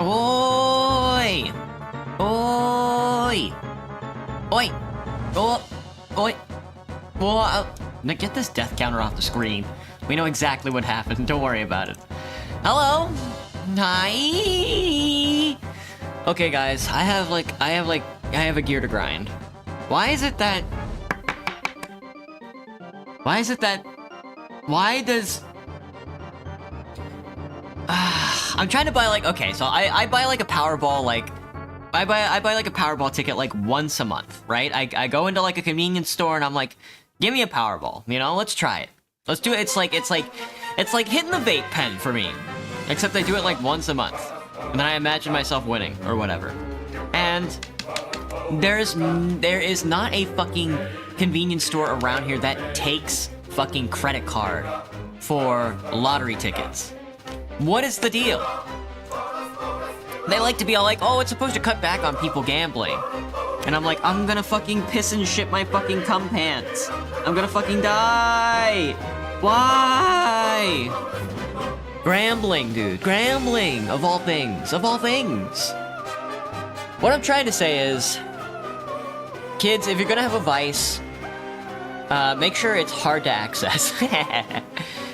Oi! Oi! Oi! Oh! Oi! Whoa! Now get this death counter off the screen. We know exactly what happened. Don't worry about it. Hello? Hi! Okay, guys. I have a gear to grind. Why is it that... Why does... I'm trying to buy, like... Okay, so I buy, like, a Powerball, like... I buy, like, a Powerball ticket, like, once a month, right? I go into, like, a convenience store, and I'm like, give me a Powerball, you know? Let's try it. Let's do it. It's like hitting the vape pen for me. Except I do it, like, once a month. And then I imagine myself winning, or whatever. And... there is not a fucking convenience store around here that takes fucking credit card for lottery tickets. What is the deal? They like to be all like, oh, it's supposed to cut back on people gambling. And I'm like, I'm gonna fucking piss and shit my fucking cum pants. I'm gonna fucking die. Why? Grambling, dude. Grambling, of all things. Of all things. What I'm trying to say is, kids, if you're gonna have a vice, make sure it's hard to access.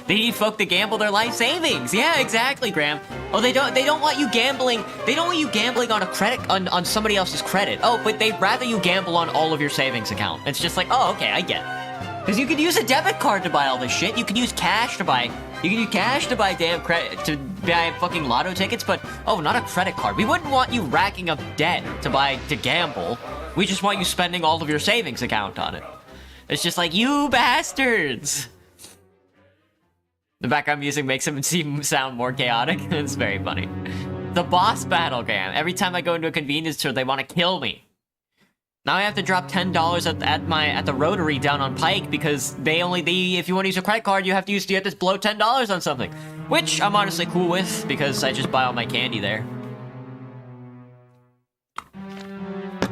They need folk to gamble their life savings. Yeah, exactly, Graham. Oh, they don't want you gambling. They don't want you gambling on a credit on somebody else's credit. Oh, but they'd rather you gamble on all of your savings account. It's just like, oh, okay, I get it. Because you could use a debit card to buy all this shit. You could use cash to buy. You can use cash to buy buy fucking lotto tickets, but oh, not a credit card. We wouldn't want you racking up debt to gamble. We just want you spending all of your savings account on it. It's just like, you bastards! The background music makes him sound more chaotic. It's very funny. The boss battle game. Every time I go into a convenience store, they want to kill me. Now I have to drop $10 at the Rotary down on Pike because if you want to use a credit card, you have to blow $10 on something, which I'm honestly cool with because I just buy all my candy there.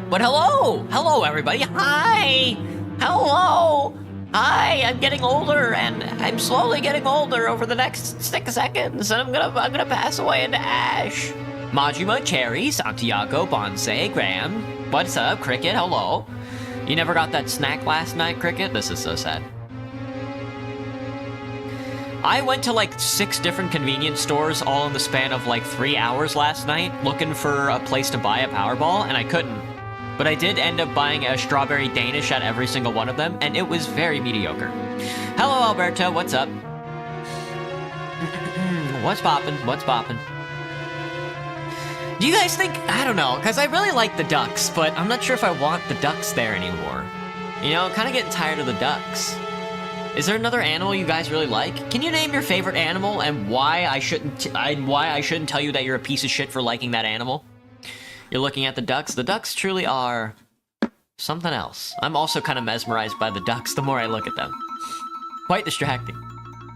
But hello everybody. Hi, hello. Hi, I'm getting older, and I'm slowly getting older over the next 6 seconds, and I'm gonna pass away into ash. Majima, Cherry, Santiago, Bonsai, Graham. What's up, Cricket? Hello. You never got that snack last night, Cricket? This is so sad. I went to like 6 different convenience stores all in the span of like 3 hours last night, looking for a place to buy a Powerball, and I couldn't. But I did end up buying a strawberry Danish at every single one of them, and it was very mediocre. Hello, Alberto. What's up? What's poppin'? What's poppin'? Do you guys think... I don't know, because I really like the ducks, but I'm not sure if I want the ducks there anymore. You know, I'm kind of getting tired of the ducks. Is there another animal you guys really like? Can you name your favorite animal and why I shouldn't tell you that you're a piece of shit for liking that animal? You're looking at the ducks. The ducks truly are something else. I'm also kind of mesmerized by the ducks the more I look at them. Quite distracting.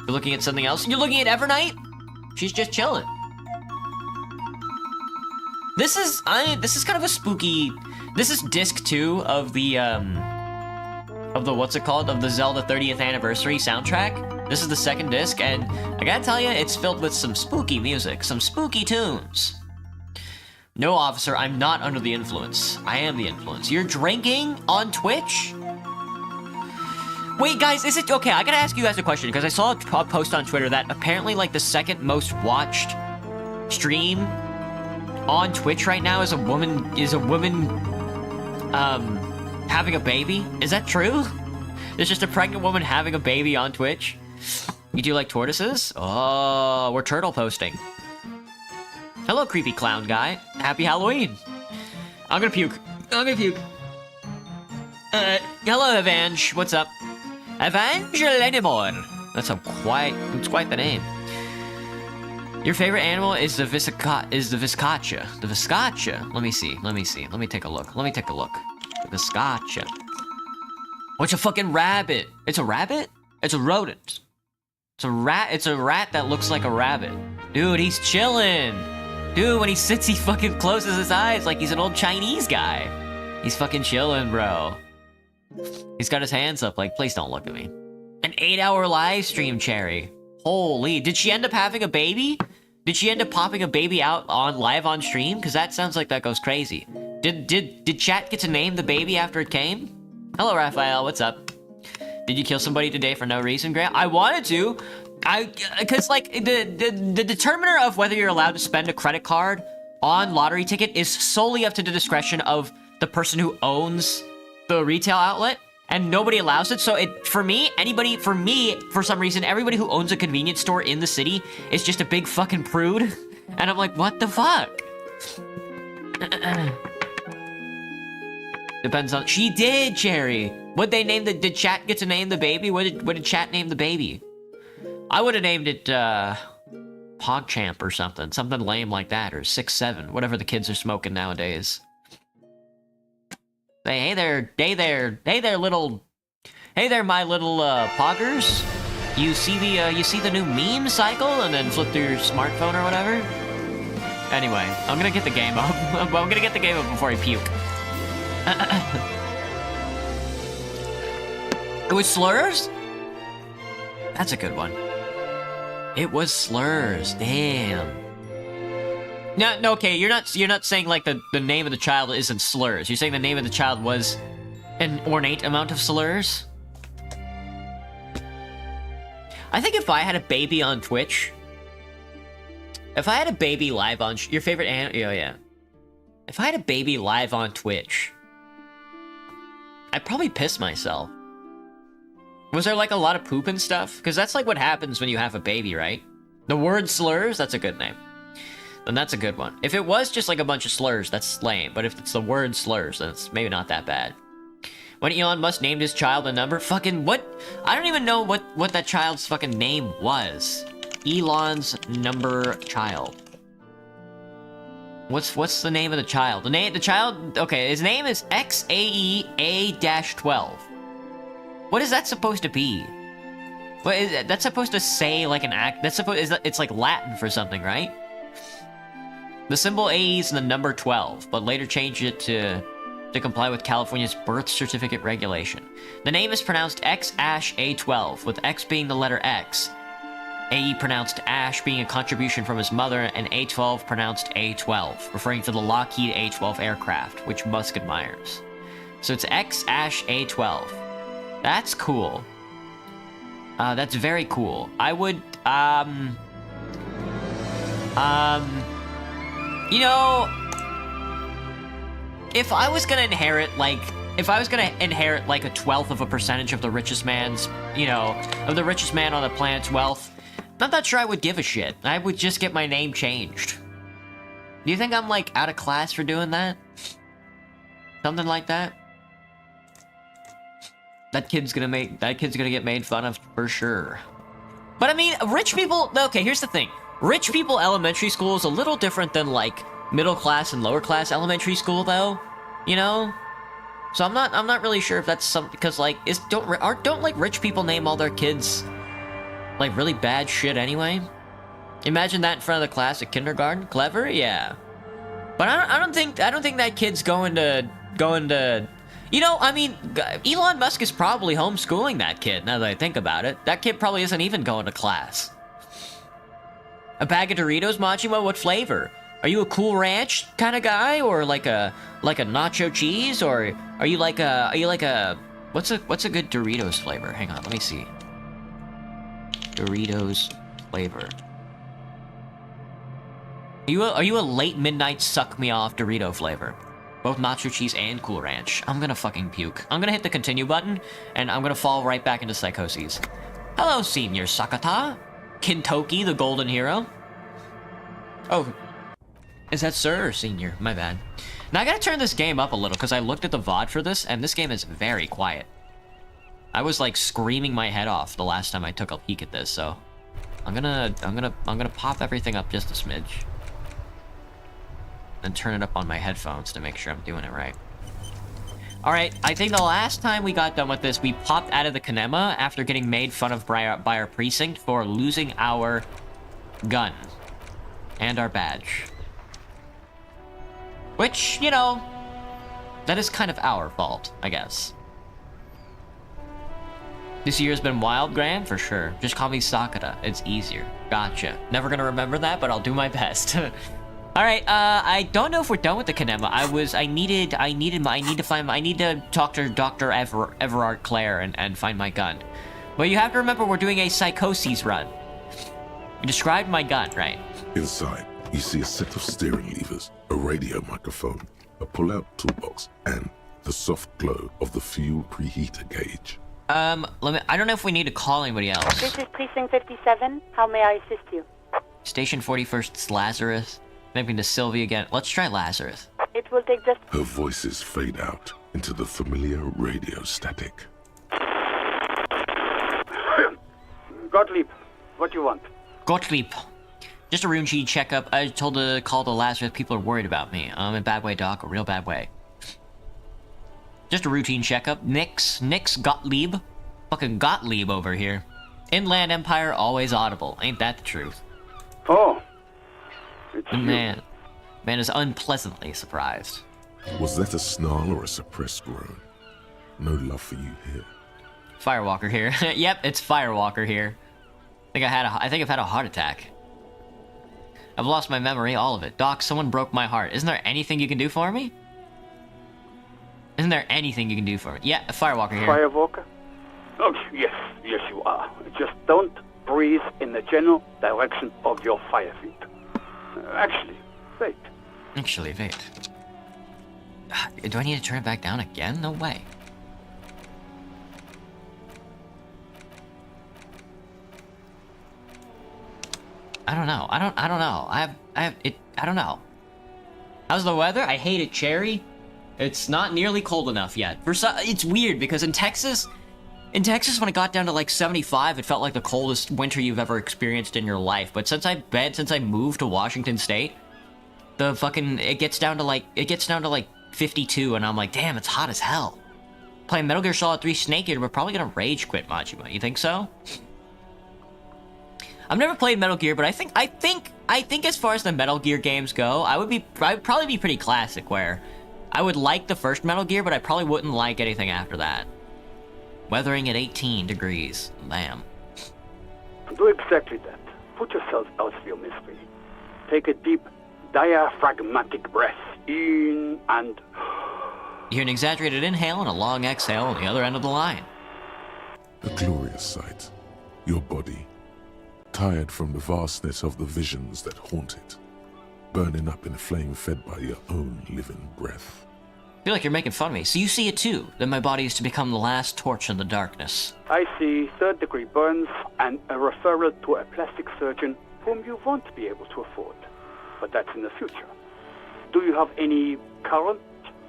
You're looking at something else. You're looking at Evernight? She's just chilling. This is kind of a spooky... This is disc 2 of the what's it called? Of the Zelda 30th anniversary soundtrack. This is the second disc, and I gotta tell you, it's filled with some spooky music, some spooky tunes. No, officer, I'm not under the influence. I am the influence. You're drinking on Twitch? Wait, guys, is it... Okay, I gotta ask you guys a question, because I saw a post on Twitter that apparently, like, the second most watched stream on Twitch right now is a woman having a baby. Is that true? There's just a pregnant woman having a baby on Twitch? You do like tortoises? Oh, we're turtle posting. Hello, creepy clown guy. Happy Halloween. I'm gonna puke. Hello, Evange. What's up? Evangelinimore. That's quite the name. Your favorite animal is the viscacha. The viscacha. Let me see. Let me take a look. The viscacha. What's a fucking rabbit? It's a rabbit? It's a rodent. It's a rat that looks like a rabbit. Dude, he's chilling. Dude, when he sits, he fucking closes his eyes like he's an old Chinese guy. He's fucking chilling, bro. He's got his hands up like, please don't look at me. An 8-hour live stream, Cherry. Holy, did she end up having a baby? Did she end up popping a baby out on live on stream? Because that sounds like that goes crazy. Did chat get to name the baby after it came? Hello, Raphael. What's up? Did you kill somebody today for no reason, Grant? I wanted to. Because like the determiner of whether you're allowed to spend a credit card on lottery ticket is solely up to the discretion of the person who owns the retail outlet, and nobody allows it. So for some reason, everybody who owns a convenience store in the city is just a big fucking prude. And I'm like, what the fuck? Depends on... She did, Jerry! What'd they name the... Did chat get to name the baby? What did chat name the baby? I would have named it, PogChamp or something. Something lame like that, or 6-7. Whatever the kids are smoking nowadays. Hey there, little... Hey there, my little, poggers. You see the new meme cycle and then flip through your smartphone or whatever? Anyway, I'm gonna get the game up. I'm gonna get the game up before I puke. It was slurs? That's a good one. It was slurs. Damn. No, okay, you're not saying like the name of the child isn't slurs. You're saying the name of the child was an ornate amount of slurs? I think if I had a baby on Twitch, if I had a baby live on your favorite yeah. If I had a baby live on Twitch, I'd probably piss myself. Was there like a lot of poop and stuff? Because that's like what happens when you have a baby, right? The word slurs, that's a good name. Then that's a good one. If it was just like a bunch of slurs, that's lame. But if it's the word slurs, then it's maybe not that bad. When Elon Musk named his child a number, fucking what? I don't even know what that child's fucking name was. Elon's number child. What's the name of the child? The child, okay, his name is XAEA-12. What is that supposed to be? What is that? That's supposed to say like an act. It's like Latin for something, right? The symbol AE is the number 12, but later changed it to comply with California's birth certificate regulation. The name is pronounced X-A-12, with X being the letter X, AE pronounced Ash being a contribution from his mother, and A12 pronounced A12, referring to the Lockheed A12 aircraft, which Musk admires. So it's X-A12. That's cool. That's very cool. I would, you know, if I was gonna inherit, like, a 1/12 of a percentage of the richest man's, of the richest man on the planet's wealth, I'm not sure I would give a shit. I would just get my name changed. Do you think I'm, like, out of class for doing that? Something like that? That kid's gonna get made fun of for sure. But I mean, rich people, okay, here's the thing. Rich people elementary school is a little different than, like, middle class and lower class elementary school, though, you know? So I'm not really sure if that's something, because, like, don't like rich people name all their kids like really bad shit anyway? Imagine that in front of the class at kindergarten. Clever, yeah. But I don't think that kid's going to. You know, I mean, Elon Musk is probably homeschooling that kid. Now that I think about it, that kid probably isn't even going to class. A bag of Doritos, Majima. What flavor? Are you a Cool Ranch kind of guy, or like a nacho cheese, or are you like a what's a good Doritos flavor? Hang on, let me see. Doritos flavor. Are you a late midnight suck me off Dorito flavor? Both nacho cheese and Cool Ranch. I'm gonna fucking puke. I'm gonna hit the continue button, and I'm gonna fall right back into psychoses. Hello, Senior Sakata. Kintoki, the golden hero. Oh, is that Sir or Senior? My bad. Now I gotta turn this game up a little, because I looked at the VOD for this, and this game is very quiet. I was like screaming my head off the last time I took a peek at this, so I'm gonna pop everything up just a smidge. And turn it up on my headphones to make sure I'm doing it right. Alright, I think the last time we got done with this, we popped out of the kinema after getting made fun of by our precinct for losing our gun. And our badge. Which, you know, that is kind of our fault, I guess. This year's been wild, Graham, for sure. Just call me Sakata, it's easier. Gotcha. Never gonna remember that, but I'll do my best. All right. I don't know if we're done with the kinema. I need to talk to Dr. Everard Clare and find my gun. But you have to remember we're doing a psychoses run. You described my gun, right? Inside, you see a set of steering levers, a radio microphone, a pull-out toolbox, and the soft glow of the fuel preheater gauge. I don't know if we need to call anybody else. This is Precinct 57. How may I assist you? Station 41st's Lazarus. Maybe to Sylvie again. Let's try Lazarus. It will take just... Her voices fade out into the familiar radio static. Gottlieb, what do you want? Gottlieb. Just a routine checkup. I told to call the Lazarus. People are worried about me. In a bad way, Doc. A real bad way. Just a routine checkup. Nix Gottlieb. Fucking Gottlieb over here. Inland Empire, always audible. Ain't that the truth? Oh. It's you. Man is unpleasantly surprised. Was that a snarl or a suppressed groan? No love for you here. Firewalker here. Yep, it's Firewalker here. I think I've had a heart attack. I've lost my memory, all of it. Doc, someone broke my heart. Isn't there anything you can do for me? Isn't there anything you can do for me? Yeah, a Firewalker here. Firewalker? Oh, yes, you are. Just don't breathe in the general direction of your fire feet. Actually, wait. Do I need to turn it back down again? No way. I don't know. I don't know. I don't know. How's the weather? I hate it, Cherry. It's not nearly cold enough yet. It's weird because in Texas, when it got down to like 75, it felt like the coldest winter you've ever experienced in your life. But since I moved to Washington State, it gets down to like 52, and I'm like, damn, it's hot as hell. Playing Metal Gear Solid 3 Snake Eater, we're probably gonna rage quit Majima. You think so? I've never played Metal Gear, but I think as far as the Metal Gear games go, I'd probably be pretty classic, where I would like the first Metal Gear, but I probably wouldn't like anything after that. Weathering at 18 degrees. Bam. Do exactly that. Put yourself out of your misery. Take a deep, diaphragmatic breath in and... You hear an exaggerated inhale and a long exhale on the other end of the line. A glorious sight. Your body, tired from the vastness of the visions that haunt it, burning up in a flame fed by your own living breath. I feel like you're making fun of me. So you see it too, that my body is to become the last torch in the darkness. I see third-degree burns and a referral to a plastic surgeon whom you won't be able to afford. But that's in the future. Do you have any current,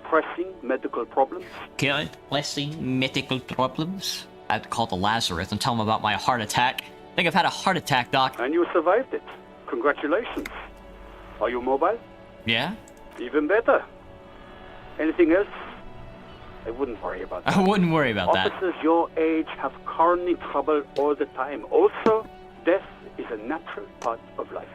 pressing medical problems? Current, pressing medical problems? I have to call the Lazarus and tell him about my heart attack. I think I've had a heart attack, Doc. And you survived it. Congratulations. Are you mobile? Yeah? Even better. Anything else? I wouldn't worry about that. I wouldn't worry about that. Officers your age have coronary trouble all the time. Also, death is a natural part of life.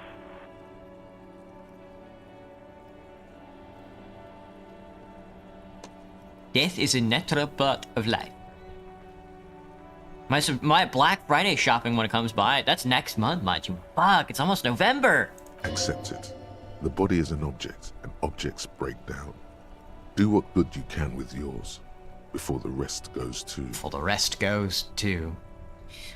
Death is a natural part of life. My Black Friday shopping when it comes by, that's next month, mind you. Fuck, it's almost November. Accept it. The body is an object, and objects break down. Do what good you can with yours, before the rest goes too.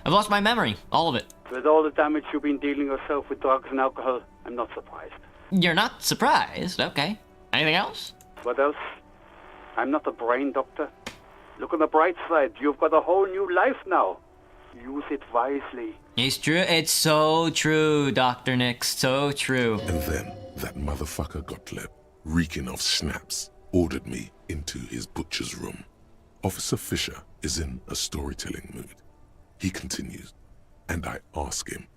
I've lost my memory, all of it. With all the damage you've been dealing yourself with drugs and alcohol, I'm not surprised. You're not surprised? Okay. Anything else? What else? I'm not a brain doctor. Look on the bright side. You've got a whole new life now. Use it wisely. It's true. It's so true, Dr. Nix. So true. And then, that motherfucker Gottlieb, reeking of snaps, ordered me into his butcher's room. Officer Fisher is in a storytelling mood. He continues, and I ask him,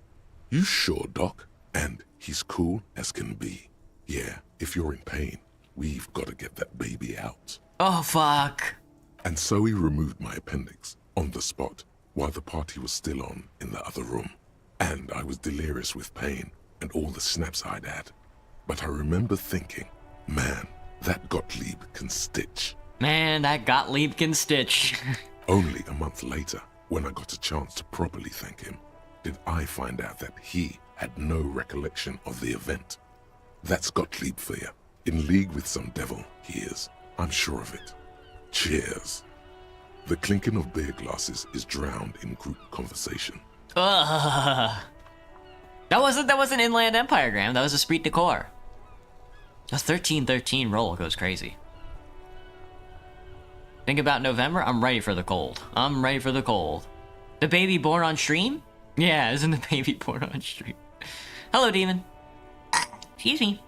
"You sure, Doc?" And he's cool as can be. "Yeah, if you're in pain, we've got to get that baby out." Oh, fuck. And so he removed my appendix on the spot while the party was still on in the other room. And I was delirious with pain and all the snaps I'd had. But I remember thinking, man, that Gottlieb can stitch. Man, that Gottlieb can stitch. Only a month later, when I got a chance to properly thank him, did I find out that he had no recollection of the event. That's Gottlieb for you. In league with some devil, he is. I'm sure of it. Cheers. The clinking of beer glasses is drowned in group conversation. Ugh. That wasn't Inland Empire, Graham. That was Esprit de Corps. A 13-13 roll goes crazy. Think about November? I'm ready for the cold. I'm ready for the cold. The baby born on stream? Yeah, isn't the baby born on stream? Hello, demon. Excuse me.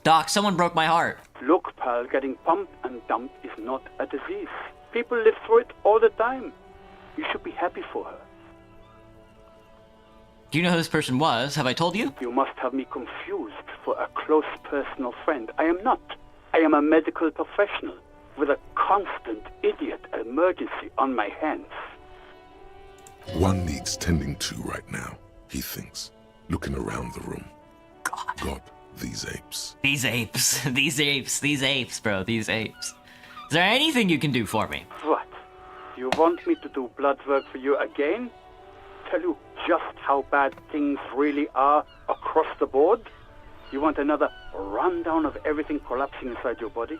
Doc, someone broke my heart. Look, pal, getting pumped and dumped is not a disease. People live through it all the time. You should be happy for her. Do you know who this person was? Have I told you? You must have me confused for a close personal friend. I am not. I am a medical professional with a constant idiot emergency on my hands. One needs tending to right now, he thinks, looking around the room. God, these apes. These apes. These apes. These apes, bro. These apes. Is there anything you can do for me? What? You want me to do blood work for you again? Tell you just how bad things really are across the board? You want another rundown of everything collapsing inside your body?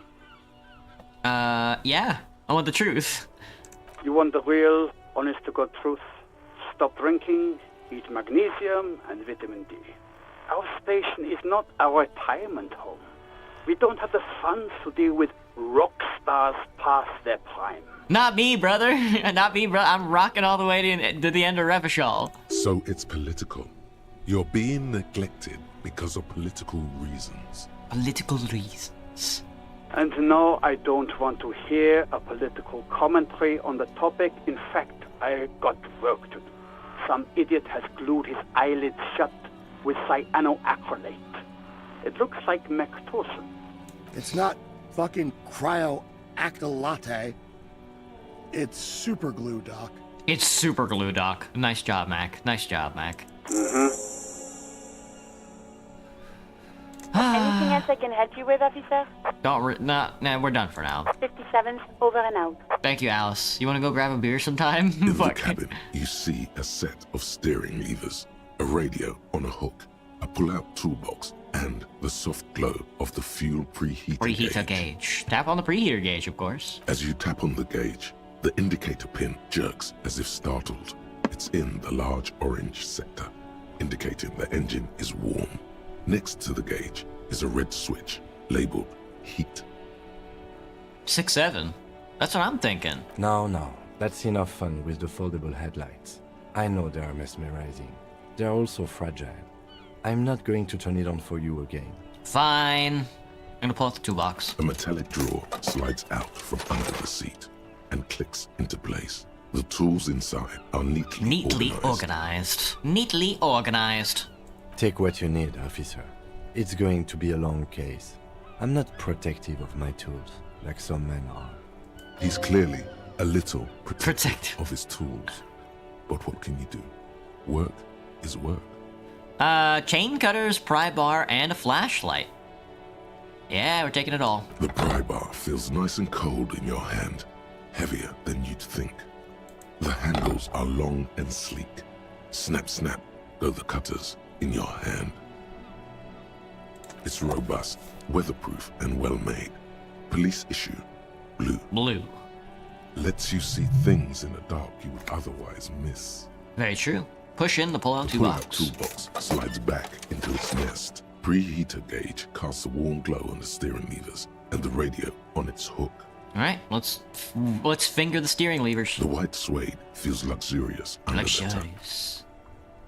Yeah. I want the truth. You want the real, honest-to-God truth? Stop drinking, eat magnesium and vitamin D. Our station is not a retirement home. We don't have the funds to deal with rock stars past their prime. Not me, brother. Not me, bro. I'm rocking all the way to the end of Revachol. So it's political. You're being neglected because of political reasons. Political reasons. And no, I don't want to hear a political commentary on the topic. In fact, I got work to do. Some idiot has glued his eyelids shut with cyanoacrylate. It looks like Mactosin. It's not fucking cryoacrylate. It's super glue, Doc. It's super glue, Doc. Nice job, Mac. Nice job, Mac. Anything else I can help you with, officer? Nah, we're done for now. 57's over and out. Thank you, Alice. You want to go grab a beer sometime? In the cabin, you see a set of steering levers, a radio on a hook, a pull-out toolbox, and the soft glow of the fuel preheater gauge. Tap on the preheater gauge, of course. As you tap on the gauge, the indicator pin jerks as if startled. It's in the large orange sector, indicating the engine is warm. Next to the gauge is a red switch labeled heat. 6-7. That's what I'm thinking. No, that's enough fun with the foldable headlights. I know they are mesmerizing. They are also fragile. I'm not going to turn it on for you again. Fine. I'm gonna pull out the toolbox. A metallic drawer slides out from under the seat and clicks into place. The tools inside are neatly organized. Neatly organized. Take what you need, officer. It's going to be a long case. I'm not protective of my tools, like some men are. He's clearly a little protective Protective. of his tools. But what can you do? Work is work. Chain cutters, pry bar, and a flashlight. Yeah, we're taking it all. The pry bar feels nice and cold in your hand, heavier than you'd think. The handles are long and sleek. Snap, snap go the cutters in your hand. It's robust, weatherproof, and well-made. Police issue, blue. Blue. Lets you see things in the dark you would otherwise miss. Very true. Push in the pull-out The pull-out toolbox. toolbox slides back into its nest. Preheater gauge casts a warm glow on the steering levers and the radio on its hook. All right, let's finger the steering levers. The white suede feels luxurious under the tongue. Luxurious.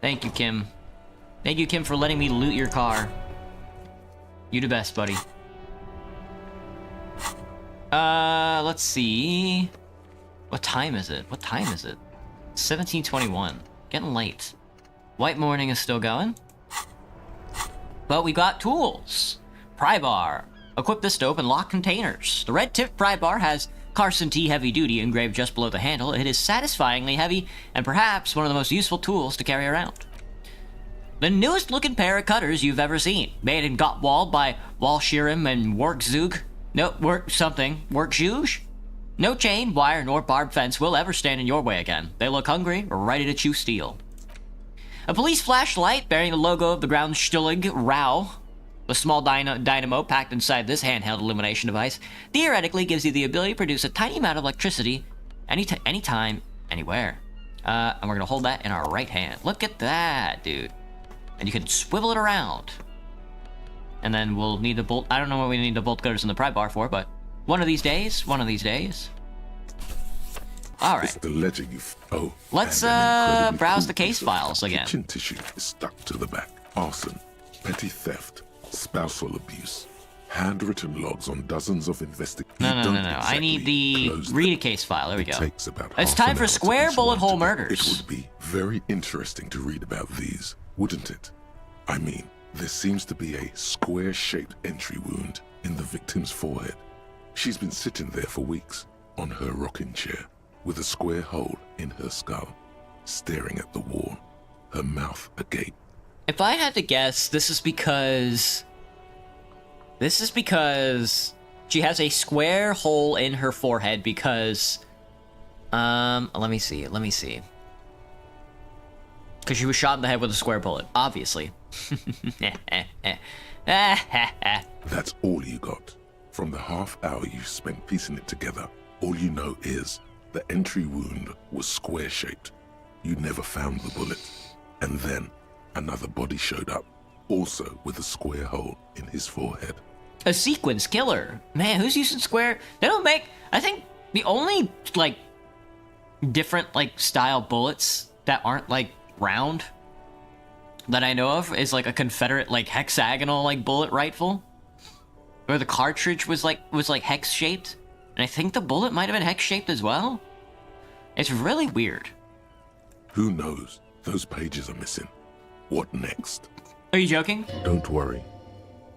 Thank you, Kim. Thank you, Kim, for letting me loot your car. You the best, buddy. Let's see. What time is it? 17:21. Getting late. White morning is still going. But we got tools. Pry bar. Equip this to open lock containers. The red tip pry bar has Carson T Heavy Duty engraved just below the handle. It is satisfyingly heavy and perhaps one of the most useful tools to carry around. The newest looking pair of cutters you've ever seen. Made in Gottwald by Walschirim and Workzug. Workzug? No chain, wire, nor barbed fence will ever stand in your way again. They look hungry, ready to chew steel. A police flashlight bearing the logo of the Groundstullig Rau, a small dynamo packed inside this handheld illumination device, theoretically gives you the ability to produce a tiny amount of electricity anytime, anywhere. And we're gonna hold that in our right hand. Look at that, dude. And you can swivel it around. And then we'll need the bolt. I don't know what we need the bolt cutters and the pry bar for, but one of these days. All right. It's the ledger you. Oh. Let's and an incredibly browse cool the case piece of files again. Kitchen tissue is stuck to the back. Arson, petty theft, spousal abuse, handwritten logs on dozens of investigations. No. I need the read a case file. There we go. Takes about It's half time an for hour to square each bullet one hole to do. murders. It would be very interesting to read about these, wouldn't it? I mean, there seems to be a square-shaped entry wound in the victim's forehead. She's been sitting there for weeks on her rocking chair with a square hole in her skull, staring at the wall, her mouth agape. If I had to guess, this is because she has a square hole in her forehead because let me see. Because she was shot in the head with a square bullet, obviously. That's all you got. From the half hour you spent piecing it together, all you know is the entry wound was square-shaped. You never found the bullet. And then another body showed up, also with a square hole in his forehead. A sequence killer. Man, who's using square? They don't make... I think the only, like, different, like, style bullets that aren't, like, round that I know of is, like, a Confederate, like, hexagonal, like, bullet rifle. Where the cartridge was hex-shaped. And I think the bullet might have been hex-shaped as well. It's really weird. Who knows? Those pages are missing. What next? Are you joking? Don't worry.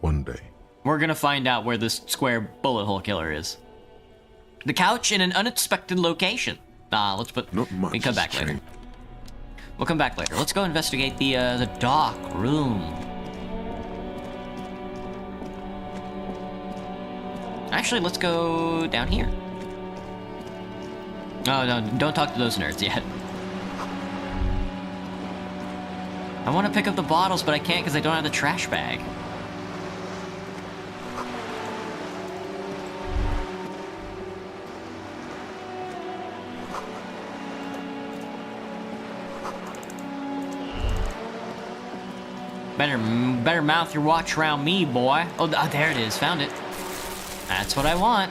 One day. We're gonna find out where this square bullet hole killer is. The couch in an unexpected location. Let's put... Not much We can come has back later. changed. We'll come back later. Let's go investigate the dock room. Actually, let's go down here. Oh, no, don't talk to those nerds yet. I want to pick up the bottles, but I can't because I don't have the trash bag. Better mouth your watch around me, boy. Oh, there it is. Found it. That's what I want.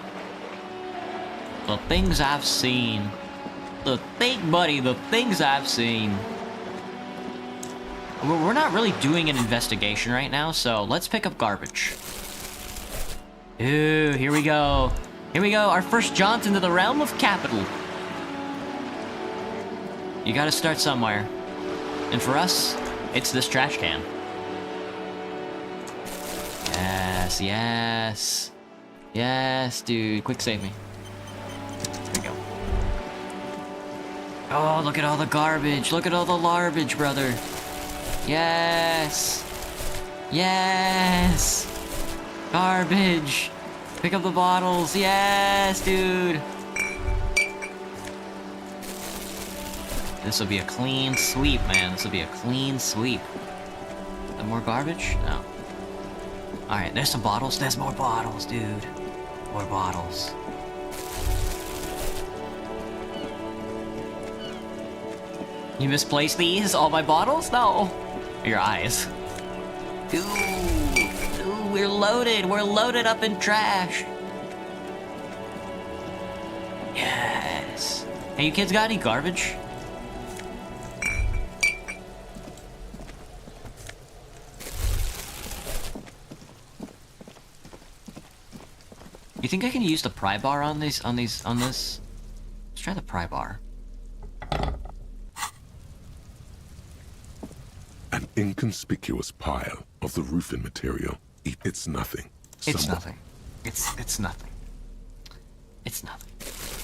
The things I've seen. The things I've seen. We're not really doing an investigation right now, so let's pick up garbage. Ooh, here we go. Here we go, our first jaunt into the realm of capital. You gotta start somewhere. And for us, it's this trash can. Yes. Yes, dude. Quick save me. There we go. Oh, look at all the garbage. Look at all the larbage, brother. Yes. Yes. Garbage. Pick up the bottles. Yes, dude. This will be a clean sweep, man. This will be a clean sweep. More garbage? No. Alright, there's some bottles. There's more bottles, dude. More bottles. You misplaced these? All my bottles? No. Your eyes. Ooh, we're loaded. We're loaded up in trash. Yes. Hey, you kids got any garbage? You think I can use the pry bar on this? Let's try the pry bar. An inconspicuous pile of the roofing material. It's nothing. It's Someone- nothing. It's nothing. It's nothing.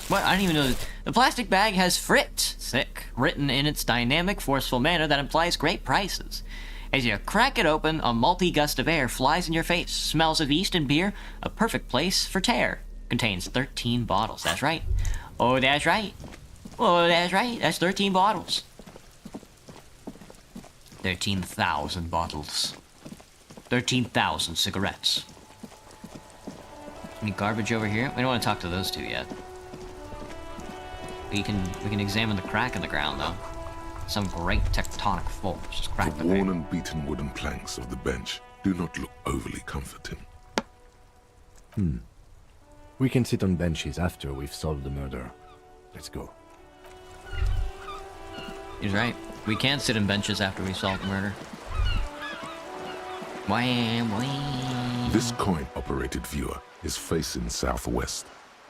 What? I don't even know. The plastic bag has Frit, sick, written in its dynamic, forceful manner that implies great prices. As you crack it open, a multi-gust of air flies in your face. Smells of yeast and beer, a perfect place for tear. Contains 13 bottles. That's right. Oh, that's right. Oh, that's right. That's 13 bottles. 13,000 bottles. 13,000 cigarettes. Any garbage over here? We don't want to talk to those two yet. We can examine the crack in the ground though. Some great tectonic force just The cracked the worn paper. and beaten wooden planks of the bench do not look overly comforting. We can sit on benches after we've solved the murder. Let's go. He's right. We can sit in benches after we solve the murder. Wham, wham. This coin-operated viewer is facing southwest.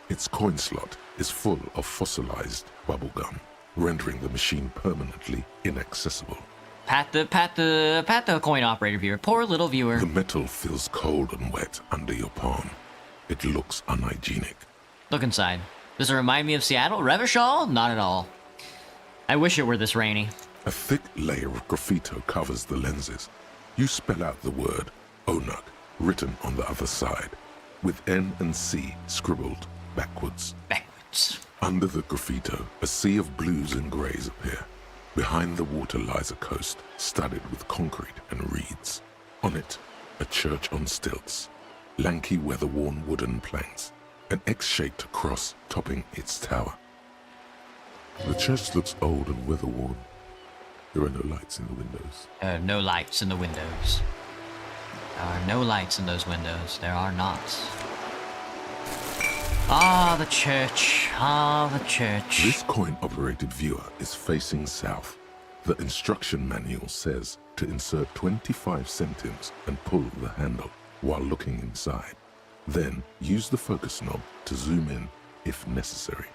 Its coin slot is full of fossilized bubblegum, rendering the machine permanently inaccessible. Pat the coin operator viewer. Poor little viewer. The metal feels cold and wet under your palm. It looks unhygienic. Look inside. Does it remind me of Seattle? Revachol? Not at all. I wish it were this rainy. A thick layer of graffito covers the lenses. You spell out the word Onuk written on the other side, with N and C scribbled backwards. Backwards. Under the graffito, a sea of blues and greys appear. Behind the water lies a coast studded with concrete and reeds. On it, a church on stilts, lanky weather-worn wooden planks, an X-shaped cross topping its tower. The church looks old and weather-worn. There are no lights in the windows. There are no lights in the windows. There are no lights in those windows. There are not. Ah, the church. Ah, the church. This coin-operated viewer is facing south. The instruction manual says to insert 25 centimes and pull the handle while looking inside. Then use the focus knob to zoom in if necessary.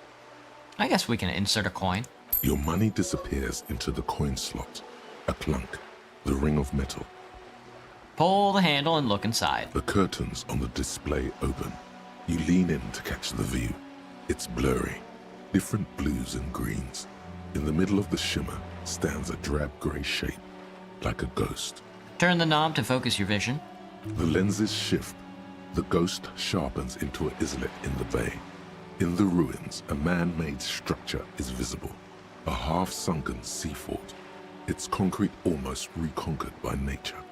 I guess we can insert a coin. Your money disappears into the coin slot. A clunk, the ring of metal. Pull the handle and look inside. The curtains on the display open. You lean in to catch the view. It's blurry, different blues and greens. In the middle of the shimmer stands a drab grey shape, like a ghost. Turn the knob to focus your vision. The lenses shift. The ghost sharpens into an islet in the bay. In the ruins, a man-made structure is visible. A half-sunken sea fort. Its concrete almost reconquered by nature.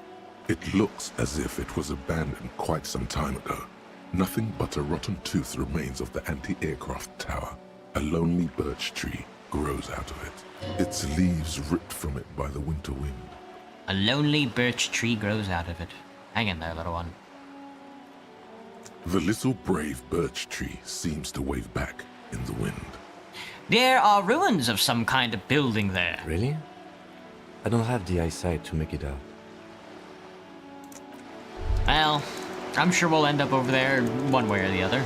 It looks as if it was abandoned quite some time ago. Nothing but a rotten tooth remains of the anti-aircraft tower. A lonely birch tree grows out of it, its leaves ripped from it by the winter wind. A lonely birch tree grows out of it. Hang in there, little one. The little brave birch tree seems to wave back in the wind. There are ruins of some kind of building there. Really? I don't have the eyesight to make it out. Well, I'm sure we'll end up over there one way or the other.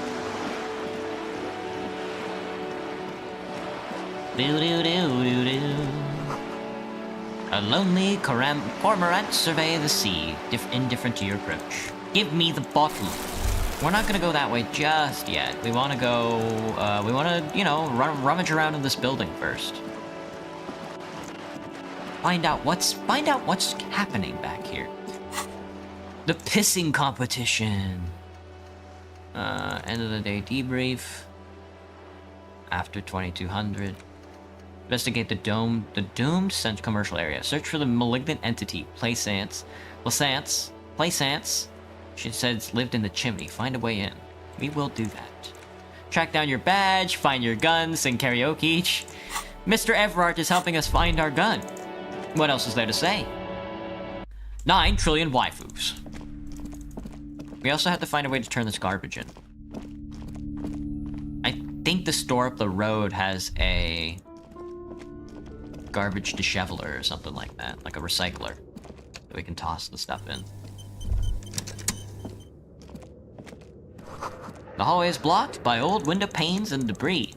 Do-do-do-do-do. A lonely cormorant survey the sea, indifferent to your approach. Give me the bottle. We're not gonna go that way just yet. We wanna go, rummage around in this building first. Find out what's happening back here. The pissing competition. End of the day debrief. After 2200. Investigate the doomed commercial area. Search for the malignant entity. Plaisance. She said it's lived in the chimney. Find a way in. We will do that. Track down your badge, find your gun, sing karaoke. Mr. Everard is helping us find our gun. What else is there to say? 9 trillion waifus. We also have to find a way to turn this garbage in. I think the store up the road has a garbage disheveler or something like that, like a recycler that we can toss the stuff in. The hallway is blocked by old window panes and debris.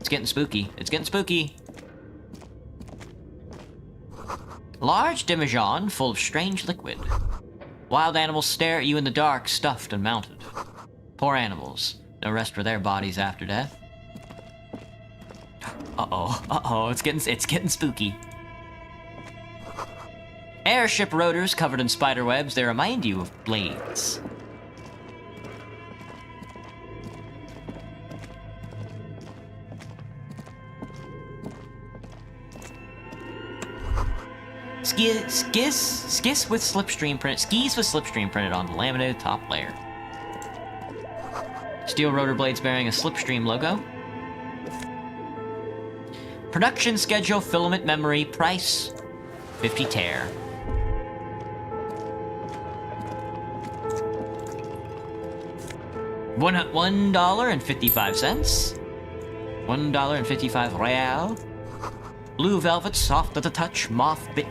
It's getting spooky. It's getting spooky. Large demijohn full of strange liquid. Wild animals stare at you in the dark, stuffed and mounted. Poor animals. No rest for their bodies after death. Uh-oh, it's getting spooky. Airship rotors covered in spider webs, they remind you of blades. skis with slipstream printed on the laminated top layer. Steel rotor blades bearing a slipstream logo. Production schedule, filament memory, price 50 tear. $1.55. $1.55 real. Blue velvet, soft at the touch, moth bit.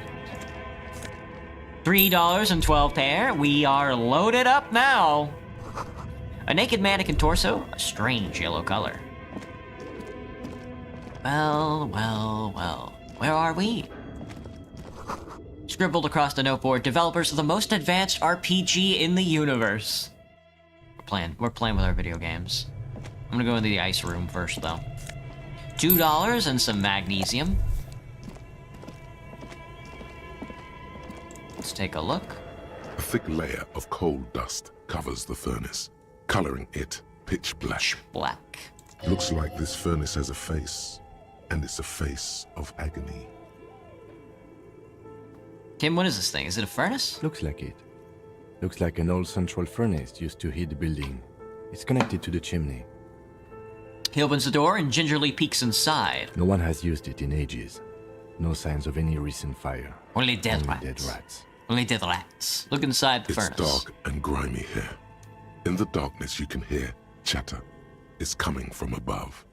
$3.12 pair. We are loaded up now. A naked mannequin torso, a strange yellow color. Well, well, well. Where are we? Scribbled across the noteboard, developers of the most advanced RPG in the universe. We're playing with our video games. I'm gonna go into the ice room first, though. $2 and some magnesium. Let's take a look. A thick layer of coal dust covers the furnace, coloring it pitch black. Black. Looks like this furnace has a face, and it's a face of agony. Tim, what is this thing? Is it a furnace? Looks like it. Looks like an old central furnace used to heat the building. It's connected to the chimney. He opens the door and gingerly peeks inside. No one has used it in ages. No signs of any recent fire. Only dead Only rats. dead rats. Only dead rats. Look inside the It's furnace. dark and grimy here. In the darkness you can hear chatter. It's coming from above.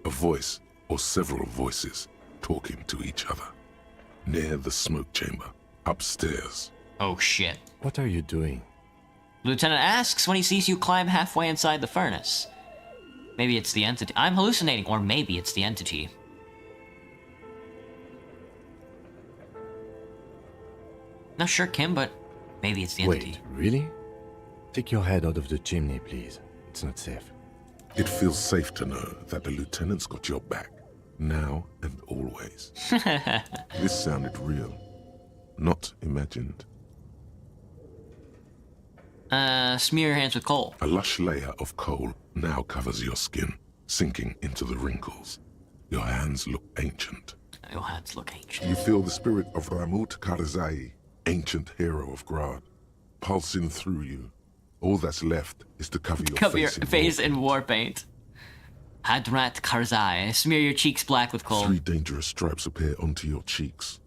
A voice or several voices talking to each other. Near the smoke chamber, upstairs. Oh shit. What are you doing? Lieutenant asks when he sees you climb halfway inside the furnace. Maybe it's the entity. I'm hallucinating, or maybe it's the entity. Not sure, Kim, but maybe it's the entity. Wait, really? Take your head out of the chimney, please. It's not safe. It feels safe to know that the lieutenant's got your back, now and always. This sounded real, not imagined. Smear your hands with coal. A lush layer of coal now covers your skin, sinking into the wrinkles. Your hands look ancient. Your hands look ancient. You feel the spirit of Ramut Karzai, ancient hero of Grad, pulsing through you. All that's left is to cover your face in war paint. Hadrat Karzai. Smear your cheeks black with coal. 3 dangerous stripes appear onto your cheeks,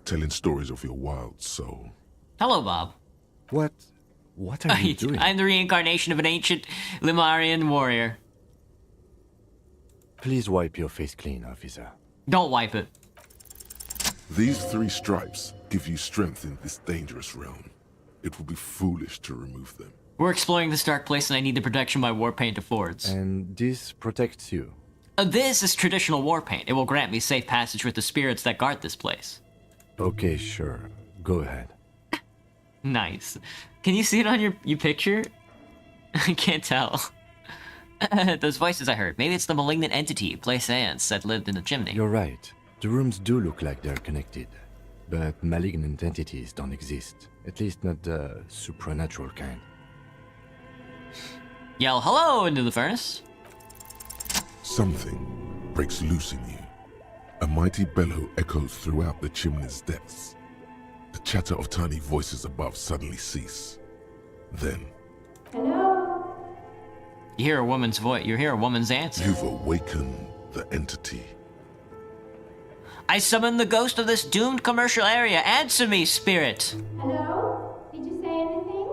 telling stories of your wild soul. Hello, Bob. What are you doing? I'm the reincarnation of an ancient Limarian warrior. Please wipe your face clean, officer. Don't wipe it. These 3 stripes give you strength in this dangerous realm. It would be foolish to remove them. We're exploring this dark place and I need the protection my war paint affords. And this protects you. This is traditional war paint. It will grant me safe passage with the spirits that guard this place. Okay, sure. Go ahead. Nice. Can you see it on your picture? I can't tell. Those voices I heard. Maybe it's the malignant entity, Plaisance, that lived in the chimney. You're right. The rooms do look like they're connected. But malignant entities don't exist. At least not the supernatural kind. Yell hello into the furnace. Something breaks loose in you. A mighty bellow echoes throughout the chimney's depths. The chatter of tiny voices above suddenly cease. Then, You hear a woman's voice. You hear a woman's answer. you've awakened the entity. I summon the ghost of this doomed commercial area. Answer me, spirit. Hello? Did you say anything?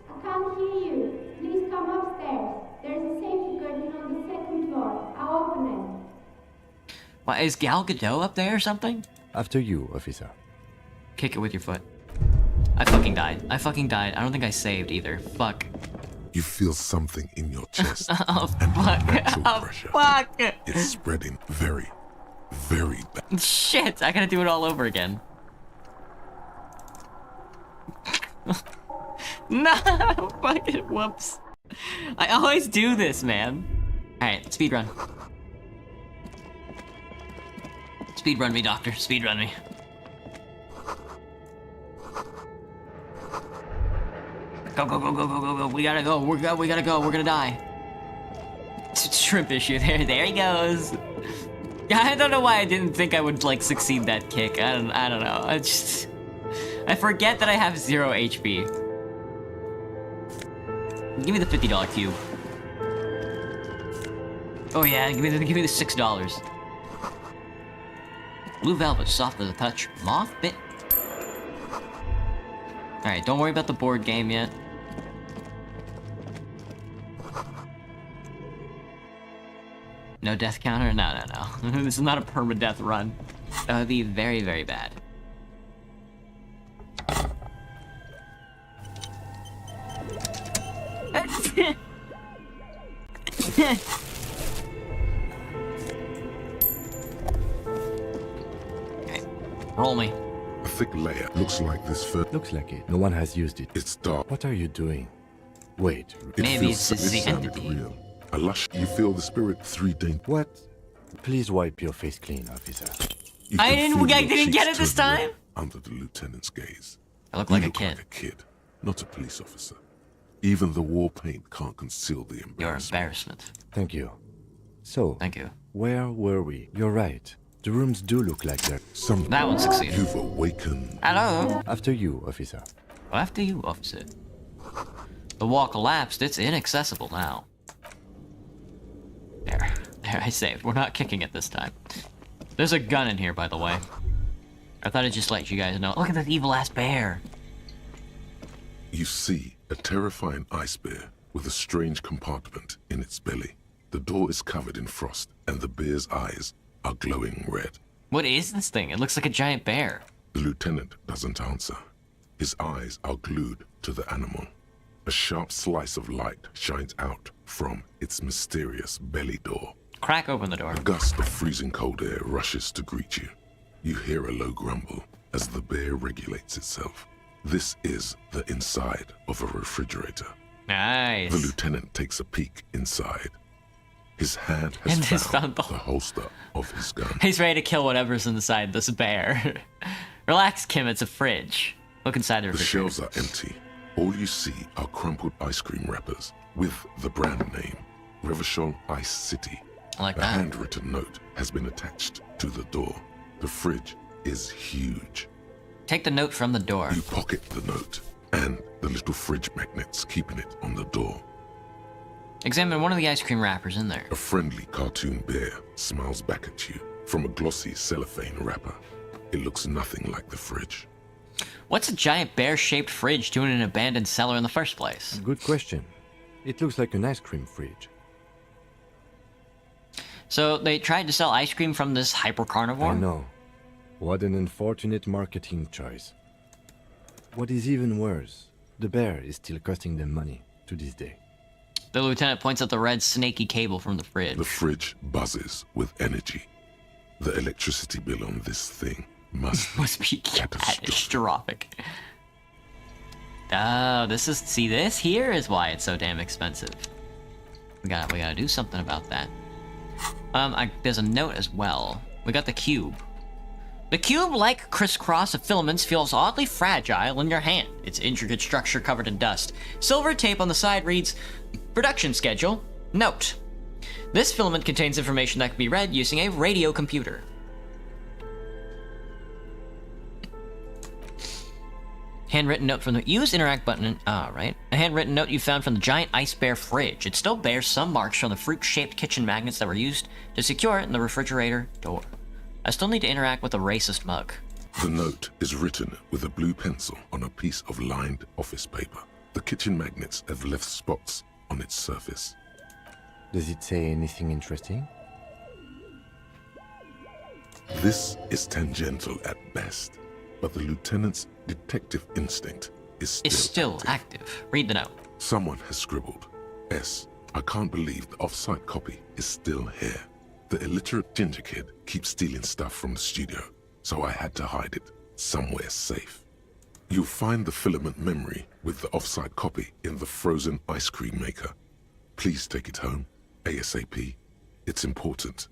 I can't hear you. Please come upstairs. There's a safety curtain on the 2nd floor. I'll open it. What, is Gal Gadot up there or something? After you, officer. Kick it with your foot. I fucking died. I don't think I saved either. Fuck. You feel something in your chest. Oh, and fuck. unnatural Oh, pressure. fuck. It's spreading very, very bad. Shit, I gotta do it all over again. No, fucking whoops. I always do this, man. Alright, speedrun. Speedrun me, doctor. Speedrun me. Go, go, go, go, go, go, go. We gotta go. We gotta go. We're gonna die. Shrimp issue. There he goes. Yeah, I don't know why I didn't think I would like succeed that kick. I don't know. I just I forget that I have 0 HP. Give me the $50 cube. Oh yeah, give me the $6. Blue velvet, soft as a touch. Moth bit. Alright, don't worry about the board game yet. No death counter? No. This is not a permadeath run. That would be very, very bad. Okay, roll me. A thick layer looks like this fur. Looks like it. No one has used it. It's dark. What are you doing? Wait. It Maybe feels it's the sounded entity. real. A lush. You feel the spirit 3 days. What? Please wipe your face clean, officer. You I can didn't feel your get cheeks it this turn red time. Under the lieutenant's gaze. I look You like a look kid. like a kid, not a police officer. Even the war paint can't conceal the Your embarrassment. embarrassment. Thank you. So, Thank you. where were we? You're right. The rooms do look like that. That one succeeded. You've awakened. Hello. After you, officer. After you, officer. The wall collapsed. It's inaccessible now. There, I saved. We're not kicking it this time. There's a gun in here, by the way. I thought I'd just let you guys know. Look at this evil-ass bear. You see a terrifying ice bear with a strange compartment in its belly. The door is covered in frost, and the bear's eyes are glowing red. What is this thing? It looks like a giant bear. The lieutenant doesn't answer. His eyes are glued to the animal. A sharp slice of light shines out from its mysterious belly door. Crack open the door. A gust of freezing cold air rushes to greet you. You hear a low grumble as the bear regulates itself. This is the inside of a refrigerator. Nice. The lieutenant takes a peek inside. His hand And has he's found found the- the holster of his gun. He's ready to kill whatever's inside this bear. Relax, Kim. It's a fridge. Look inside the The refrigerator. shelves are empty. All you see are crumpled ice cream wrappers with the brand name, Revachol Ice City. I like A that. handwritten note has been attached to the door. The fridge is huge. Take the note from the door. You pocket the note and the little fridge magnets keeping it on the door. Examine one of the ice cream wrappers in there. A friendly cartoon bear smiles back at you from a glossy cellophane wrapper. It looks nothing like the fridge. What's a giant bear-shaped fridge doing in an abandoned cellar in the first place? Good question. It looks like an ice cream fridge. So they tried to sell ice cream from this hyper-carnivore? I know. What an unfortunate marketing choice. What is even worse, the bear is still costing them money to this day. The lieutenant points at the red snaky cable from the fridge. The fridge buzzes with energy. The electricity bill on this thing must be catastrophic. catastrophic. Oh, this here is why it's so damn expensive. We gotta do something about that. There's a note as well. We got the cube. The cube-like crisscross of filaments feels oddly fragile in your hand, its intricate structure covered in dust. Silver tape on the side reads, Production schedule. Note. This filament contains information that can be read using a radio computer. Handwritten note from the use interact button. Right. A handwritten note you found from the giant ice bear fridge. It still bears some marks from the fruit-shaped kitchen magnets that were used to secure it in the refrigerator door. I still need to interact with the racist mug. The note is written with a blue pencil on a piece of lined office paper. The kitchen magnets have left spots on its surface. Does it say anything interesting? This is tangential at best, but the lieutenant's detective instinct is still active. Read the note. Someone has scribbled, S. I can't believe the off-site copy is still here. The illiterate ginger kid keeps stealing stuff from the studio, so I had to hide it somewhere safe. You'll find the filament memory with the off-site copy in the frozen ice cream maker. Please take it home, ASAP. It's important.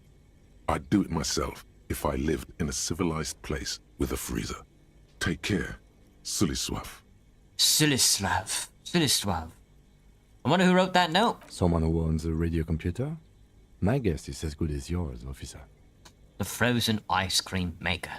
I'd do it myself if I lived in a civilized place with a freezer. Take care. Suliswav. Sulislav. I wonder who wrote that note. Someone who owns a radio computer? My guess is as good as yours, officer. The frozen ice cream maker.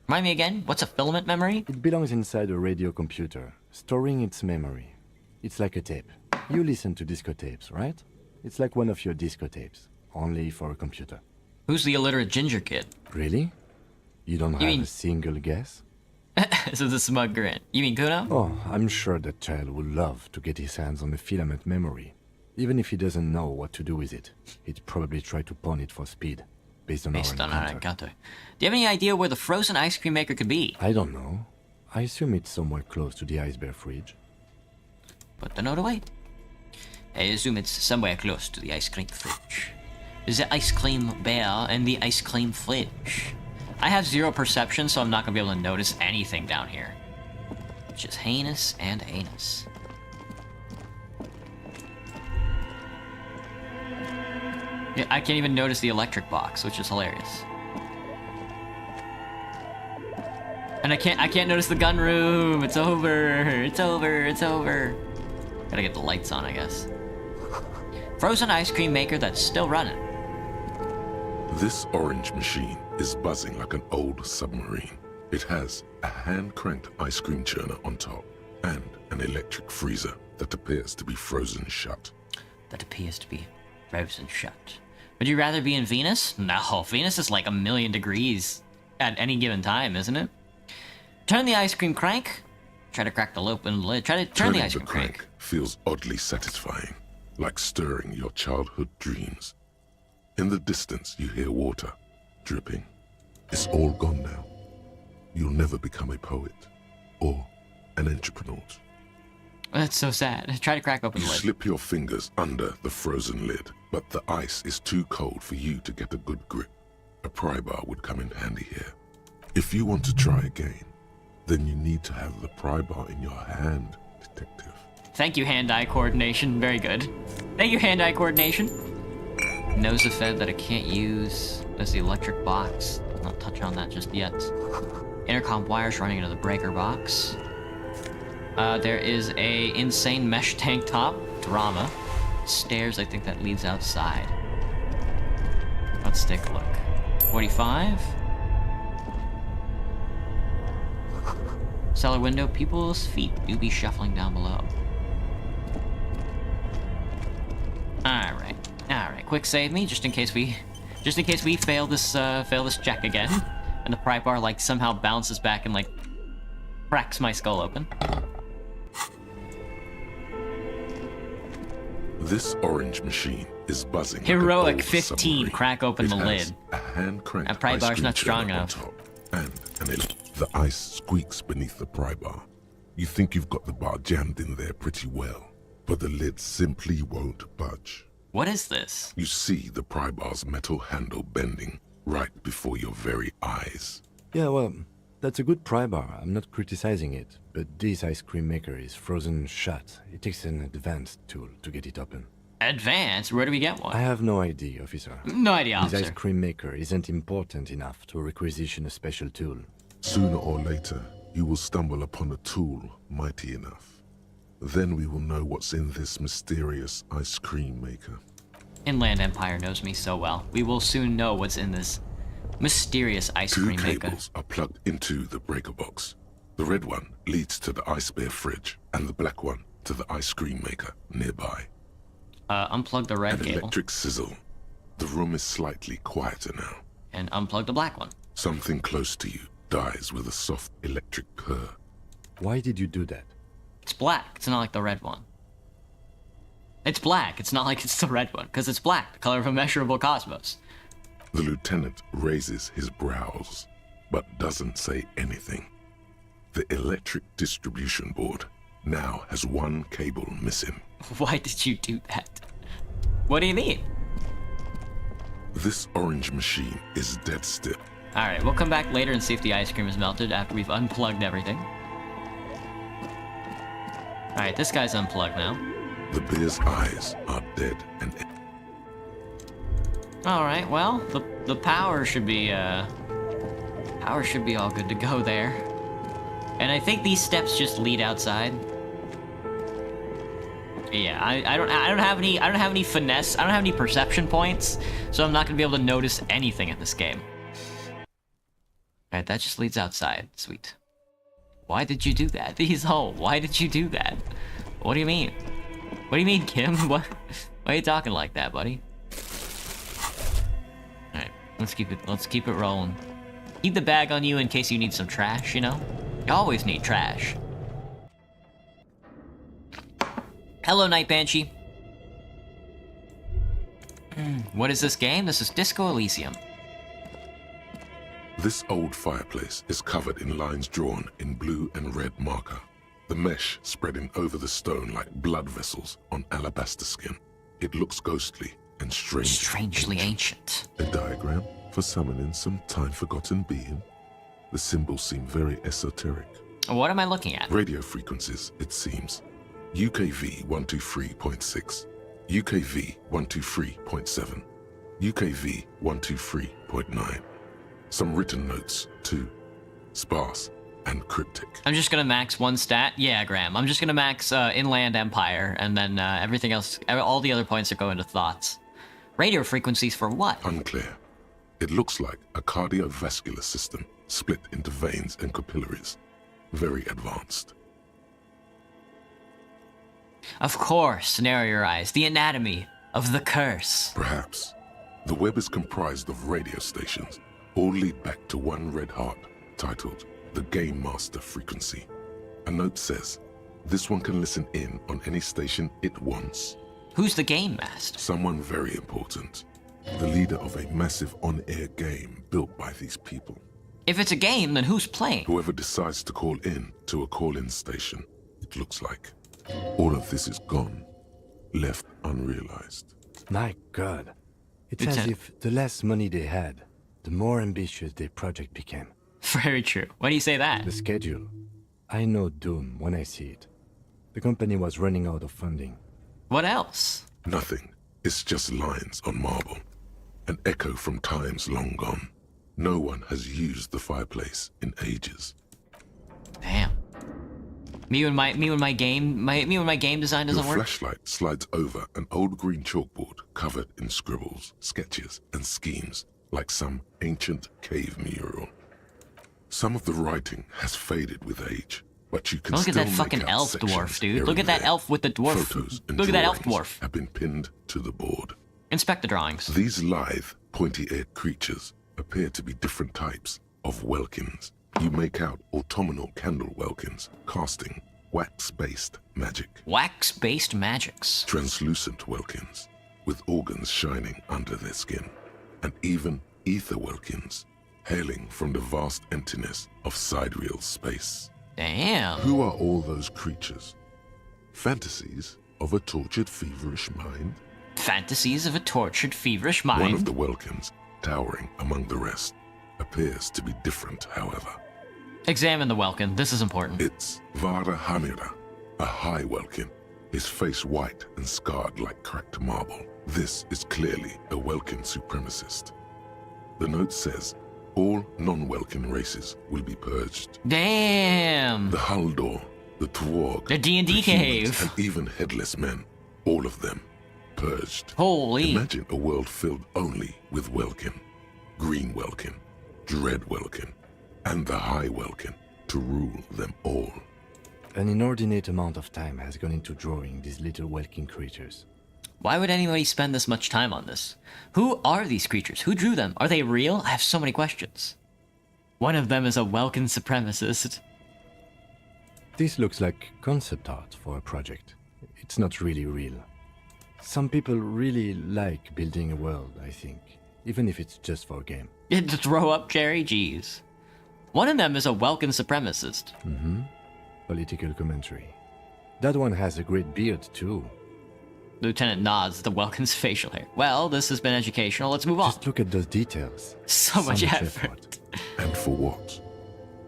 Remind me again, what's a filament memory? It belongs inside a radio computer, storing its memory. It's like a tape. You listen to disco tapes, right? It's like one of your disco tapes, only for a computer. Who's the illiterate ginger kid? Really? You don't You have mean- a single guess? So the smug grin. You mean Kuno? Oh, I'm sure that child would love to get his hands on the filament memory. Even if he doesn't know what to do with it, he'd probably try to pawn it for speed, based on Based our on our encounter. encounter. Do you have any idea where the frozen ice cream maker could be? I don't know. I assume it's somewhere close to the ice bear fridge. Put the note away. I assume it's somewhere close to the ice cream fridge. The ice cream bear and the ice cream fridge. I have 0 perception, so I'm not gonna be able to notice anything down here. It's just heinous and anus. Yeah, I can't even notice the electric box, which is hilarious. And I can't notice the gun room. It's over. It's over. It's over. Gotta get the lights on, I guess. Frozen ice cream maker that's still running. This orange machine is buzzing like an old submarine. It has a hand-cranked ice cream churner on top and an electric freezer that appears to be frozen shut. That appears to be frozen shut. Would you rather be in Venus? No, Venus is like 1,000,000 degrees at any given time, isn't it? Turn the ice cream crank. Try to crack the open lid. Try to turn Turning the ice cream crank. feels oddly satisfying, like stirring your childhood dreams. In the distance, you hear water dripping. It's all gone now. You'll never become a poet or an entrepreneur. That's so sad. Try to crack open You the lid. slip your fingers under the frozen lid, but the ice is too cold for you to get a good grip. A pry bar would come in handy here. If you want to try again, then you need to have the pry bar in your hand, detective. Thank you, hand-eye coordination. Very good. Thank you, hand-eye coordination. Knows a fed that I can't use. There's the electric box. Not touch on that just yet. Intercom wires running into the breaker box. There is a insane mesh tank top. Drama. Stairs, I think that leads outside. Let's take a look. 45. Cellar window, people's feet do be shuffling down below. Alright. Alright, quick save me, just in case we fail this check again. And the pry bar like somehow bounces back and like cracks my skull open. This orange machine is buzzing. like an Heroic old 15, submarine. crack open It the has lid. A hand-cranked That pry ice bar's cream not strong churner on enough. top, and the ice squeaks beneath the pry bar. You think you've got the bar jammed in there pretty well, but the lid simply won't budge. What is this? You see the pry bar's metal handle bending right before your very eyes. Yeah, well, that's a good pry bar. I'm not criticizing it, but this ice cream maker is frozen shut. It takes an advanced tool to get it open. Advanced? Where do we get I one? have no idea, officer. No idea, This ice officer. cream maker isn't important enough to requisition a special tool. Sooner or later, you will stumble upon a tool mighty enough. Then we will know what's in this mysterious ice cream maker. Inland Empire knows me so well. We will soon know what's in this mysterious ice Two cream maker. cables are plugged into the breaker box. The red one leads to the ice bear fridge, and the black one to the ice cream maker nearby. Unplug the red An cable electric sizzle. The room is slightly quieter now. and unplug the black one. Something close to you dies with a soft electric purr. Why did you do that? It's black. It's not like the red one. It's black. It's not like it's the red one, because it's black, the color of immeasurable cosmos. The lieutenant raises his brows, but doesn't say anything. The electric distribution board now has one cable missing. Why did you do that? What do you mean? This orange machine is dead still. Alright, we'll come back later and see if the ice cream is melted after we've unplugged everything. Alright, this guy's unplugged now. The bear's eyes are dead and Alright, well, the power should be all good to go there. And I think these steps just lead outside. Yeah, I don't have any finesse, I don't have any perception points, so I'm not gonna be able to notice anything in this game. Alright, that just leads outside. Sweet. Why did you do that? Why did you do that? What do you mean? What do you mean, Kim? What? Why are you talking like that, buddy? Alright, let's keep it rolling. Keep the bag on you in case you need some trash, you know? You always need trash. Hello, Night Banshee. What is this game? This is Disco Elysium. This old fireplace is covered in lines drawn in blue and red marker, the mesh spreading over the stone like blood vessels on alabaster skin. It looks ghostly and Strangely ancient. A diagram for summoning some time-forgotten being. The symbols seem very esoteric. What am I looking at? Radio frequencies, it seems. UKV 123.6, UKV 123.7, UKV 123.9. Some written notes, too. Sparse and cryptic. I'm just gonna max one stat. Yeah, Graham. I'm just gonna max Inland Empire, and then everything else, all the other points are going to thoughts. Radio frequencies for what? Unclear. It looks like a cardiovascular system split into veins and capillaries. Very advanced. Of course, narrow your eyes. The anatomy of the curse. Perhaps. The web is comprised of radio stations, all lead back to one red heart, titled the Game Master Frequency. A note says, this one can listen in on any station it wants. Who's the Game Master? Someone very important. The leader of a massive on-air game built by these people. If it's a game, then who's playing? Whoever decides to call in to a call-in station, it looks like. All of this is gone, left unrealized. My God. It's as if the less money they had, the more ambitious their project became. Very true. Why do you say that? The schedule. I know doom when I see it. The company was running out of funding. What else? Nothing. It's just lines on marble. An echo from times long gone. No one has used the fireplace in ages. Damn. Me when my game design doesn't Your work. flashlight slides over an old green chalkboard covered in scribbles, sketches, and schemes, like some ancient cave mural. Some of the writing has faded with age, but you can Look at still that fucking make out elf sections dwarf, dude. here Look at and that there. elf with the dwarf. Photos and Look at that elf drawings dwarf. have been pinned to the board. Inspect the drawings. These lithe, pointy-eared creatures appear to be different types of Welkins. You make out autumnal candle Welkins, casting wax-based magic. Wax-based magics. Translucent Welkins, with organs shining under their skin. And even ether Welkins, hailing from the vast emptiness of sidereal space. Damn. Who are all those creatures? Fantasies of a tortured, feverish mind? Fantasies of a tortured, feverish mind. One of the Welkins, towering among the rest, appears to be different, however. Examine the Welkin. This is important. It's Vara Hamira, a high Welkin, his face white and scarred like cracked marble. This is clearly a Welkin supremacist. The note says, all non-Welkin races will be purged. Damn. The Haldor, the Twarg, The D&D the humans, cave. and even headless men, all of them purged. Holy. Imagine a world filled only with Welkin, Green Welkin, Dread Welkin, and the High Welkin to rule them all. An inordinate amount of time has gone into drawing these little Welkin creatures. Why would anybody spend this much time on this? Who are these creatures? Who drew them? Are they real? I have so many questions. One of them is a Welkin supremacist. This looks like concept art for a project. It's not really real. Some people really like building a world, I think, even if it's just for a game. To throw up Jerry G's. One of them is a Welkin supremacist. Political commentary. That one has a great beard, too. Lieutenant nods at the Welkin's facial hair. Well, this has been educational. Let's move on. Just look at those details. So much effort. And for what?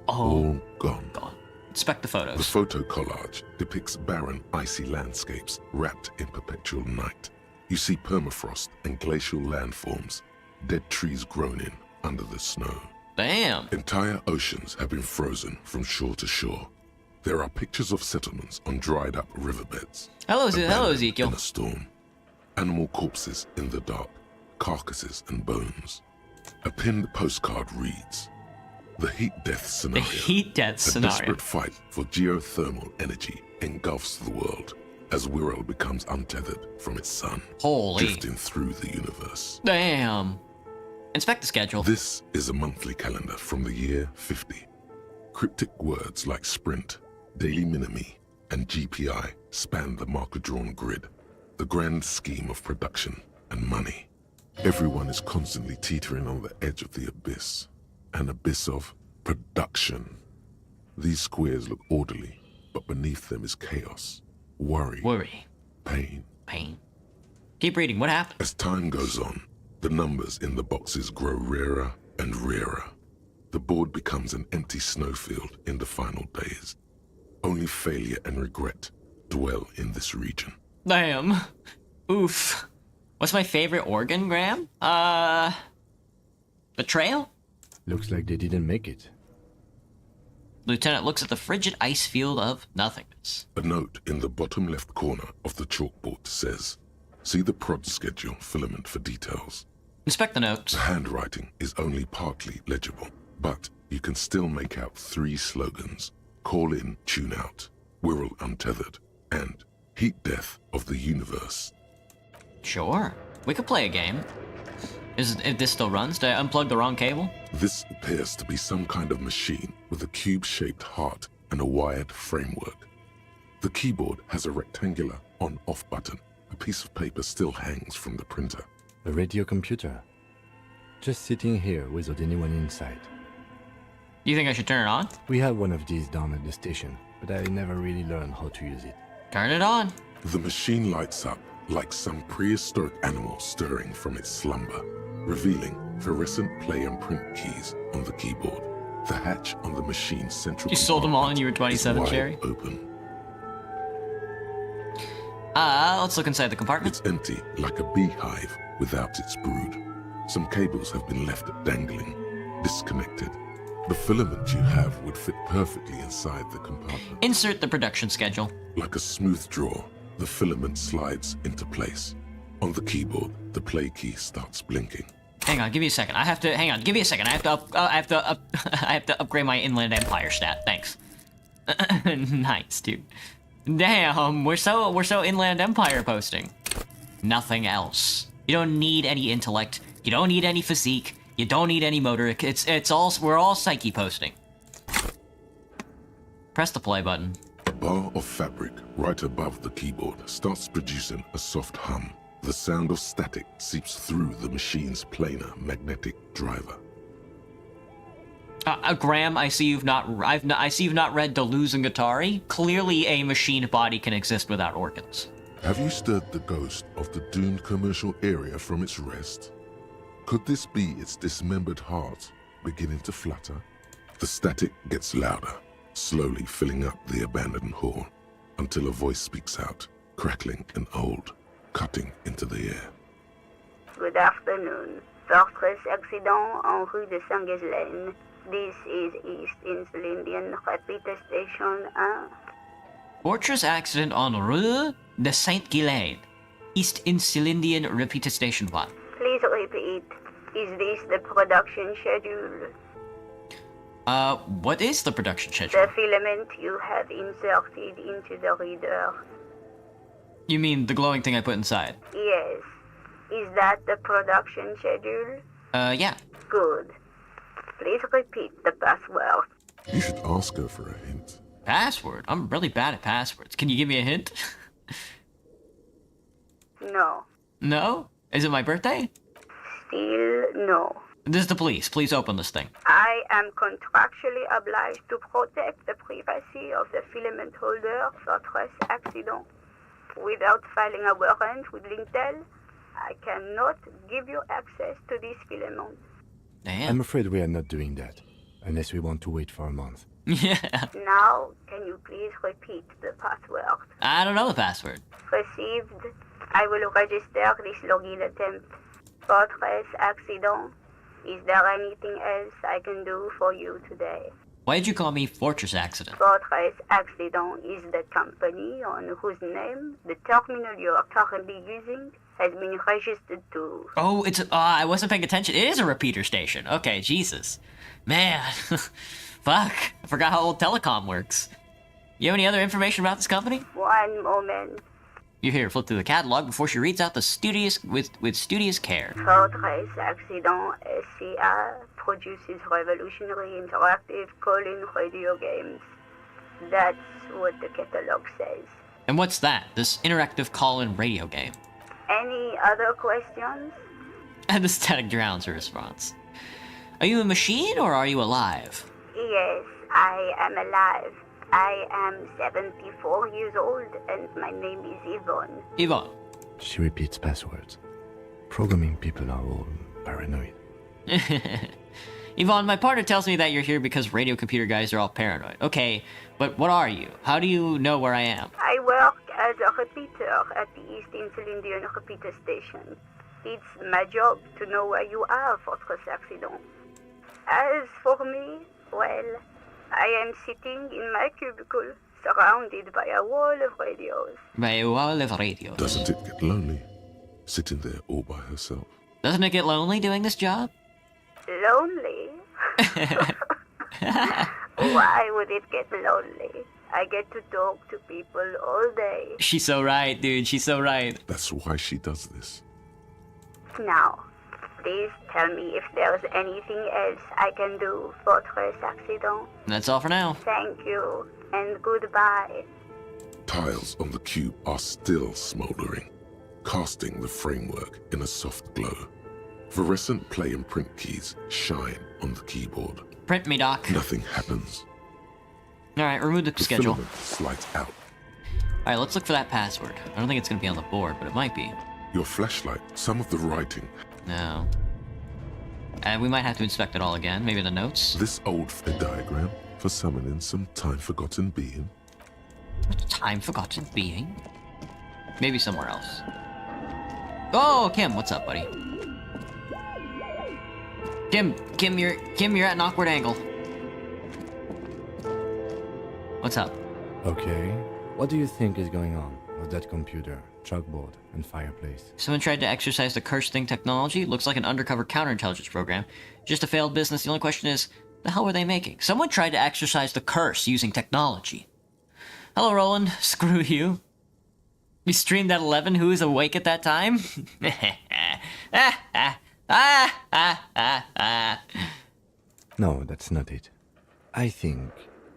Oh, All gone. God. Inspect the The photos. photo collage depicts barren, icy landscapes wrapped in perpetual night. You see permafrost and glacial landforms, dead trees grown in under the snow. Damn. Entire oceans have been frozen from shore to shore. There are pictures of settlements on dried up riverbeds. Hello, abandoned Ezekiel. In a storm. Animal corpses in the dark, carcasses and bones. A pinned postcard reads, The heat death The scenario. heat death A scenario. desperate fight for geothermal energy engulfs the world as Wirral becomes untethered from its sun, Holy. drifting through the universe. Damn. Inspect the schedule. This is a monthly calendar from the year 50. Cryptic words like sprint, daily minimi, and GPI span the marker-drawn grid, the grand scheme of production and money. Everyone is constantly teetering on the edge of the abyss, an abyss of production. These squares look orderly, but beneath them is chaos, worry, pain. Keep reading. What happened? As time goes on, the numbers in the boxes grow rarer and rarer. The board becomes an empty snowfield in the final days. Only failure and regret dwell in this region. Damn. Oof. What's my favorite organ, Graham? Betrayal? Looks like they didn't make it. Lieutenant looks at the frigid ice field of nothingness. A note in the bottom left corner of the chalkboard says, "See the prod schedule filament for details." Inspect the notes. The handwriting is only partly legible, but you can still make out 3 slogans: Call in, Tune Out, Wirral Untethered, and Heat Death of the Universe. Sure. We could play a game. If this still runs, did I unplug the wrong cable? This appears to be some kind of machine with a cube-shaped heart and a wired framework. The keyboard has a rectangular on-off button. A piece of paper still hangs from the printer. A radio computer. Just sitting here without anyone inside. You think I should turn it on? We have one of these down at the station, but I never really learned how to use it. Turn it on. The machine lights up like some prehistoric animal stirring from its slumber, revealing fluorescent play and print keys on the keyboard. The hatch on the machine's central You sold them all when compartment you were 27, is wide Cherry? open. Let's look inside the compartment. It's empty, like a beehive without its brood. Some cables have been left dangling, disconnected. The filament you have would fit perfectly inside the compartment. Insert the production schedule. Like a smooth draw, the filament slides into place. On the keyboard, the play key starts blinking. Hang on, give me a second. Hang on, give me a second. I have to upgrade my Inland Empire stat. Thanks. Nice, dude. Damn, we're so Inland Empire posting. Nothing else. You don't need any intellect. You don't need any physique. You don't need any motor. We're all psyche posting. Press the play button. A bar of fabric right above the keyboard starts producing a soft hum. The sound of static seeps through the machine's planar magnetic driver. Graham, I see you've not read Deleuze and Guattari. Clearly, a machine body can exist without organs. Have you stirred the ghost of the doomed commercial area from its rest? Could this be its dismembered heart beginning to flutter? The static gets louder, slowly filling up the abandoned hall, until a voice speaks out, crackling and old, cutting into the air. Good afternoon. Fortress accident en rue de Saint-Ghislaine. This is East Insulindian Repeater Station 1. Fortress accident on Rue de Saint-Ghislaine, East Insulindian Repeater Station 1. Please repeat. Is this the production schedule? What is the production schedule? The filament you have inserted into the reader. You mean the glowing thing I put inside? Yes. Is that the production schedule? Yeah. Good. Please repeat the password. You should ask her for a hint. Password? I'm really bad at passwords. Can you give me a hint? No. No? Is it my birthday? Still no. This is the police. Please open this thing. I am contractually obliged to protect the privacy of the filament holder Fortress accident. Without filing a warrant with Lintel, I cannot give you access to this filament. Damn. I'm afraid we are not doing that, unless we want to wait for a month. Yeah. Now, can you please repeat the password? I don't know the password. Received. I will register this login attempt. Fortress accident. Is there anything else I can do for you today? Why'd you call me Fortress Accident? Fortress Accident is the company on whose name the terminal you are currently using has been registered to. Oh, it's I wasn't paying attention. It is a repeater station. Okay, Jesus. Man. Fuck. I forgot how old telecom works. You have any other information about this company? One moment. You here, flip through the catalog before she reads out the studious with studious care. Fortress Accident SCA produces revolutionary interactive call-in radio games. That's what the catalog says. And what's that? This interactive call-in radio game? Any other questions? And the static drowns her response. Are you a machine or are you alive? Yes, I am alive. I am 74 years old and my name is Yvonne. Yvonne. She repeats passwords. Programming people are all paranoid. Yvonne, my partner tells me that you're here because radio computer guys are all paranoid. Okay, but what are you? How do you know where I am? I work as a repeater at the East Insulindian repeater station. It's my job to know where you are, Fortress Accident. As for me, well, I am sitting in my cubicle, surrounded by a wall of radios. By a wall of radios. Doesn't it get lonely, sitting there all by herself? Doesn't it get lonely doing this job? Lonely? Why would it get lonely? I get to talk to people all day. She's so right, dude. She's so right. That's why she does this. Now, please tell me if there's anything else I can do, Fortress Accident. That's all for now. Thank you, and goodbye. Tiles on the cube are still smoldering, casting the framework in a soft glow. Fluorescent play and print keys shine on the keyboard. Print me, Doc. Nothing happens. Alright, remove the The schedule. filament slides out. Alright, let's look for that password. I don't think it's gonna be on the board, but it might be. Your flashlight, some of the writing. No. And we might have to inspect it all again. Maybe the notes. This old diagram for summoning some time-forgotten being. Time forgotten being. Maybe somewhere else. Oh, Kim, what's up, buddy? Kim, you're at an awkward angle. What's up? Okay, what do you think is going on with that computer, chalkboard, and fireplace? Someone tried to exercise the curse thing technology. Looks like an undercover counterintelligence program. Just a failed business. The only question is, the hell were they making? Someone tried to exercise the curse using technology. Hello, Roland. Screw you. You streamed at 11. Who is awake at that time? No, that's not it. I think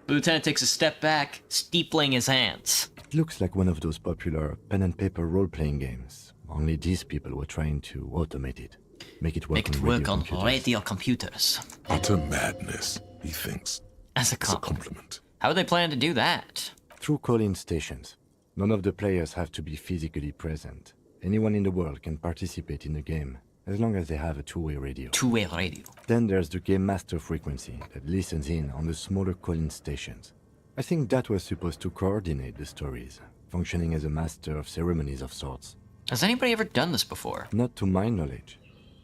The lieutenant takes a step back, steepling his hands. it looks like one of those popular pen and paper role-playing games. Only these people were trying to automate it. Make it work Make it on work radio on computers. radio computers. Utter madness, he thinks. As a It's a compliment. compliment. How would they plan to do that? Through call-in stations. None of the players have to be physically present. Anyone in the world can participate in the game, as long as they have a two-way radio. Two-way radio. Then there's the game master frequency that listens in on the smaller call-in stations. I think that was supposed to coordinate the stories, functioning as a master of ceremonies of sorts. Has anybody ever done this before? Not to my knowledge.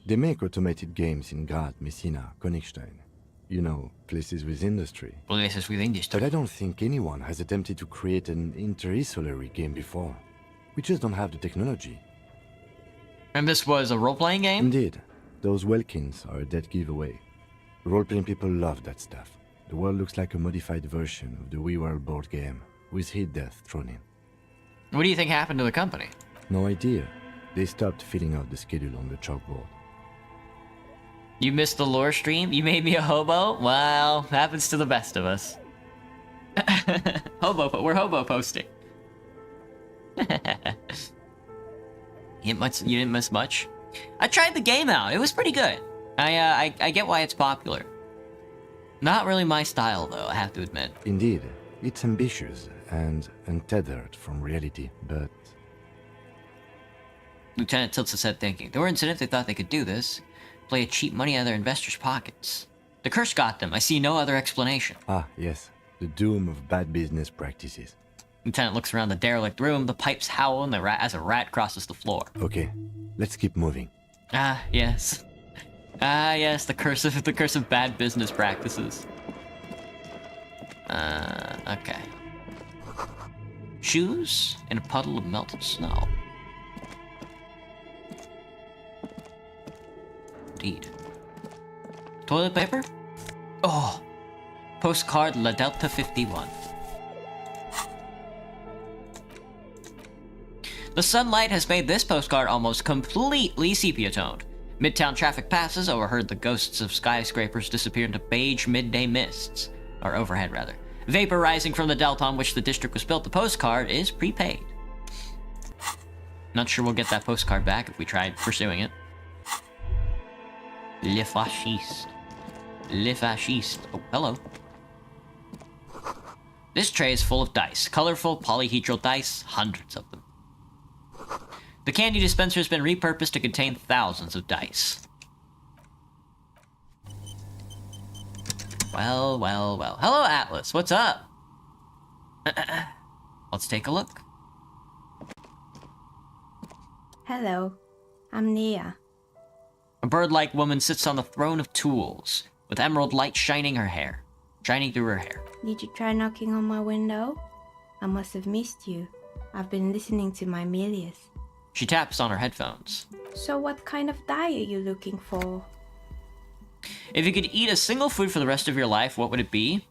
They make automated games in Grad, Messina, Königstein. You know, places with industry. Places with industry. But I don't think anyone has attempted to create an interinsulary game before. We just don't have the technology. And this was a role-playing game? Indeed, those Welkins are a dead giveaway. Role-playing people love that stuff. The world looks like a modified version of the WeWorld board game, with hit death thrown in. What do you think happened to the company? No idea. They stopped filling out the schedule on the chalkboard. You missed the lore stream? You made me a hobo? Well, happens to the best of us. We're hobo posting. You didn't miss much? I tried the game out. It was pretty good. I get why it's popular. Not really my style, though, I have to admit. Indeed, it's ambitious and untethered from reality, but Lieutenant tilts his head thinking. They were incentive, they thought they could do this. Play a cheap money out of their investors' pockets. The curse got them. I see no other explanation. yes, the doom of bad business practices. Lieutenant looks around the derelict room, the pipes howl, and as a rat crosses the floor. Okay, let's keep moving. Yes. Yes, the curse of bad business practices. Okay. Shoes in a puddle of melted snow. Indeed. Toilet paper? Oh! Postcard La Delta 51. The sunlight has made this postcard almost completely sepia-toned. Midtown traffic passes, overheard the ghosts of skyscrapers disappear into beige midday mists. Or overhead, rather. Vapor rising from the delta on which the district was built. The postcard is prepaid. Not sure we'll get that postcard back if we tried pursuing it. Le fasciste. Le fasciste. Oh, hello. This tray is full of dice. Colorful polyhedral dice, hundreds of them. The candy dispenser has been repurposed to contain thousands of dice. Well, well, well. Hello, Atlas. What's up? Let's take a look. Hello, I'm Nia. A bird-like woman sits on the throne of tools, with emerald light shining through her hair. Did you try knocking on my window? I must have missed you. I've been listening to my Milius. She taps on her headphones. So what kind of die are you looking for? If you could eat a single food for the rest of your life, what would it be?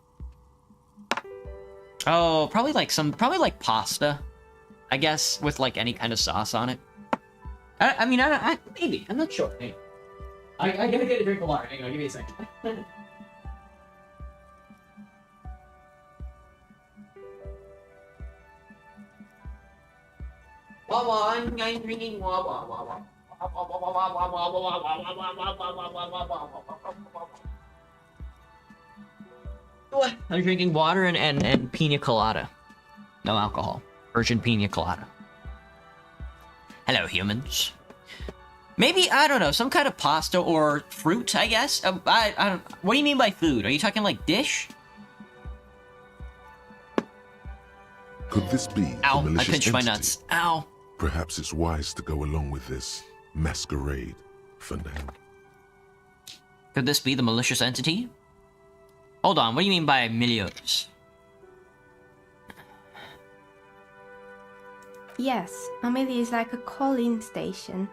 Oh, probably like pasta. I guess, with like any kind of sauce on it. I mean, maybe. I'm not sure. Hey. I gotta get a drink of water. Hang on, give me a second. I'm drinking water. I'm drinking water and pina colada. No alcohol. Virgin pina colada. Hello, humans. Maybe, I don't know, some kind of pasta or fruit, I guess? I don't... What do you mean by food? Are you talking like dish? Could this be Ow, the malicious I pinched my entity? nuts. Ow. Perhaps it's wise to go along with this masquerade for now. Could this be the malicious entity? Hold on, what do you mean by milieux? Yes, Amelia is like a call-in station.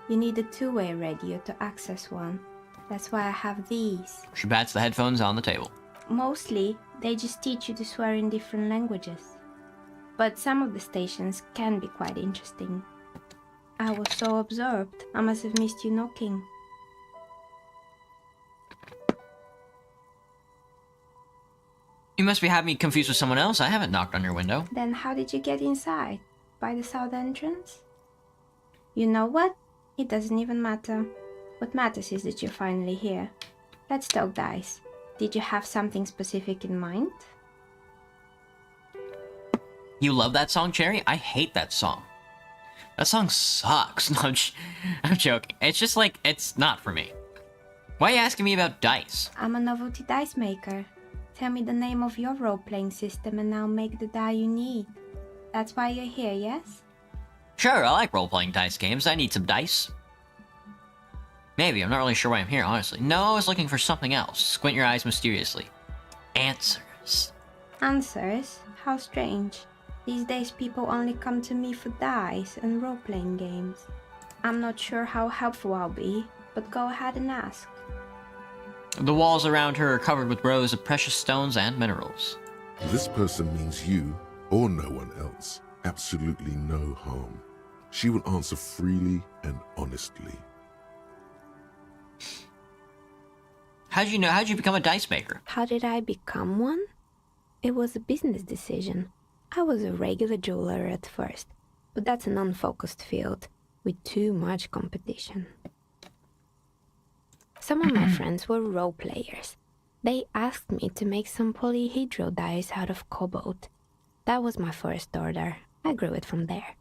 You need a two-way radio to access one. That's why I have these. She bats the headphones on the table. Mostly, they just teach you to swear in different languages. But some of the stations can be quite interesting. I was so absorbed, I must have missed you knocking. You must be having me confused with someone else. I haven't knocked on your window. Then how did you get inside? By the south entrance? You know what? It doesn't even matter. What matters is that you're finally here. Let's talk dice. Did you have something specific in mind? You love that song, Cherry? I hate that song. That song sucks. No, I'm joking. It's just like, it's not for me. Why are you asking me about dice? I'm a novelty dice maker. Tell me the name of your role-playing system and I'll make the die you need. That's why you're here, yes? Sure, I like role-playing dice games. I need some dice. Maybe, I'm not really sure why I'm here, honestly. No, I was looking for something else. Squint your eyes mysteriously. Answers. Answers? How strange. These days people only come to me for dice and role-playing games. I'm not sure how helpful I'll be, but go ahead and ask. The walls around her are covered with rows of precious stones and minerals. This person means you, or no one else, absolutely no harm. She will answer freely and honestly. How'd you become a dice maker? How did I become one? It was a business decision. I was a regular jeweler at first, but that's an unfocused field with too much competition. Some of my friends were role players. They asked me to make some polyhedral dice out of cobalt. That was my first order. I grew it from there.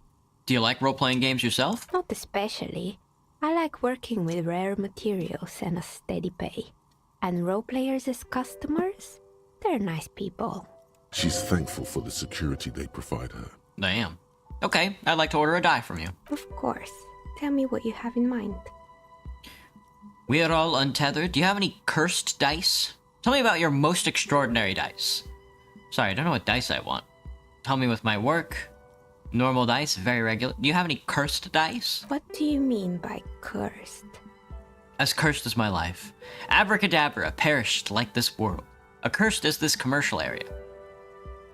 Do you like role-playing games yourself? Not especially. I like working with rare materials and a steady pay. And role players as customers? They're nice people. She's thankful for the security they provide her. I am. Okay, I'd like to order a die from you. Of course. Tell me what you have in mind. We are all untethered. Do you have any cursed dice? Tell me about your most extraordinary dice. Sorry, I don't know what dice I want. Help me with my work. Normal dice, very regular. Do you have any cursed dice? What do you mean by cursed? As cursed as my life. Abracadabra, perished like this world. Accursed is this commercial area.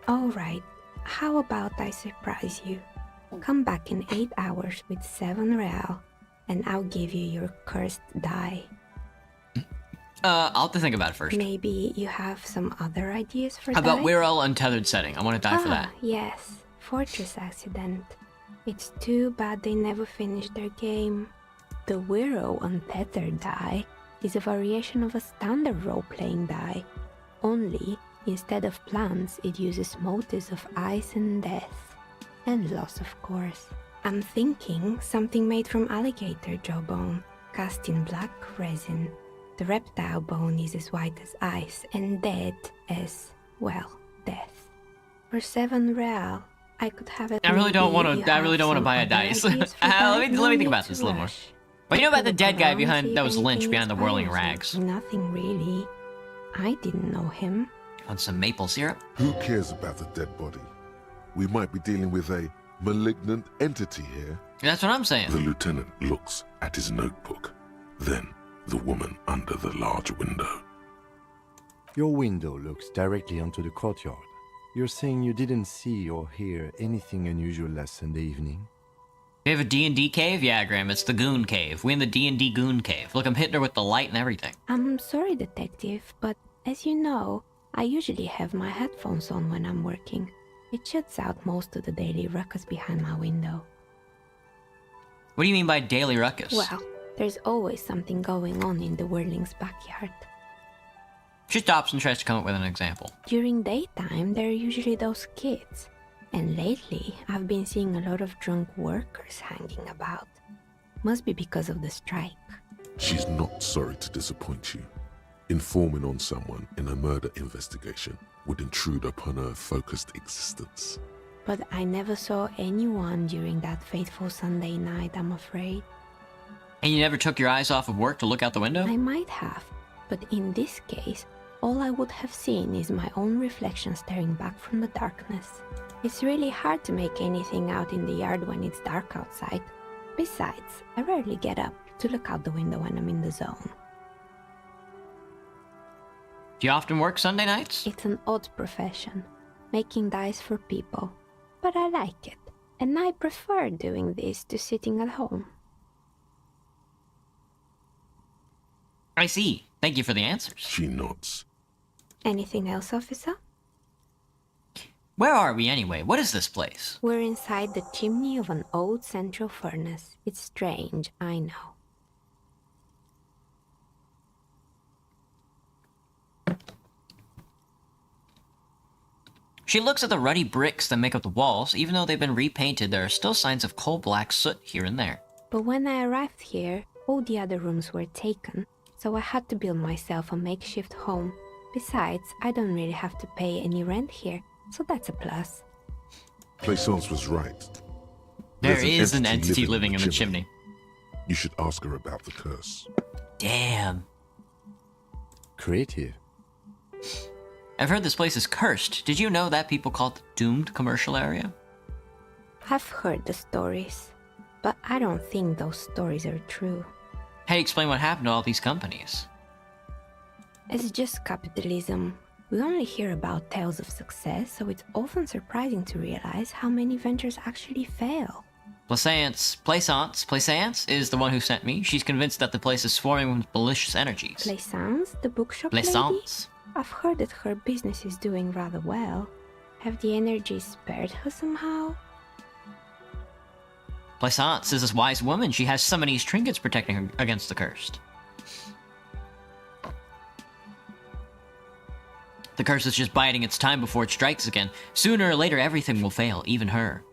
Alright, how about I surprise you? Come back in 8 hours with 7 real, and I'll give you your cursed die. I'll have to think about it first. Maybe you have some other ideas for How about die? we're all untethered setting? I want to die for that. Yes, Fortress Accident. It's too bad they never finished their game. The Wirral Untethered die is a variation of a standard role-playing die. Only, instead of plants, it uses motives of ice and death. And loss, of course. I'm thinking something made from alligator jawbone, cast in black resin. The reptile bone is as white as ice and dead as, well, death. For 7 real, I could have it. I really don't want to buy a dice. let me think about this a little more. But you know about the dead guy that was Lynch behind the whirling rags? Nothing really. I didn't know him. On some maple syrup? Who cares about the dead body? We might be dealing with a malignant entity here. That's what I'm saying. The lieutenant looks at his notebook, then the woman under the large window. Your window looks directly onto the courtyard. You're saying you didn't see or hear anything unusual last Sunday evening? You have a D&D cave? Yeah, Graham, it's the Goon Cave. We in the D&D Goon Cave. Look, I'm hitting her with the light and everything. I'm sorry, detective, but as you know, I usually have my headphones on when I'm working. It shuts out most of the daily ruckus behind my window. What do you mean by daily ruckus? Well, there's always something going on in the Whirling's backyard. She stops and tries to come up with an example. During daytime, there are usually those kids. And lately, I've been seeing a lot of drunk workers hanging about. Must be because of the strike. She's not sorry to disappoint you. Informing on someone in a murder investigation would intrude upon her focused existence. But I never saw anyone during that fateful Sunday night, I'm afraid. And you never took your eyes off of work to look out the window? I might have, but in this case, all I would have seen is my own reflection staring back from the darkness. It's really hard to make anything out in the yard when it's dark outside. Besides, I rarely get up to look out the window when I'm in the zone. Do you often work Sunday nights? It's an odd profession, making dice for people. But I like it, and I prefer doing this to sitting at home. I see. Thank you for the answers. She nods. Anything else, officer? Where are we anyway? What is this place? We're inside the chimney of an old central furnace. It's strange, I know. She looks at the ruddy bricks that make up the walls. Even though they've been repainted, there are still signs of coal-black soot here and there. But when I arrived here, all the other rooms were taken, so I had to build myself a makeshift home. Besides, I don't really have to pay any rent here, so that's a plus. Plaisance was right. There There's is an entity living in the chimney. You should ask her about the curse. Damn. Creative. I've heard this place is cursed. Did you know that people call it the doomed commercial area? I've heard the stories, but I don't think those stories are true. How do you explain what happened to all these companies? It's just capitalism. We only hear about tales of success, so it's often surprising to realize how many ventures actually fail. Plaisance is the one who sent me. She's convinced that the place is swarming with malicious energies. Plaisance, the bookshop lady? Plaisance? I've heard that her business is doing rather well. Have the energies spared her somehow? Plaisance is this wise woman. She has some of these trinkets protecting her against the cursed. The curse is just biding its time before it strikes again. Sooner or later, everything will fail, even her.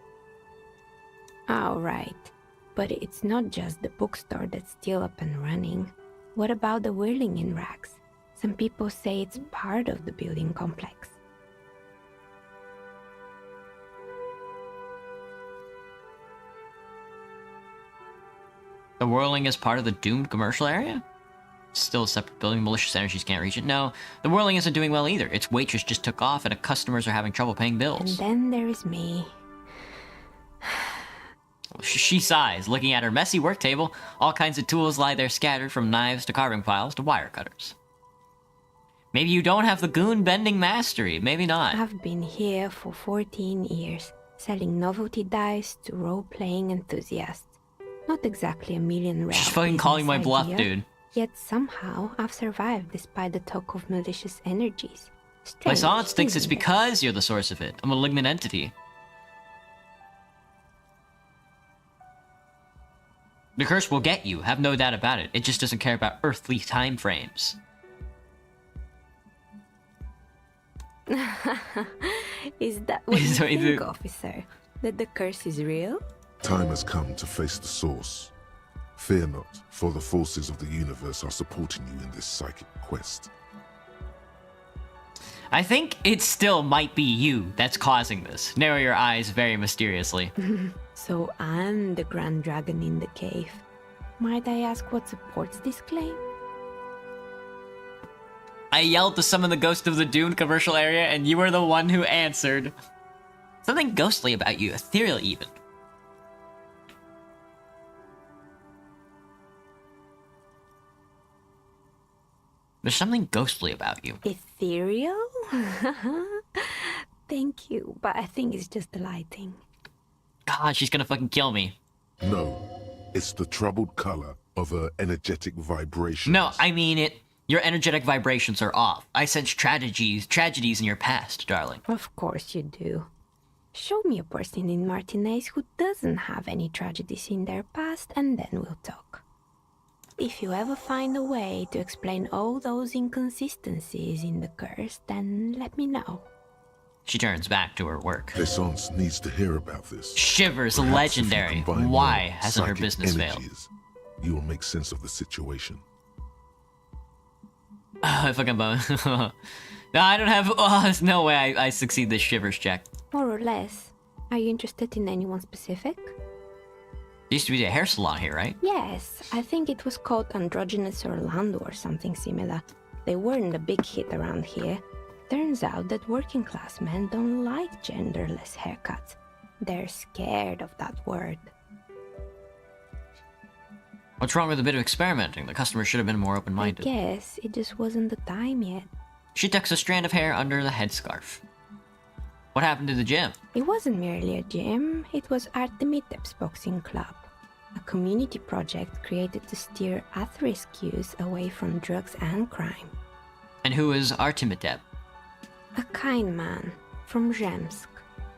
All right. But it's not just the bookstore that's still up and running. What about the whirling in rags? Some people say it's part of the building complex. The whirling is part of the doomed commercial area? Still a separate building. Malicious energies can't reach it. No, the whirling isn't doing well either. Its waitress just took off, and the customers are having trouble paying And bills. then there is me. She sighs, looking at her messy work table. All kinds of tools lie there scattered, from knives to carving files to wire cutters. Maybe you don't have the goon bending mastery. Maybe not. I've been here for 14 years, selling novelty dice to role-playing enthusiasts. Not exactly a million She's rare fucking calling my business bluff, idea, dude. Yet somehow I've survived despite the talk of malicious energies. My Strange, silence thinks it's isn't it? because you're the source of it. A malignant entity. The curse will get you, have no doubt about it. It just doesn't care about earthly time frames. Is that what you So think, officer? That the curse is real? Time has come to face the source. Fear not, for the forces of the universe are supporting you in this psychic quest. I think it still might be you that's causing this. Narrow your eyes very mysteriously. So I'm the grand dragon in the cave. Might I ask what supports this claim? I yelled to summon the ghost of the Dune commercial area, and you were the one who answered. Something ghostly about you, ethereal even. There's something ghostly about you. Ethereal? Thank you, but I think it's just the lighting. God, she's gonna fucking kill me. No, it's the troubled color of her energetic vibration. No, I mean it. Your energetic vibrations are off. I sense tragedies in your past, darling. Of course you do. Show me a person in Martinez who doesn't have any tragedies in their past, and then we'll talk. If you ever find a way to explain all those inconsistencies in the curse, then let me know. She turns back to her work. Essence needs to hear about this. Shivers, Perhaps if you legendary. combine Why your hasn't her psychic business failed? energies, you will make sense of the situation. I fucking bone. No, I don't have. Oh, there's no way I succeed this shivers check. More or less. Are you interested in anyone specific? There used to be a hair salon here, right? Yes, I think it was called Androgynous Orlando or something similar. They weren't a big hit around here. Turns out that working class men don't like genderless haircuts. They're scared of that word. What's wrong with a bit of experimenting? The customer should have been more I open-minded. guess it just wasn't the time yet. She tucks a strand of hair under the headscarf. What happened to the gym? It wasn't merely a gym, it was Artemitep's boxing club. A community project created to steer at-risk youth away from drugs and crime. And who is Artemitep? A kind man from Zemsk.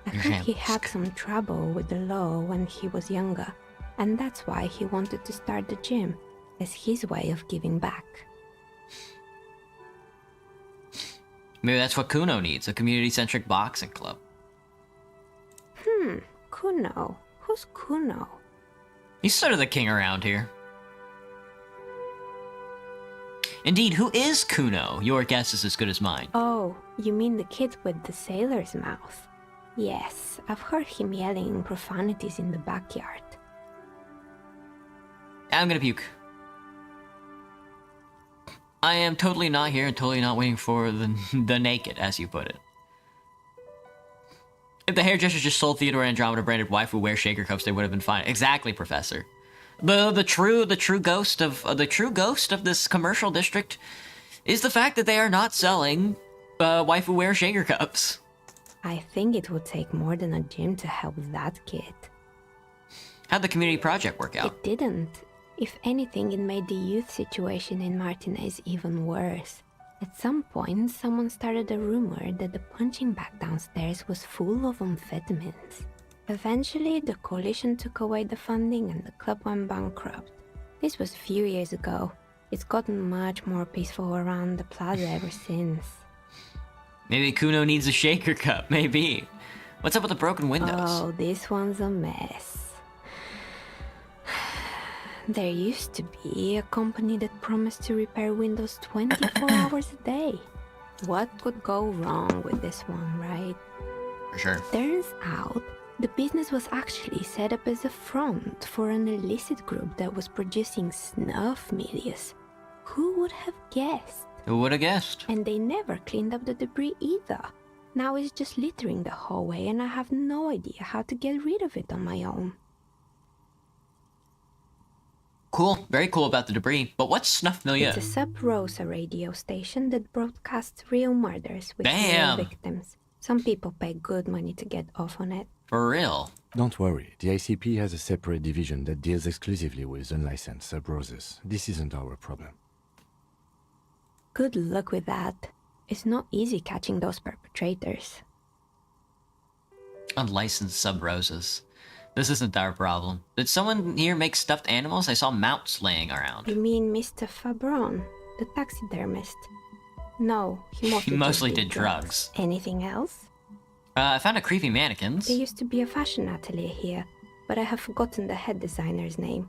I think he had Zemsk. some trouble with the law when he was younger, and that's why he wanted to start the gym, as his way of giving back. Maybe that's what Kuno needs, a community-centric boxing club. Kuno? Who's Kuno? He's sort of the king around here. Indeed, who is Kuno? Your guess is as good as mine. Oh, you mean the kid with the sailor's mouth? Yes, I've heard him yelling profanities in the backyard. I'm gonna puke. I am totally not here and totally not waiting for the naked, as you put it. If the hairdressers just sold Theodore Andromeda branded waifu wear shaker cups, they would have been fine. Exactly, Professor. The true ghost of this commercial district is the fact that they are not selling waifu wear shaker cups. I think it would take more than a gym to help that kid. How'd the community project work out? It didn't. If anything, it made the youth situation in Martinez even worse. At some point, someone started a rumor that the punching bag downstairs was full of amphetamines. Eventually, the coalition took away the funding and the club went bankrupt. This was a few years ago. It's gotten much more peaceful around the plaza ever since. Maybe Kuno needs a shaker cup, maybe. What's up with the broken windows? Oh, this one's a mess. There used to be a company that promised to repair windows 24 hours a day. What could go wrong with this one, right? For sure. Turns out, the business was actually set up as a front for an illicit group that was producing snuff medias. Who would have guessed? Who would have guessed? And they never cleaned up the debris either. Now it's just littering the hallway and I have no idea how to get rid of it on my own. Cool. Very cool about the debris. But what's Snuff Milieu? It's a Sub Rosa radio station that broadcasts real murders with Damn. real victims. Some people pay good money to get off on it. For real. Don't worry, the ICP has a separate division that deals exclusively with unlicensed sub-roses. This isn't our problem. Good luck with that. It's not easy catching those perpetrators. Unlicensed sub-roses. This isn't our problem. Did someone here make stuffed animals? I saw mounts laying around. You mean Mr. Fabron, the taxidermist? No, he mostly, He mostly just did drugs. Anything else? I found a creepy mannequins. There used to be a fashion atelier here, but I have forgotten the head designer's name.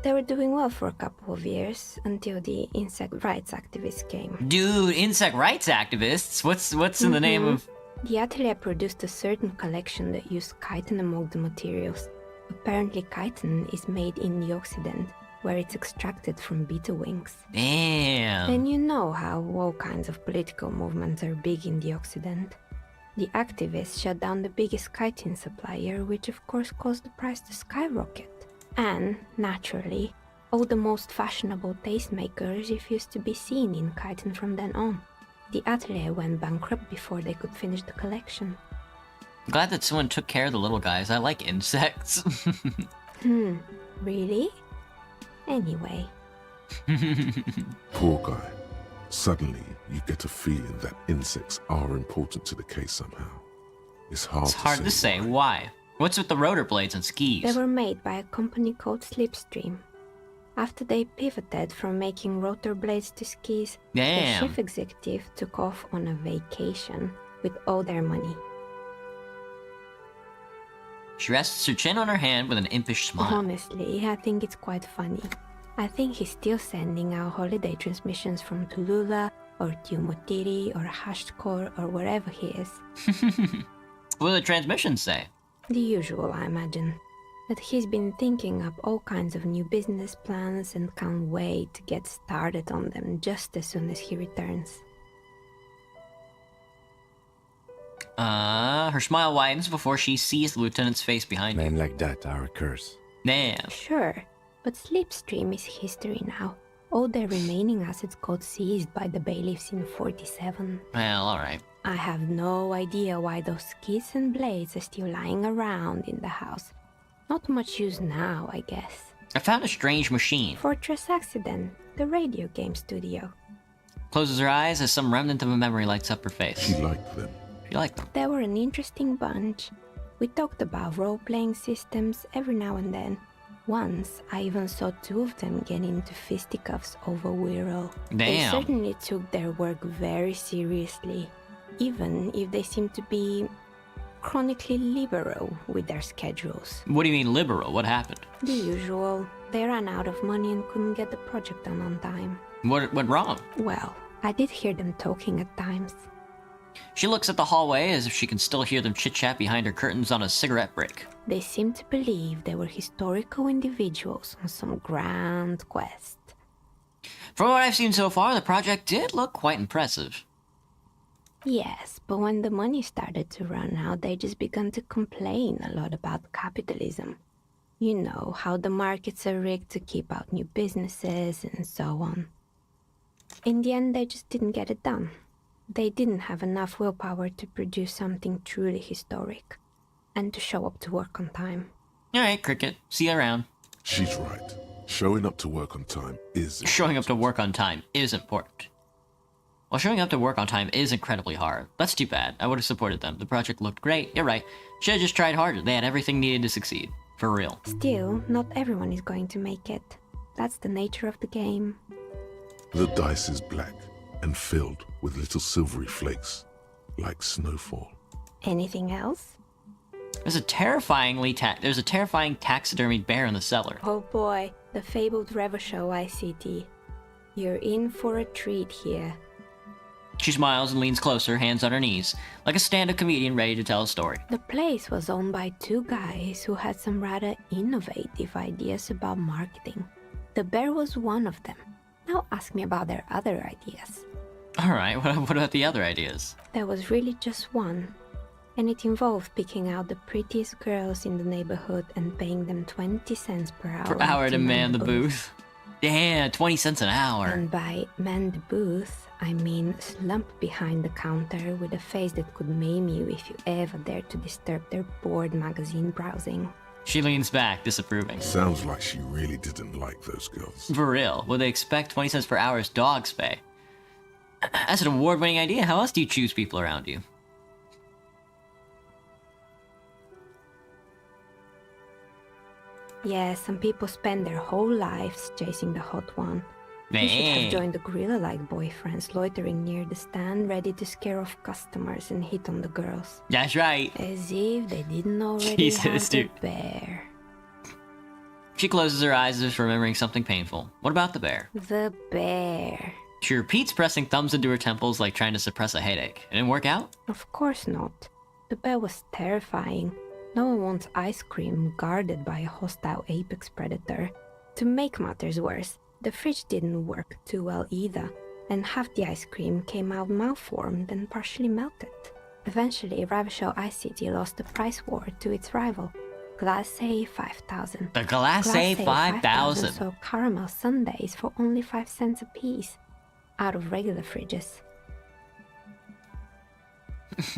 They were doing well for a couple of years, until the insect rights activists came. Dude, insect rights activists? What's in the name of... The atelier produced a certain collection that used chitin among the materials. Apparently chitin is made in the Occident, where it's extracted from beetle wings. Damn. And you know how all kinds of political movements are big in the Occident. The activists shut down the biggest chitin supplier, which of course caused the price to skyrocket. And, naturally, all the most fashionable tastemakers refused to be seen in chitin from then on. The atelier went bankrupt before they could finish the collection. I'm glad that someone took care of the little guys. I like insects. Really? Anyway. Poor guy. Suddenly, you get a feeling that insects are important to the case somehow. It's hard to say. Why? What's with the rotor blades and skis? They were made by a company called Slipstream. After they pivoted from making rotor blades to skis, Damn. the chief executive took off on a vacation with all their money. She rests her chin on her hand with an impish smile. Honestly, I think it's quite funny. I think he's still sending out holiday transmissions from Tulula or Tiumotiri or Hashtkor or wherever he is. What do the transmissions say? The usual, I imagine. That he's been thinking up all kinds of new business plans and can't wait to get started on them just as soon as he returns. Her smile widens before she sees the lieutenant's face behind her. Men like that are a curse. Damn. Sure, but Slipstream is history now. All their remaining assets got seized by the bailiffs in 47. Well, alright. I have no idea why those skis and blades are still lying around in the house. Not much use now, I guess. I found a strange machine. Fortress Accident, the radio game studio. Closes her eyes as some remnant of a memory lights up her face. She liked them. She liked them. They were an interesting bunch. We talked about role-playing systems every now and then. Once, I even saw two of them get into fisticuffs over Wirral. They Damn. certainly took their work very seriously, even if they seemed to be chronically liberal with their schedules. What do you mean liberal? What happened? The usual. They ran out of money and couldn't get the project done on time. What went wrong? Well, I did hear them talking at times. She looks at the hallway as if she can still hear them chit-chat behind her curtains on a cigarette break. They seemed to believe they were historical individuals on some grand quest. From what I've seen so far, the project did look quite impressive. Yes, but when the money started to run out, they just began to complain a lot about capitalism. You know, how the markets are rigged to keep out new businesses and so on. In the end, they just didn't get it done. They didn't have enough willpower to produce something truly historic, and to show up to work on time. Alright, Cricket. See you around. She's right. Showing up to work on time is... Showing up to work on time is important. Well, showing up to work on time is incredibly hard. That's too bad. I would have supported them. The project looked great. You're right. Should have just tried harder. They had everything needed to succeed. For real. Still, not everyone is going to make it. That's the nature of the game. The dice is black and filled with little silvery flakes, like snowfall. Anything else? There's a terrifying taxidermied bear in the cellar. Oh boy, the fabled Revo Show ICT. You're in for a treat here. She smiles and leans closer, hands on her knees, like a stand-up comedian ready to tell a story. The place was owned by two guys who had some rather innovative ideas about marketing. The bear was one of them. Now ask me about their other ideas. Alright, what about the other ideas? There was really just one, and it involved picking out the prettiest girls in the neighborhood and paying them 20 cents per hour. Per hour to man the booth. Damn, 20 cents an hour. And by man the booth, I mean slump behind the counter with a face that could maim you if you ever dared to disturb their bored magazine browsing. She leans back, disapproving. Sounds like she really didn't like those girls. For real, would they expect 20 cents per hour as dog spay? That's an award-winning idea. How else do you choose people around you? Yeah, some people spend their whole lives chasing the hot one. You should have joined the gorilla-like boyfriends loitering near the stand, ready to scare off customers and hit on the girls. That's right. As if they didn't already Jesus, have the dude. bear. She closes her eyes as if remembering something painful. What about the bear? The bear. She repeats, pressing thumbs into her temples like trying to suppress a headache. It didn't work out? Of course not. The bear was terrifying. No one wants ice cream guarded by a hostile apex predator. To make matters worse, the fridge didn't work too well either, and half the ice cream came out malformed and partially melted. Eventually, Ravishell Ice City lost the price war to its rival, Glacé 5000. The Glacé 5000. sold caramel sundaes for only 5 cents a piece, out of regular fridges.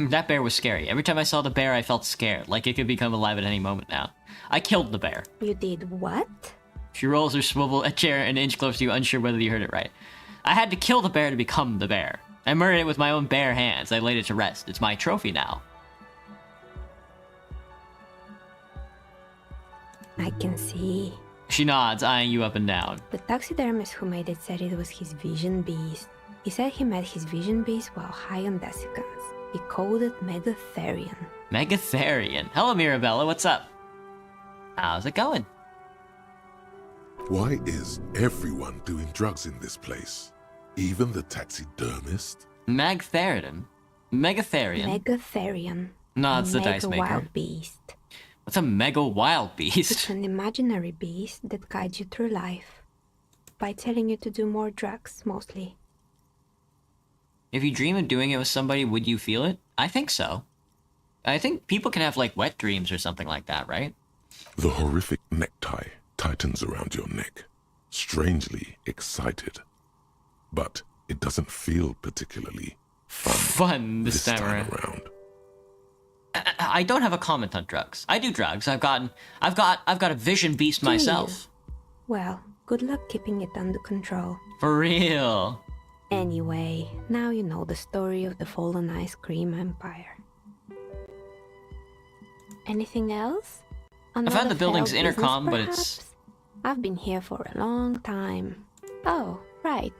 That bear was scary. Every time I saw the bear, I felt scared, like it could become alive at any moment now. I killed the bear. You did what? She rolls her swivel a chair an inch closer to you, unsure whether you heard it right. I had to kill the bear to become the bear. I murdered it with my own bare hands. I laid it to rest. It's my trophy now. I can see. She nods, eyeing you up and down. The taxidermist who made it said it was his vision beast. He said he met his vision beast while high on desiccants. He called it Megatherian. Megatherian. Hello, Mirabella. What's up? How's it going? Why is everyone doing drugs in this place? Even the taxidermist? Megatherian. Megatherian. Nods the dice Mega maker. wild beast. What's a mega wild It's beast? an imaginary beast that guides you through life by telling you to do more drugs, mostly. If you dream of doing it with somebody, would you feel it? I think so. I think people can have, like, wet dreams or something like that, right? The horrific necktie tightens around your neck, strangely excited. But it doesn't feel particularly Fun this time around. I don't have a comment on drugs. I do drugs. I've got a vision beast Do you? myself. Well, good luck keeping it under control. For real. Anyway, now you know the story of the fallen ice cream empire. Anything else? I found the building's intercom, but it's... I've been here for a long time. Oh, right.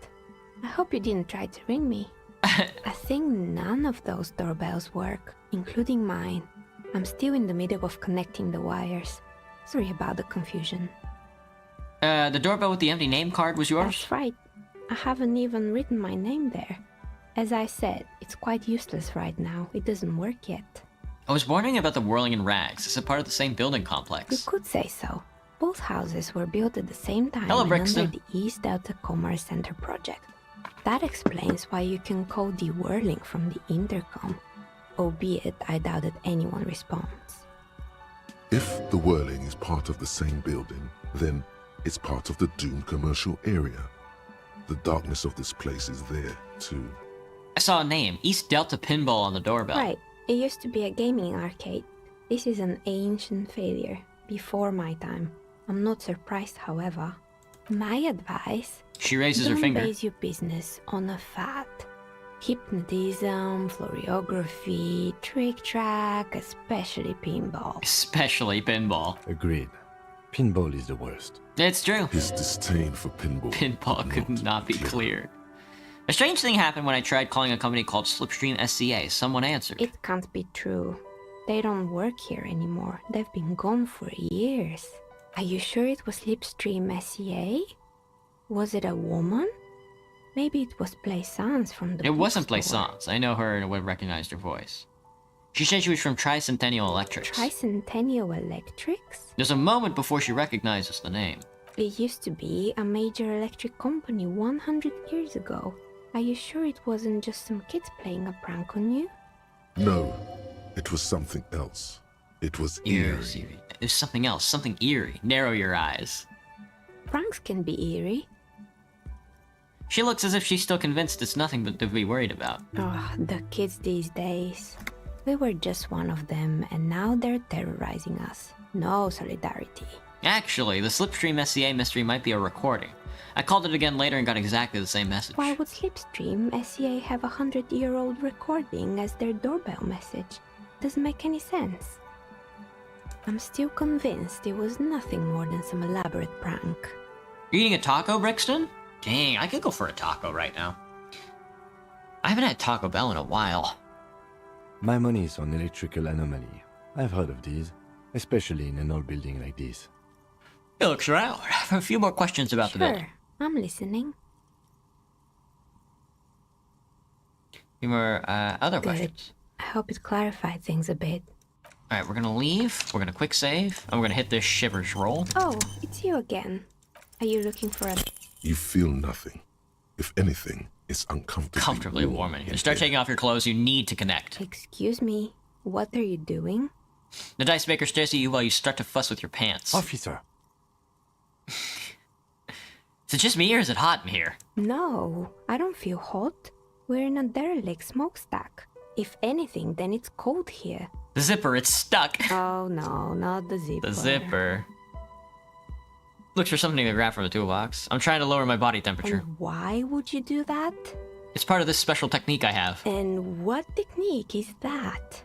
I hope you didn't try to ring me. I think none of those doorbells work, including mine. I'm still in the middle of connecting the wires. Sorry about the confusion. The doorbell with the empty name card was yours? That's right. I haven't even written my name there. As I said, it's quite useless right now. It doesn't work yet. I was wondering about the Whirling in Rags. Is it part of the same building You complex? could say so. Both houses were built at the same time Hello, and Brixton. under the East Delta Commerce Center project. That explains why you can call the whirling from the intercom, albeit I doubt that anyone responds. If the whirling is part of the same building, then it's part of the doomed commercial area. The darkness of this place is there, too. I saw a name, East Delta Pinball, on the doorbell. Right, it used to be a gaming arcade. This is an ancient failure, before my time. I'm not surprised, however. My advice? She raises her Don't finger. base your business on a fad. Hypnotism, floriography, trick track, especially pinball. Especially pinball. Agreed. Pinball is the worst. It's true. His disdain for pinball. Pinball could not be clear. A strange thing happened when I tried calling a company called Slipstream SCA. Someone answered. It can't be true. They don't work here anymore. They've been gone for years. Are you sure it was Slipstream SCA? Was it a woman? Maybe it was Plaisance from the It wasn't bookstore. Plaisance. I know her and would have recognized her voice. She said she was from Tricentennial Electrics. Tricentennial Electrics? There's a moment before she recognizes the name. It used to be a major electric company 100 years ago. Are you sure it wasn't just some kids playing a prank on you? No, it was something else. It was eerie. There's something else, something eerie. Narrow your eyes. Pranks can be eerie. She looks as if she's still convinced it's nothing but to be worried about. Oh, the kids these days. We were just one of them, and now they're terrorizing us. No solidarity. Actually, the Slipstream SCA mystery might be a recording. I called it again later and got exactly the same message. Why would Slipstream SCA have a 100-year-old recording as their doorbell message? Doesn't make any sense. I'm still convinced it was nothing more than some elaborate prank. You're eating a taco, Brixton? Dang, I could go for a taco right now. I haven't had Taco Bell in a while. My money is on electrical anomaly. I've heard of these, especially in an old building like this. He looks around. I have a few more questions about the building. Sure, I'm listening. A few more other Good. questions. I hope it clarified things a bit. Alright, we're gonna leave. We're gonna quick save. And we're gonna hit this Shivers roll. Oh, it's you again. Are you looking for a... You feel nothing. If anything, it's uncomfortably Comfortably warm in here. Start taking off your clothes. You need to connect. Excuse me, what are you doing? The dice maker stares at you while you start to fuss with your pants. Officer! Is it just me or is it hot in here? No, I don't feel hot. We're in a derelict smokestack. If anything, then it's cold here. The zipper, it's stuck. Oh no, not the zipper. The zipper. Looks for something to grab from the toolbox. I'm trying to lower my body temperature. And why would you do that? It's part of this special technique I have. And what technique is that?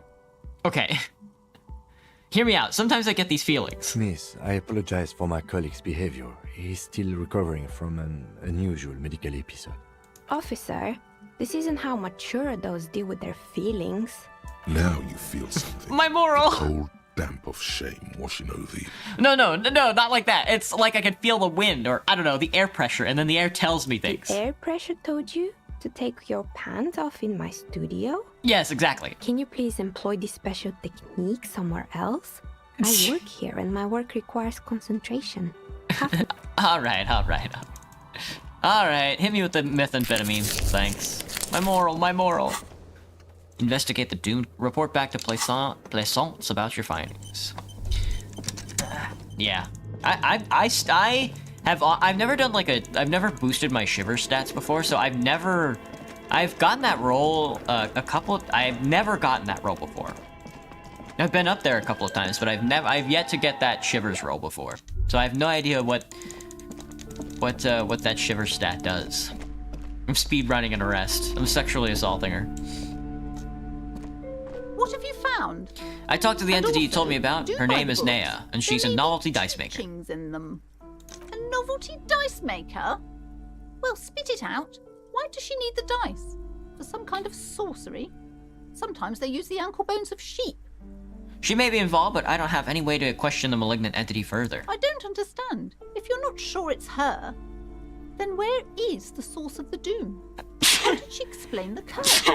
Okay. Hear me out. Sometimes I get these feelings. Miss, I apologize for my colleague's behavior. He's still recovering from an unusual medical episode. Officer, this isn't how mature adults deal with their feelings. Now you feel something. My moral! Cold damp of shame washing over you. No, not like that. It's like I can feel the wind, or I don't know, the air pressure, and then the air tells me things. The air pressure told you to take your pants off in my studio? Yes, exactly. Can you please employ this special technique somewhere else? I work here and my work requires concentration. Alright. Alright, hit me with the methamphetamine. Thanks. My moral. Investigate the dune. Report back to Plaisance about your findings. Yeah. I've never done like I've never boosted my shiver stats before, so I've gotten that roll I've never gotten that roll before. I've been up there a couple of times, but I've yet to get that shivers roll before. So I have no idea what that shiver stat does. I'm speed running an arrest. I'm sexually assaulting her. What have you found? I talked to the And entity you also, told me about. do Her my name is books. Nea, and she's They a need novelty dice maker. teachings in them. A novelty dice maker? Well, spit it out. Why does she need the dice? For some kind of sorcery? Sometimes they use the ankle bones of sheep. She may be involved, but I don't have any way to question the malignant entity further. I don't understand. If you're not sure it's her, then where is the source of the doom? How did she explain the curse?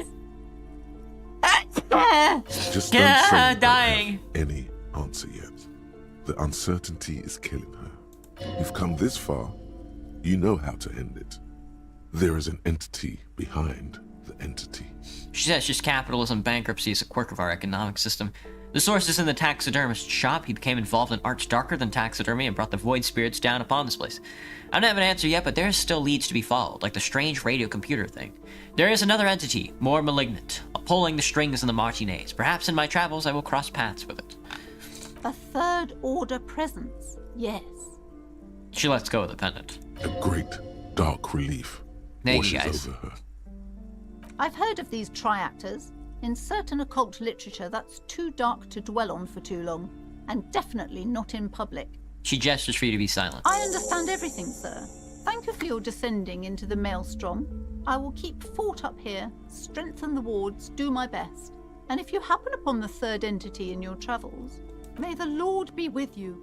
Just don't say you don't dying. have any answer yet. The uncertainty is killing her. You've come this far. You know how to end it. There is an entity behind the entity. She says just capitalism bankruptcy is a quirk of our economic system. The source is in the taxidermist's shop. He became involved in arts darker than taxidermy and brought the void spirits down upon this place. I don't have an answer yet, but there still leads to be followed, like the strange radio computer thing. There is another entity, more malignant, pulling the strings in the martinets. Perhaps in my travels I will cross paths with it. A third order presence, yes. She lets go of the pendant. A great dark relief Hey, washes guys. over her. I've heard of these triactors. In certain occult literature, that's too dark to dwell on for too long, and definitely not in public. She gestures for you to be silent. I understand everything, sir. Thank you for your descending into the maelstrom. I will keep fort up here, strengthen the wards, do my best. And if you happen upon the third entity in your travels, may the Lord be with you.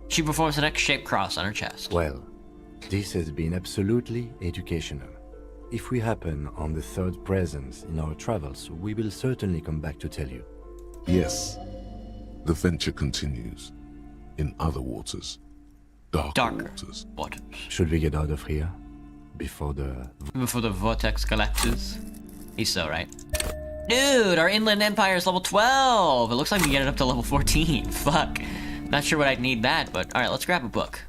She performs an X-shaped cross on her chest. Well, this has been absolutely educational. If we happen on the third presence in our travels, we will certainly come back to tell you. Yes, the venture continues in other waters. darker waters. Waters. Should we get out of here? Before the... Before the vortex collapses. He's so right. Dude, our inland empire is level 12. It looks like we get it up to level 14. Fuck. Not sure what I'd need that, but alright, let's grab a book.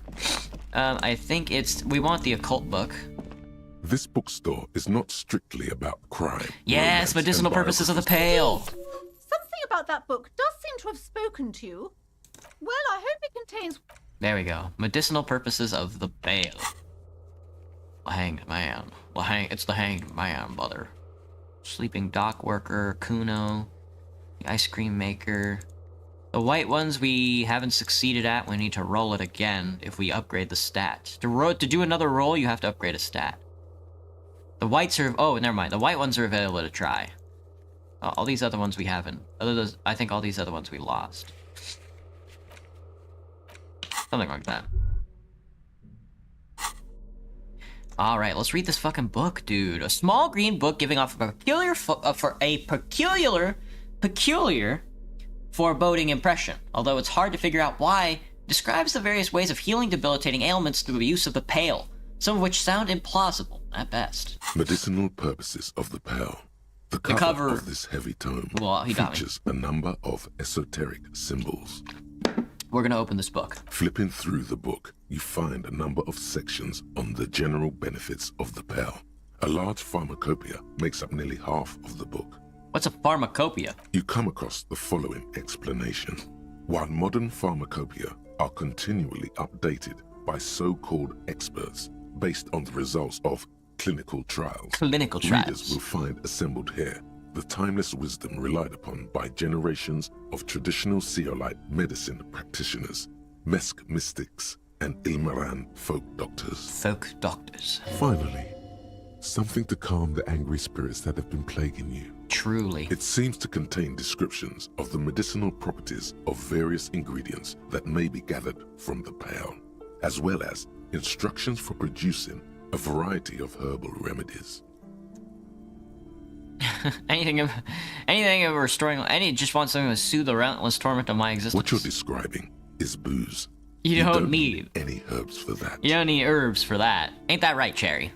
I think we want the occult book. This bookstore is not strictly about crime. Yes, romance, medicinal and purposes of the biographies. pale. Something about that book does seem to have spoken to you. Well, I hope it contains... There we go. Medicinal purposes of the pale. The hanged man. It's the hanged man, brother. Sleeping dock worker, Kuno, the ice cream maker. The white ones we haven't succeeded at. We need to roll it again if we upgrade the stat. To do another roll, you have to upgrade a stat. The whites are... Oh, never mind. The white ones are available to try. All these other ones we haven't. I think all these other ones we lost. Something like that. Alright, let's read this fucking book, dude. A small green book giving off a peculiar foreboding impression. Although it's hard to figure out why, describes the various ways of healing debilitating ailments through the use of the pale, some of which sound implausible at best. Medicinal purposes of the pale. The cover of this heavy tome features a number of esoteric symbols. We're gonna open this book. Flipping through the book, you find a number of sections on the general benefits of the pale. A large pharmacopoeia makes up nearly half of the book. What's a pharmacopoeia? You come across the following explanation. While modern pharmacopoeia are continually updated by so-called experts based on the results of clinical trials, readers will find assembled here the timeless wisdom relied upon by generations of traditional Seolite medicine practitioners, Mesk mystics, and Ilmaran folk doctors. Finally, something to calm the angry spirits that have been plaguing you. Truly. It seems to contain descriptions of the medicinal properties of various ingredients that may be gathered from the pale, as well as instructions for producing a variety of herbal remedies. anything of restoring, just want something to soothe the relentless torment of my existence. What you're describing is booze. You don't need any herbs for that. You don't need herbs for that. Ain't that right, Cherry?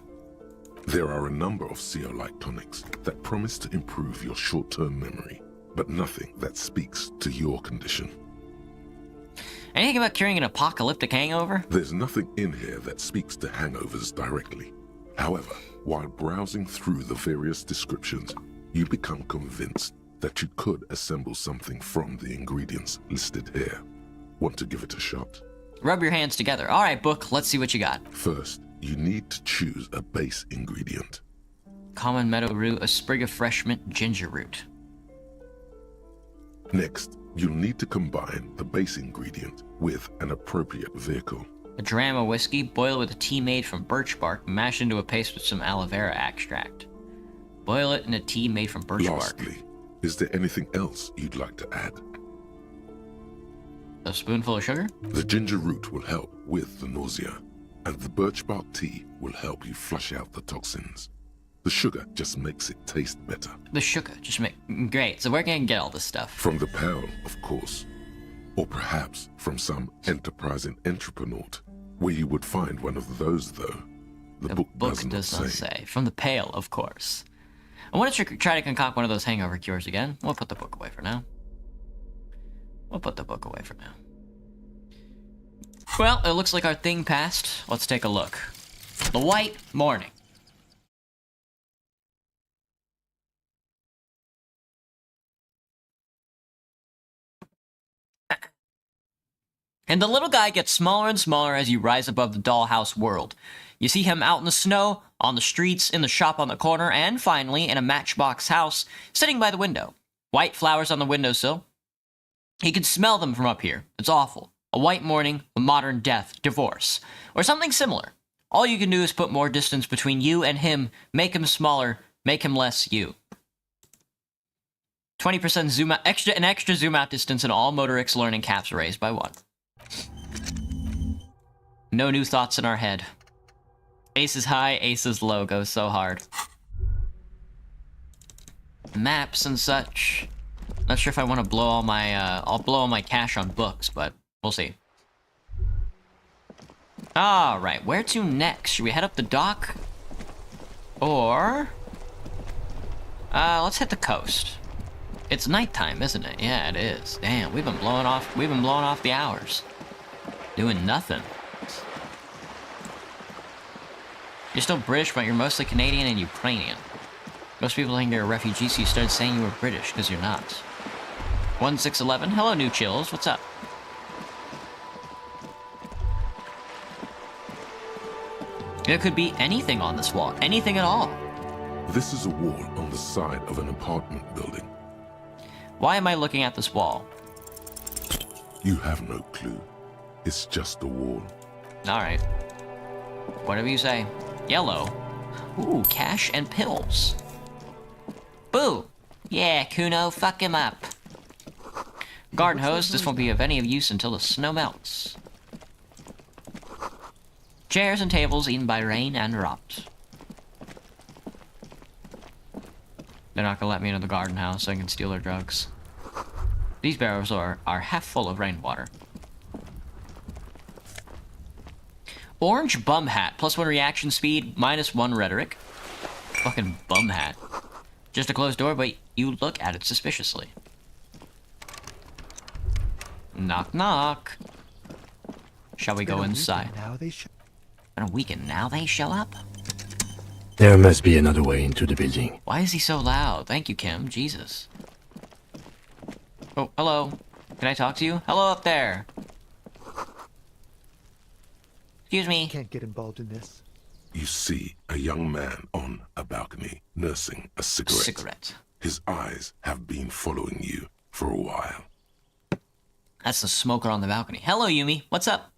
There are a number of Seolite tonics that promise to improve your short-term memory, but nothing that speaks to your condition. Anything about curing an apocalyptic hangover? There's nothing in here that speaks to hangovers directly. However, while browsing through the various descriptions, you become convinced that you could assemble something from the ingredients listed here. Want to give it a shot? Rub your hands together. All right, book, let's see what you got. First, you need to choose a base ingredient. Common meadow root, a sprig of fresh mint, ginger root. Next, you'll need to combine the base ingredient with an appropriate vehicle. A dram of whiskey, boil with a tea made from birch bark, mash into a paste with some aloe vera extract. Boil it in a tea made from birch bark. Lastly, is there anything else you'd like to add? A spoonful of sugar? The ginger root will help with the nausea, and the birch bark tea will help you flush out the toxins. The sugar just makes it taste better. The sugar just great. So where can I get all this stuff? From the pale, of course. Or perhaps from some enterprising entrepreneur, where you would find one of those, though. The book does not say. From the pale, of course. I want to try to concoct one of those hangover cures again. We'll put the book away for now. Well, it looks like our thing passed. Let's take a look. The White Morning. And the little guy gets smaller and smaller as you rise above the dollhouse world. You see him out in the snow, on the streets, in the shop on the corner, and finally in a matchbox house, sitting by the window. White flowers on the windowsill. He can smell them from up here. It's awful. A white morning, a modern death, divorce, or something similar. All you can do is put more distance between you and him, make him smaller, make him less you. 20% zoom out, extra zoom out distance in all Motorix learning caps raised by 1. No new thoughts in our head. Ace is high, ace is low, goes so hard. Maps and such. Not sure if I want to blow all my, I'll blow all my cash on books, but we'll see. Alright, where to next? Should we head up the dock? Or... let's hit the coast. It's nighttime, isn't it? Yeah, it is. Damn, we've been blowing off the hours. Doing nothing. You're still British, but you're mostly Canadian and Ukrainian. Most people think you're a refugee, so you started saying you were British, because you're not. 1611, hello New Chills, what's up? There could be anything on this wall, anything at all. This is a wall on the side of an apartment building. Why am I looking at this wall? You have no clue. It's just a wall. Alright. Whatever you say. Yellow. Ooh, cash and pills. Boo! Yeah, Kuno, fuck him up. Garden hose, this won't be of any use until the snow melts. Chairs and tables eaten by rain and rot. They're not gonna let me into the garden house so I can steal their drugs. These barrels are half full of rainwater. Orange bum hat, +1 reaction speed, -1 rhetoric. Fucking bum hat. Just a closed door, but you look at it suspiciously. Knock knock. Shall we go inside? Been a week and now they show up? There must be another way into the building. Why is he so loud? Thank you, Kim. Jesus. Oh, hello. Can I talk to you? Hello up there. Excuse me. Can't get involved in this. You see a young man on a balcony nursing a cigarette. His eyes have been following you for a while. That's the smoker on the balcony. Hello, Yumi. What's up?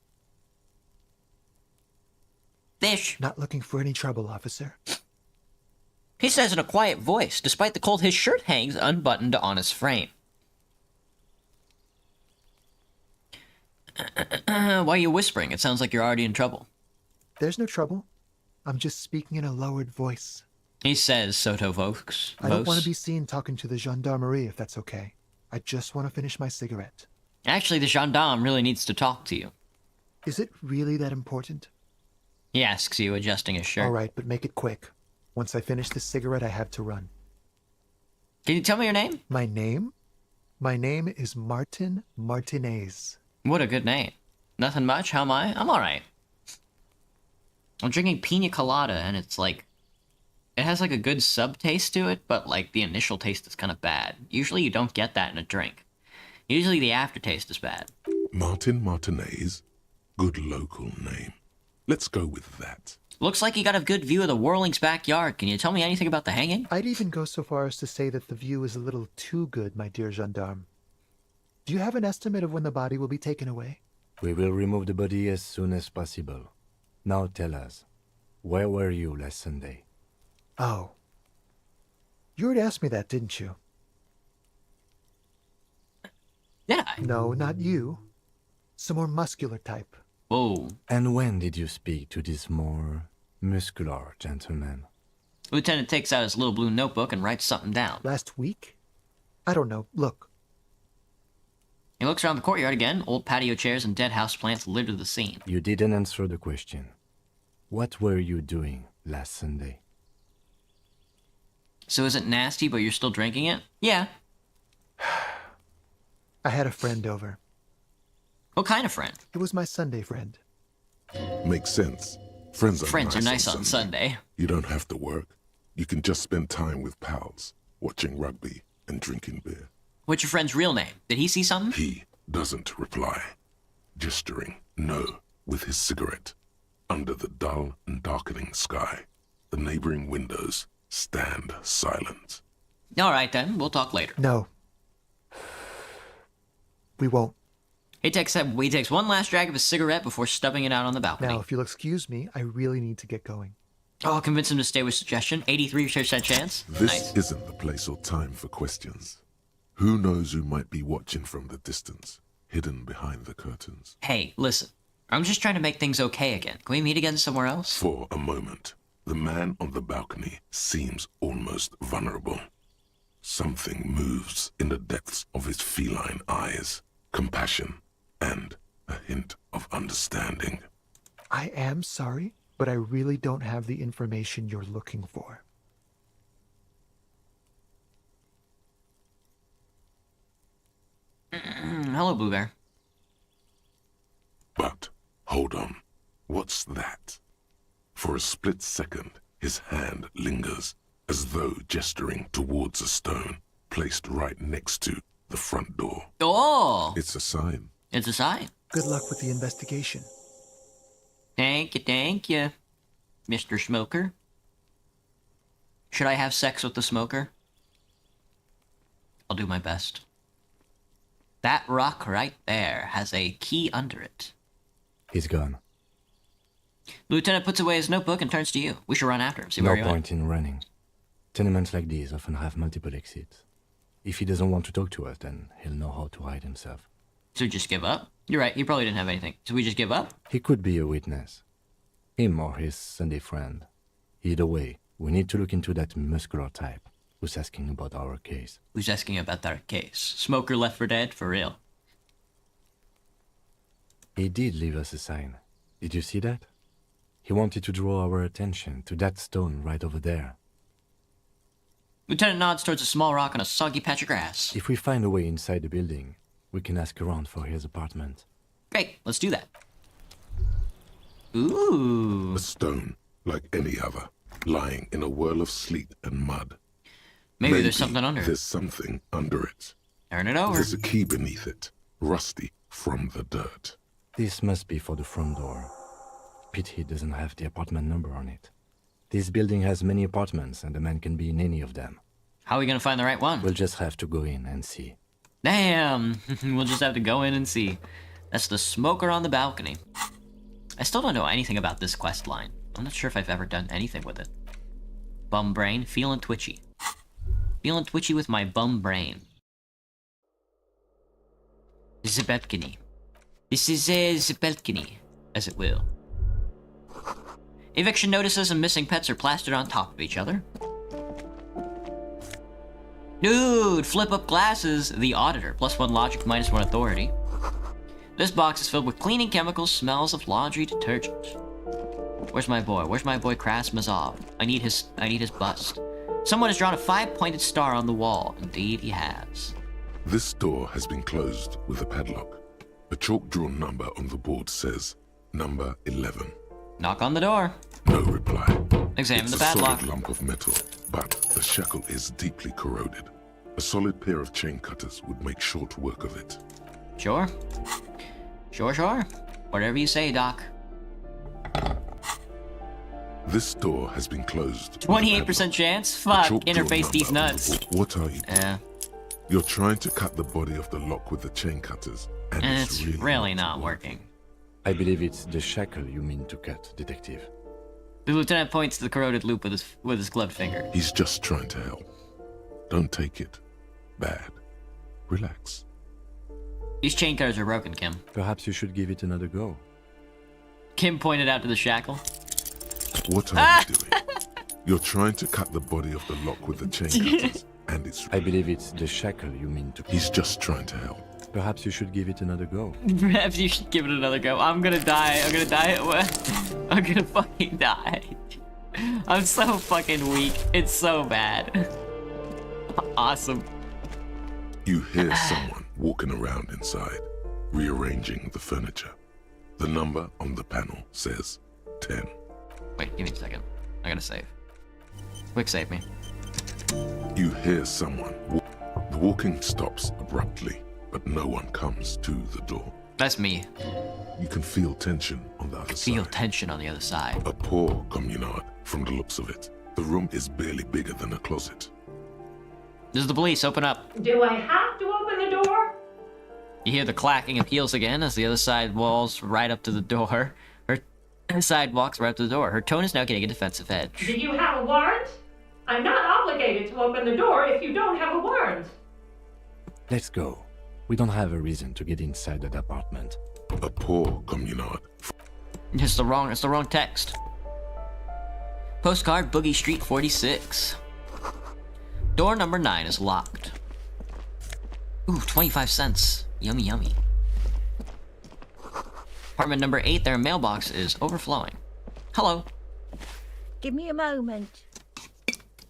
Fish. Not looking for any trouble, officer. He says in a quiet voice, despite the cold his shirt hangs unbuttoned on his frame. Why are you whispering? It sounds like you're already in trouble. There's no trouble. I'm just speaking in a lowered voice. He says, Soto Vokes. I don't want to be seen talking to the gendarmerie, if that's okay. I just want to finish my cigarette. Actually, the gendarme really needs to talk to you. Is it really that important? He asks you, adjusting his shirt. All right, but make it quick. Once I finish this cigarette, I have to run. Can you tell me your name? My name? My name is Martin Martinez. What a good name. Nothing much, how am I? I'm alright. I'm drinking pina colada, and it's like... It has like a good sub-taste to it, but like the initial taste is kind of bad. Usually you don't get that in a drink. Usually the aftertaste is bad. Martin Martinez? Good local name. Let's go with that. Looks like you got a good view of the Whirling's backyard. Can you tell me anything about the hanging? I'd even go so far as to say that the view is a little too good, my dear gendarme. Do you have an estimate of when the body will be taken away? We will remove the body as soon as possible. Now tell us, where were you last Sunday? Oh. You already asked me that, didn't you? Yeah. No, not you. Some more muscular type. Whoa. And when did you speak to this more muscular gentleman? Lieutenant takes out his little blue notebook and writes something down. Last week? I don't know. Look. He looks around the courtyard again. Old patio chairs and dead houseplants litter the scene. You didn't answer the question. What were you doing last Sunday? So is it nasty, but you're still drinking it? Yeah. I had a friend over. What kind of friend? It was my Sunday friend. Makes sense. Friends are nice on Sunday. You don't have to work. You can just spend time with pals, watching rugby and drinking beer. What's your friend's real name? Did he see something? He doesn't reply, gesturing no with his cigarette. Under the dull and darkening sky, the neighboring windows stand silent. All right, then. We'll talk later. No. We won't. He takes one last drag of his cigarette before stubbing it out on the balcony. Now, if you'll excuse me, I really need to get going. Oh, I'll convince him to stay with suggestion. 83% chance. This Nice. isn't the place or time for questions. Who knows who might be watching from the distance, hidden behind the curtains? Hey, listen. I'm just trying to make things okay again. Can we meet again somewhere else? For a moment, the man on the balcony seems almost vulnerable. Something moves in the depths of his feline eyes. Compassion and a hint of understanding. I am sorry, but I really don't have the information you're looking for. Hello, Blue Bear. But, hold on. What's that? For a split second, his hand lingers, as though gesturing towards a stone placed right next to the front door. Oh! It's a sign. It's a sign. Good luck with the investigation. Thank you, Mr. Smoker. Should I have sex with the smoker? I'll do my best. That rock right there has a key under it. He's gone. Lieutenant puts away his notebook and turns to you. We should run after him, see where No he went. point in running. Tenements like these often have multiple exits. If he doesn't want to talk to us, then he'll know how to hide himself. So just give up? You're right, he probably didn't have anything. So we just give up? He could be a witness. Him or his Sunday friend. Either way, we need to look into that muscular type who's asking about our case. Who's asking about our case? Smoker left for dead? For real? He did leave us a sign. Did you see that? He wanted to draw our attention to that stone right over there. Lieutenant nods towards a small rock on a soggy patch of grass. If we find a way inside the building, we can ask around for his apartment. Great, let's do that. Ooh. A stone, like any other, lying in a whirl of sleet and mud. Maybe there's something under it. There's something under it. Turn it over. There's a key beneath it, rusty from the dirt. This must be for the front door. Pity he doesn't have the apartment number on it. This building has many apartments, and the man can be in any of them. How are we gonna find the right one? We'll just have to go in and see. Damn! We'll just have to go in and see. That's the smoker on the balcony. I still don't know anything about this quest line. I'm not sure if I've ever done anything with it. Bum brain, feeling twitchy. Feeling twitchy with my bum brain. Zebelkini. This is a Zebelkini, as it will. Eviction notices and missing pets are plastered on top of each other. Dude, flip up glasses. The auditor, +1 logic, -1 authority. This box is filled with cleaning chemicals, smells of laundry detergent. Where's my boy? Where's my boy Kras Mazov? I need his bust. Someone has drawn a 5-pointed star on the wall. Indeed he has. This door has been closed with a padlock. A chalk-drawn number on the board says, number 11. Knock on the door. No reply. Examine It's the padlock. a solid lump of metal, but the shackle is deeply corroded. A solid pair of chain cutters would make short work of it. Sure. Sure. Whatever you say, Doc. This door has been closed. 28% chance? Fuck, interface these nuts. What are you? Yeah. You're trying to cut the body of the lock with the chain cutters, and It's really not working. I believe it's the shackle you mean to cut, Detective. The lieutenant points to the corroded loop with his gloved finger. He's just trying to help. Don't take it bad. Relax. These chain cutters are broken, Kim. Perhaps you should give it another go. Kim pointed out to the shackle. What are you doing? You're trying to cut the body of the lock with the chain cutters, and it's... I believe it's the shackle you mean to... He's just trying to help. Perhaps you should give it another go. Perhaps you should give it another go. I'm gonna die. I'm gonna die at work. I'm gonna fucking die. I'm so fucking weak. It's so bad. Awesome. You hear someone walking around inside, rearranging the furniture. The number on the panel says 10. Wait, give me a second. I gotta save. Quick save me. You hear someone. The walking stops abruptly, but no one comes to the door. That's me. You can feel tension on the other side. Feel tension on the other side. A poor communard, from the looks of it. The room is barely bigger than a closet. This is the police. Open up. Do I have to open the door? You hear the clacking of heels again as the other side walls right up to the door. Her side walks right up to the door. Her tone is now getting a defensive edge. Do you have a warrant? I'm not obligated to open the door if you don't have a warrant. Let's go. We don't have a reason to get inside that apartment. A poor communard. It's the wrong text. Postcard, Boogie Street 46. Door number 9 is locked. Ooh, 25 cents. Yummy. Apartment number 8, their mailbox is overflowing. Hello. Give me a moment.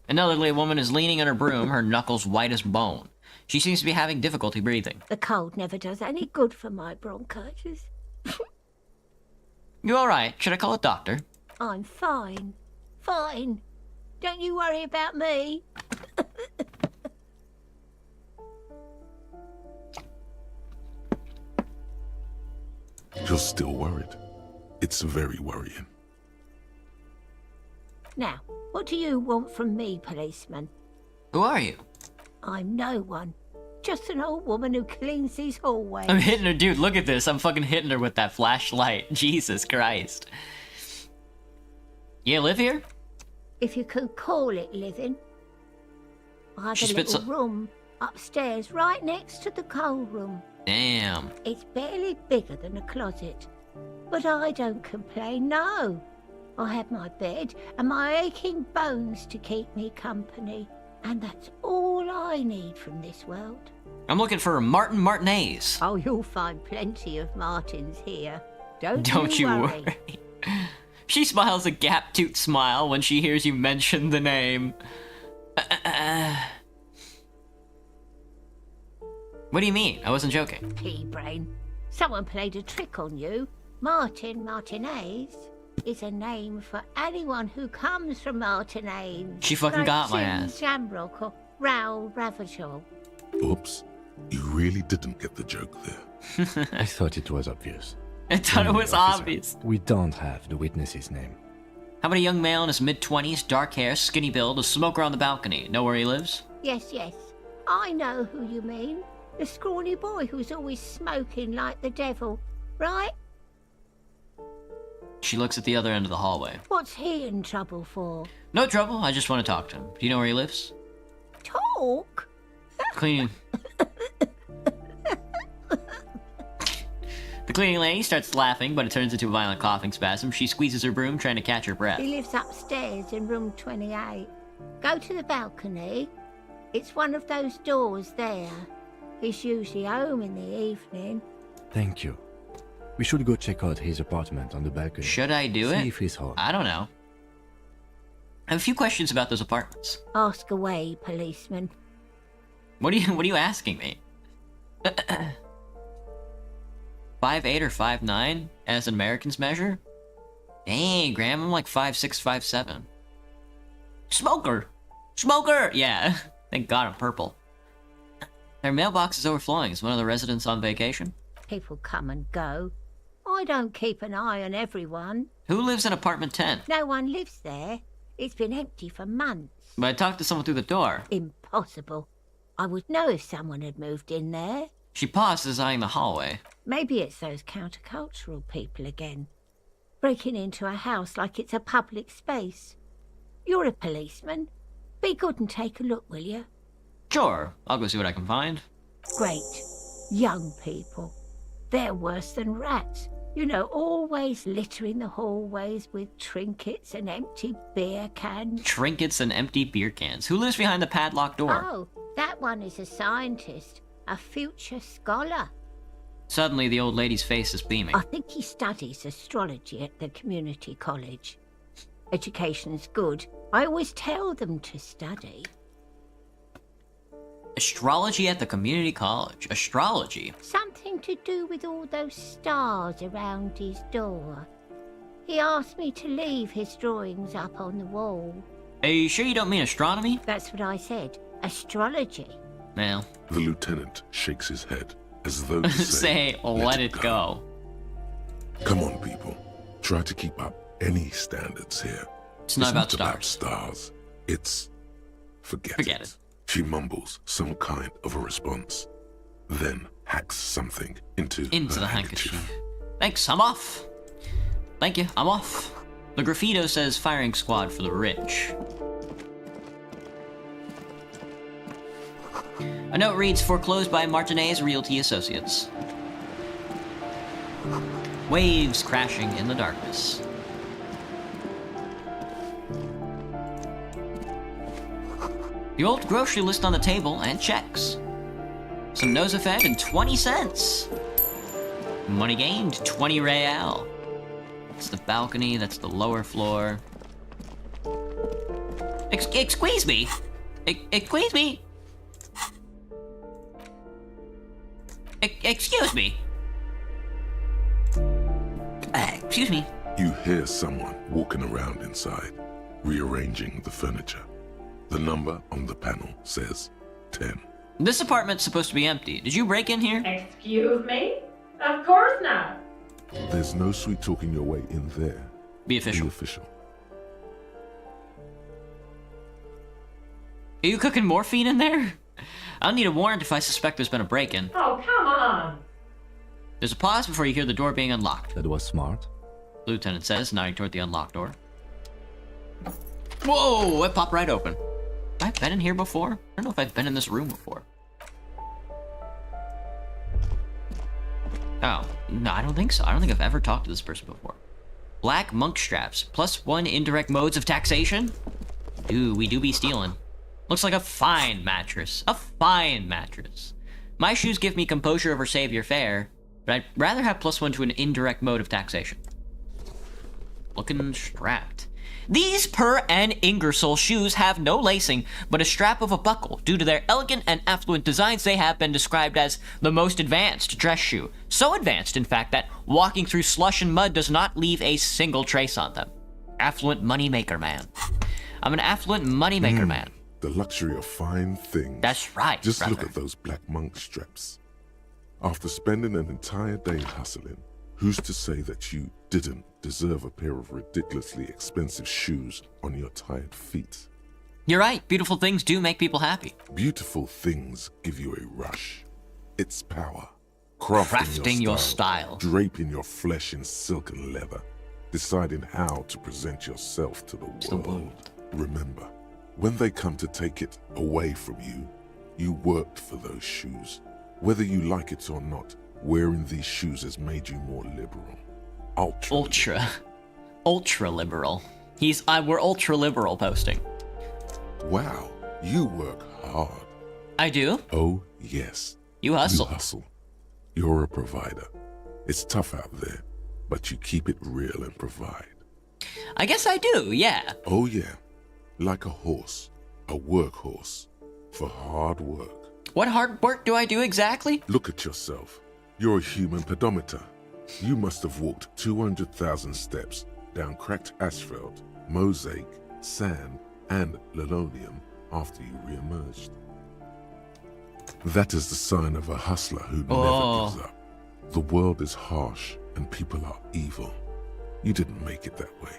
An elderly woman is leaning on her broom, her knuckles white as bone. She seems to be having difficulty breathing. The cold never does any good for my bronchitis. You alright? Should I call a doctor? I'm fine. Fine. Don't you worry about me. You're still worried. It's very worrying. Now, what do you want from me, policeman? Who are you? I'm no one. Just an old woman who cleans these hallways. I'm hitting her, dude. Look at this. I'm fucking hitting her with that flashlight. Jesus Christ. You live here? If you can call it living. I have She a spits little room upstairs right next to the coal room. Damn. It's barely bigger than a closet. But I don't complain, no. I have my bed and my aching bones to keep me company. And that's all I need from this world. I'm looking for Martin Martinez. Oh, you'll find plenty of Martins here. Don't you worry. She smiles a gap-toothed smile when she hears you mention the name. What do you mean? I wasn't joking. Pea-brain. Someone played a trick on you. Martin Martinez is a name for anyone who comes from Martinez. She fucking like got my Jim ass. Shamrock or Raoul Ravachol. Oops. You really didn't get the joke there. I thought it was obvious. I thought it was Officer, obvious. We don't have the witness's name. How about a young male in his mid-20s, dark hair, skinny build, a smoker on the balcony? Know where he lives? Yes, yes. I know who you mean. The scrawny boy who's always smoking like the devil, right? She looks at the other end of the hallway. What's he in trouble for? No trouble, I just want to talk to him. Do you know where he lives? Talk? Cleaning. The cleaning lady starts laughing, but it turns into a violent coughing spasm. She squeezes her broom, trying to catch her breath. He lives upstairs in room 28. Go to the balcony. It's one of those doors there. He's usually home in the evening. Thank you. We should go check out his apartment on the balcony. Should I do See it? if he's home. I don't know. I have a few questions about those apartments. Ask away, policeman. What are you asking me? 5'8" or 5'9" as an American's measure? Dang, Graham, I'm like 5'6", 5'7". Smoker! Smoker! Yeah. Thank God I'm purple. Their mailbox is overflowing. Is one of the residents on vacation? People come and go. I don't keep an eye on everyone. Who lives in apartment 10? No one lives there. It's been empty for months. But I talked to someone through the door. Impossible. I would know if someone had moved in there. She pauses, eyeing the hallway. Maybe it's those countercultural people again. Breaking into a house like it's a public space. You're a policeman. Be good and take a look, will you? Sure, I'll go see what I can find. Great. Young people. They're worse than rats. You know, always littering the hallways with trinkets and empty beer cans. Trinkets and empty beer cans. Who lives behind the padlocked door? Oh, that one is a scientist. A future scholar. Suddenly, the old lady's face is beaming. I think he studies astrology at the community college. Education's good. I always tell them to study. Astrology at the community college. Astrology? Something to do with all those stars around his door. He asked me to leave his drawings up on the wall. Are you sure you don't mean astronomy? That's what I said. Astrology. Well. The lieutenant shakes his head as though to say, let it go. Come on, people. Try to keep up any standards here. It's not about stars. Stars. It's... Forget it. She mumbles some kind of a response, then hacks something into the handkerchief. Thanks, I'm off. Thank you, I'm off. The graffito says firing squad for the rich. A note reads, foreclosed by Martinez Realty Associates. Waves crashing in the darkness. The old grocery list on the table and checks. Some Nosafed and 20 cents. Money gained, 20 real. That's the balcony, that's the lower floor. Excuse me. Excuse me. Excuse me. Excuse me. You hear someone walking around inside, rearranging the furniture. The number on the panel says 10. This apartment's supposed to be empty. Did you break in here? Excuse me? Of course not. There's no sweet talking your way in there. Be official. Be official. Are you cooking morphine in there? I'll need a warrant if I suspect there's been a break-in. Oh, come on. There's a pause before you hear the door being unlocked. That was smart. The lieutenant says, nodding toward the unlocked door. Whoa! It popped right open. Have I been in here before? I don't know if I've been in this room before. Oh, no, I don't think so. I don't think I've ever talked to this person before. Black monk straps, +1 indirect modes of taxation? Ooh, we do be stealing. Looks like a fine mattress. A fine mattress. My shoes give me composure over savior fare, but I'd rather have +1 to an indirect mode of taxation. Looking strapped. These Per and Ingersoll shoes have no lacing, but a strap of a buckle. Due to their elegant and affluent designs, they have been described as the most advanced dress shoe. So advanced, in fact, that walking through slush and mud does not leave a single trace on them. Affluent moneymaker man. I'm an affluent moneymaker man. The luxury of fine things. That's right, Just brother. look at those black monk straps. After spending an entire day hustling, who's to say that you didn't deserve a pair of ridiculously expensive shoes on your tired feet? You're right. Beautiful things do make people happy. Beautiful things give you a rush. It's power. Crafting your style. Draping your flesh in silk and leather. Deciding how to present yourself to the world. Remember, when they come to take it away from you, you worked for those shoes. Whether you like it or not, wearing these shoes has made you more liberal. Ultra liberal. We're ultra liberal posting. Wow, you work hard. I do? Oh, yes. You hustle. You hustle. You're a provider. It's tough out there, but you keep it real and provide. I guess I do, yeah. Oh, yeah. Like a horse, a workhorse, for hard work. What hard work do I do exactly? Look at yourself. You're a human pedometer. You must have walked 200,000 steps down cracked asphalt, mosaic, sand, and linoleum after you re-emerged. That is the sign of a hustler who never gives up. The world is harsh and people are evil. You didn't make it that way,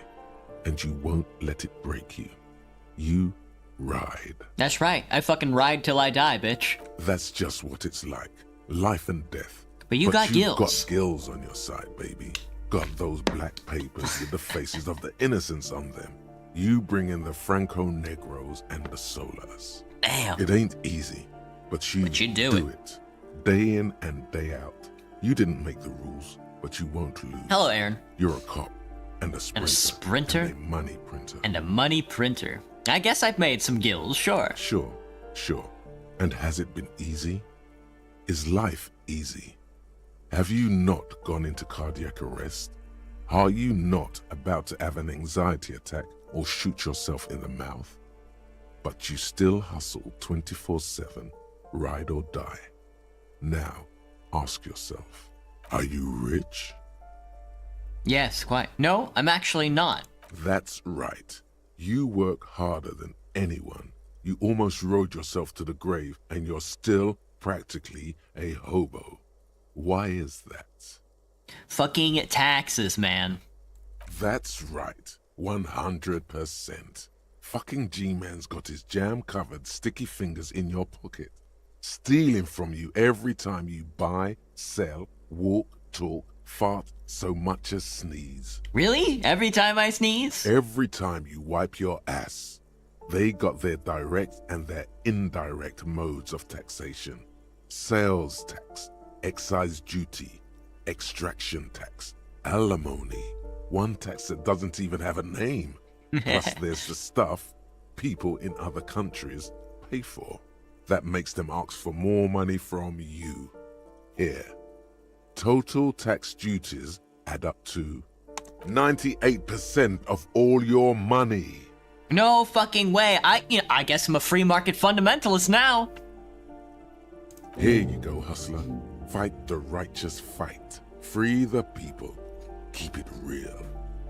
and you won't let it break you. You ride. That's right. I fucking ride till I die, bitch. That's just what it's like. Life and death. But you've got gills. Got skills on your side, baby. Got those black papers with the faces of the innocents on them. You bring in the Franco-Negros and the Solas. Damn. It ain't easy, but you do it. Day in and day out. You didn't make the rules, but you won't lose. Hello, Aaron. You're a cop and a sprinter. And a money printer. And a money printer. I guess I've made some gills, sure. Sure. And has it been easy? Is life easy? Have you not gone into cardiac arrest? Are you not about to have an anxiety attack or shoot yourself in the mouth? But you still hustle 24/7, ride or die. Now, ask yourself, are you rich? Yes, quite. No, I'm actually not. That's right. You work harder than anyone. You almost rode yourself to the grave, and you're still practically a hobo. Why is that? Fucking taxes, man. That's right. 100%. Fucking G-Man's got his jam-covered sticky fingers in your pocket, stealing from you every time you buy, sell, walk, talk, fart, so much as sneeze. Really? Every time I sneeze? Every time you wipe your ass. They got their direct and their indirect modes of taxation. Sales tax, excise duty, extraction tax, alimony, one tax that doesn't even have a name. Plus there's the stuff people in other countries pay for that makes them ask for more money from you. Here, total tax duties add up to 98% of all your money. No fucking way. I guess I'm a free market fundamentalist now. Here you go, hustler. Fight the righteous fight. Free the people. Keep it real.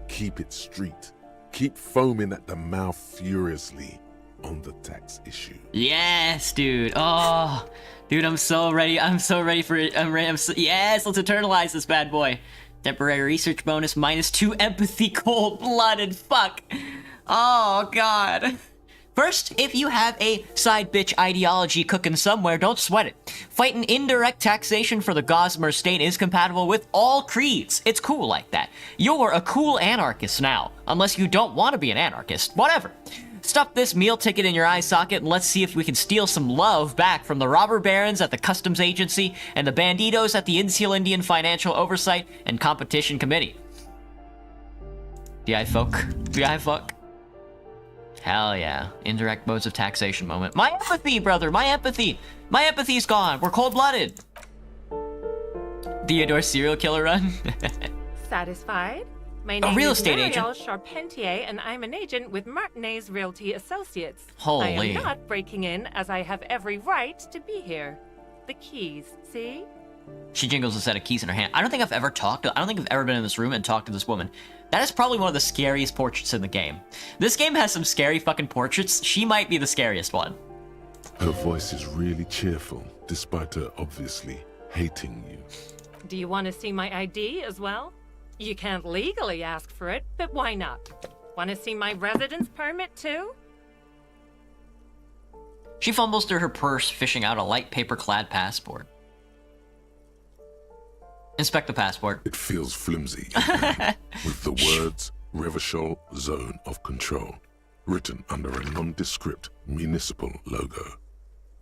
Keep it street. Keep foaming at the mouth furiously on the tax issue. Yes, dude. Oh, dude, I'm so ready. I'm so ready for it. Yes, let's eternalize this bad boy. Temporary research bonus, -2 empathy, cold-blooded. Fuck. Oh, God. First, if you have a side bitch ideology cooking somewhere, don't sweat it. Fighting indirect taxation for the Gossamer state is compatible with all creeds. It's cool like that. You're a cool anarchist now, unless you don't want to be an anarchist. Whatever. Stuff this meal ticket in your eye socket and let's see if we can steal some love back from the robber barons at the Customs Agency and the banditos at the Insular Indian Financial Oversight and Competition Committee. The folk. Hell yeah. Indirect modes of taxation moment. My empathy, brother, my empathy. My empathy's gone. We're cold-blooded. Theodore serial killer run. Satisfied? My name real is estate Marielle agent. Charpentier, and I'm an agent with Martinez Realty Associates. Holy. I am not breaking in, as I have every right to be here. The keys, see? She jingles a set of keys in her hand. I don't think I've ever been in this room and talked to this woman. That is probably one of the scariest portraits in the game. This game has some scary fucking portraits. She might be the scariest one. Her voice is really cheerful, despite her obviously hating you. Do you want to see my ID as well? You can't legally ask for it, but why not? Want to see my residence permit too? She fumbles through her purse, fishing out a light paper-clad passport. Inspect the passport. It feels flimsy again, with the words Revachol Zone of Control written under a nondescript municipal logo.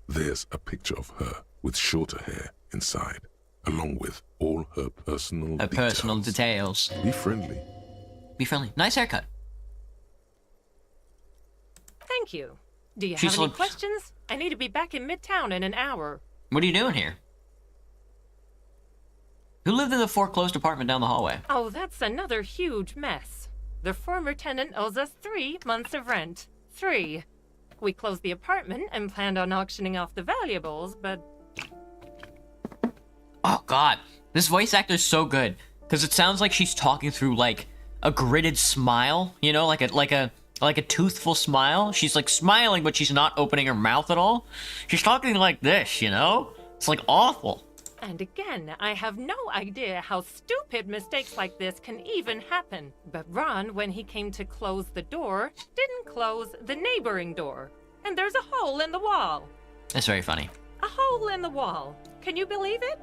There's a picture of her with shorter hair inside, along with all her personal details. Be friendly. Be friendly. Nice haircut. Thank you. Do you She's have any looked- questions? I need to be back in Midtown in an hour. What are you doing here? Who lived in the foreclosed apartment down the hallway? Oh, that's another huge mess. The former tenant owes us 3 months of rent. 3. We closed the apartment and planned on auctioning off the valuables, but... Oh god, this voice actor's so good because it sounds like she's talking through like a gritted smile, you know, like a toothful smile. She's like smiling, but she's not opening her mouth at all. She's talking like this, you know? It's like awful. And again, I have no idea how stupid mistakes like this can even happen. But Ron, when he came to close the door, didn't close the neighboring door. And there's a hole in the wall. That's very funny. A hole in the wall. Can you believe it?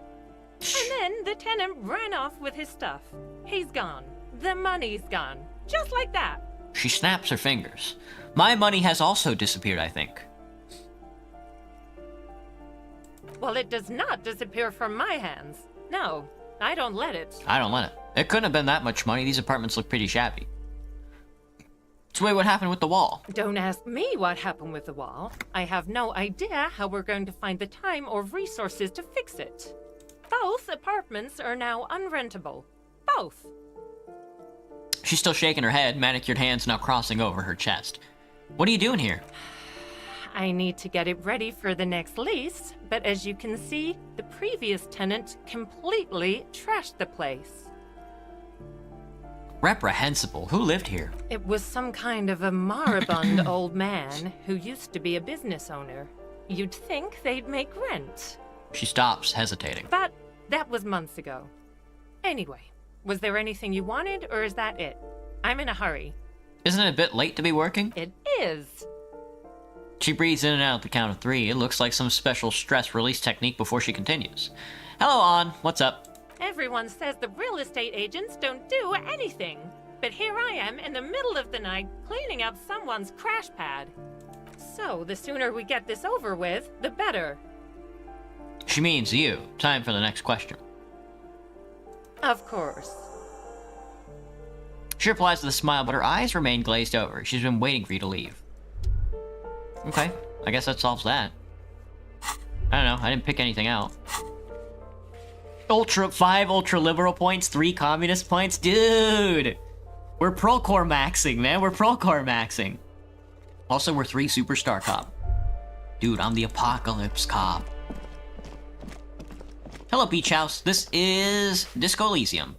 And then the tenant ran off with his stuff. He's gone. The money's gone. Just like that. She snaps her fingers. My money has also disappeared, I think. Well, it does not disappear from my hands. No, I don't let it. I don't let it. It couldn't have been that much money. These apartments look pretty shabby. So wait, what happened with the wall? Don't ask me what happened with the wall. I have no idea how we're going to find the time or resources to fix it. Both apartments are now unrentable. Both. She's still shaking her head, manicured hands now crossing over her chest. What are you doing here? I need to get it ready for the next lease, but as you can see, the previous tenant completely trashed the place. Reprehensible. Who lived here? It was some kind of a moribund old man who used to be a business owner. You'd think they'd make rent. She stops, hesitating. But that was months ago. Anyway, was there anything you wanted, or is that it? I'm in a hurry. Isn't it a bit late to be working? It is. She breathes in and out at the count of 3. It looks like some special stress release technique before she continues. Hello, An. What's up? Everyone says the real estate agents don't do anything. But here I am in the middle of the night cleaning up someone's crash pad. So the sooner we get this over with, the better. She means you. Time for the next question. Of course. She replies with a smile, but her eyes remain glazed over. She's been waiting for you to leave. Okay, I guess that solves that. I don't know, I didn't pick anything out. 5 ultra-liberal points, 3 communist points? Dude! We're pro-core maxing, man. We're pro-core maxing. Also, we're 3 superstar cop. Dude, I'm the apocalypse cop. Hello, Beach House. This is Disco Elysium.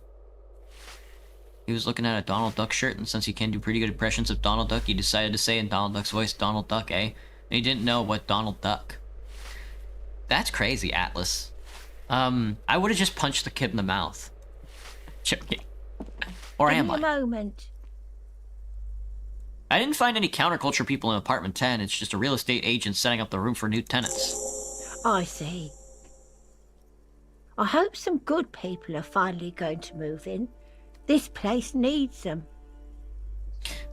He was looking at a Donald Duck shirt, and since he can do pretty good impressions of Donald Duck, he decided to say in Donald Duck's voice, Donald Duck, eh? And he didn't know what Donald Duck. That's crazy, Atlas. I would have just punched the kid in the mouth. Joking. Or am I? Give me a moment. I didn't find any counterculture people in apartment 10. It's just a real estate agent setting up the room for new tenants. I see. I hope some good people are finally going to move in. This place needs them.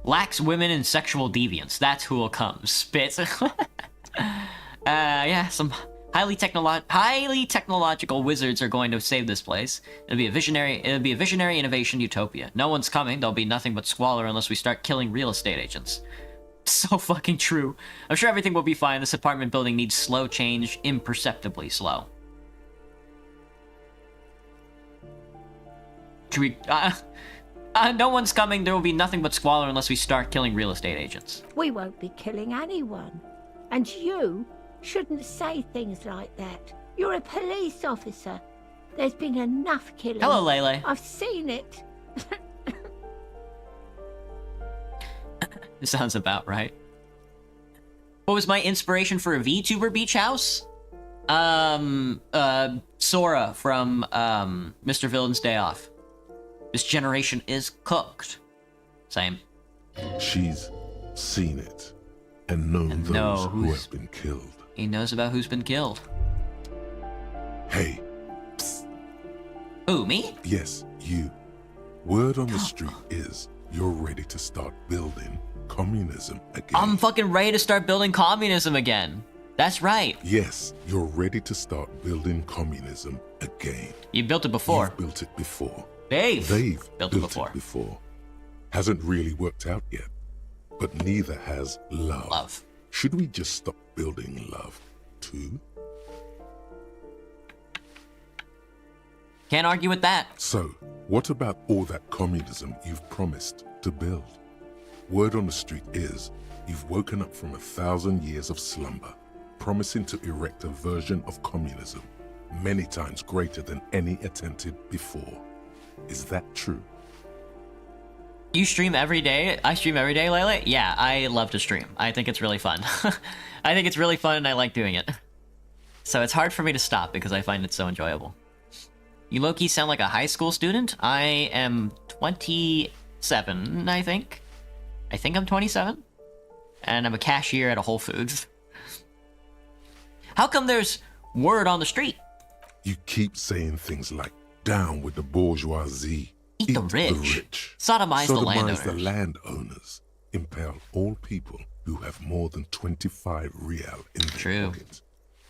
Lacks women and sexual deviance. That's who will come. Spits. Yeah, some highly technological wizards are going to save this place. It'll be a visionary innovation utopia. No one's coming. There'll be nothing but squalor unless we start killing real estate agents. So fucking true. I'm sure everything will be fine. This apartment building needs slow change, imperceptibly slow. Should we... no one's coming. There will be nothing but squalor unless we start killing real estate agents. We won't be killing anyone. And you shouldn't say things like that. You're a police officer. There's been enough killing. Hello, Lele. I've seen it. This sounds about right. What was my inspiration for a VTuber Beach House? Sora from Mr. Villain's Day Off. This generation is cooked. Same. She's seen it and known those who have been killed. He knows about who's been killed. Hey. Psst. Who, me? Yes, you. Word on the street is you're ready to start building communism again. I'm fucking ready to start building communism again. That's right. Yes, you're ready to start building communism again. You built it before. You've built it before. They've built it before. Hasn't really worked out yet, but neither has love. Should we just stop building love, too? Can't argue with that. So, what about all that communism you've promised to build? Word on the street is you've woken up from 1,000 years of slumber, promising to erect a version of communism many times greater than any attempted before. Is that true? You stream every day? I stream every day, Lele? Yeah, I love to stream. I think it's really fun. I think it's really fun and I like doing it. So it's hard for me to stop because I find it so enjoyable. You low-key sound like a high school student? I am 27, I think. I think I'm 27. And I'm a cashier at a Whole Foods. How come there's word on the street? You keep saying things like, down with the bourgeoisie. Eat the rich. Sodomize the landowners. The landowners. Impale all people who have more than 25 real in their pockets.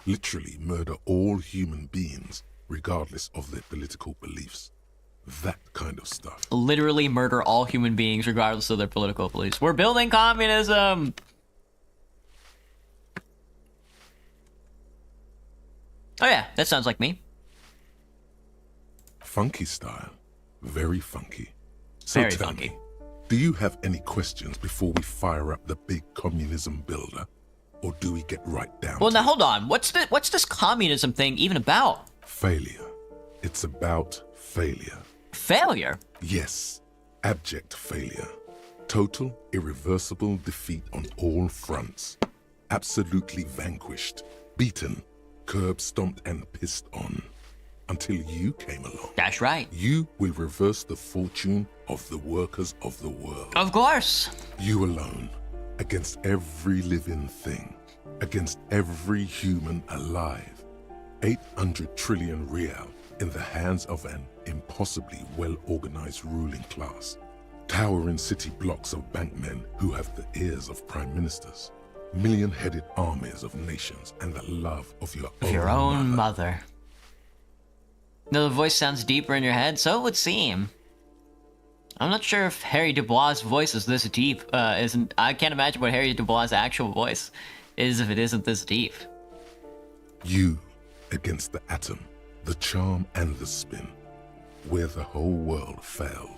Literally murder all human beings, regardless of their political beliefs. That kind of stuff. Literally murder all human beings, regardless of their political beliefs. We're building communism! Oh yeah, that sounds like me. Funky style. Very funky. So Very tell funky. me, do you have any questions before we fire up the big communism builder? Or do we get right down Well, to now it? hold on. What's this communism thing even about? Failure. It's about failure. Failure? Yes. Abject failure. Total, irreversible defeat on all fronts. Absolutely vanquished. Beaten. Curb stomped and pissed on. Until you came along. That's right. You will reverse the fortune of the workers of the world. Of course. You alone. Against every living thing. Against every human alive. 800 trillion real in the hands of an impossibly well-organized ruling class. Towering city blocks of bankmen who have the ears of prime ministers. Million-headed armies of nations and the love of your own mother. No, the voice sounds deeper in your head, so it would seem. I'm not sure if Harry Dubois' voice is this deep. I can't imagine what Harry Dubois' actual voice is if it isn't this deep. You against the atom. the charm and the spin, where the whole world failed.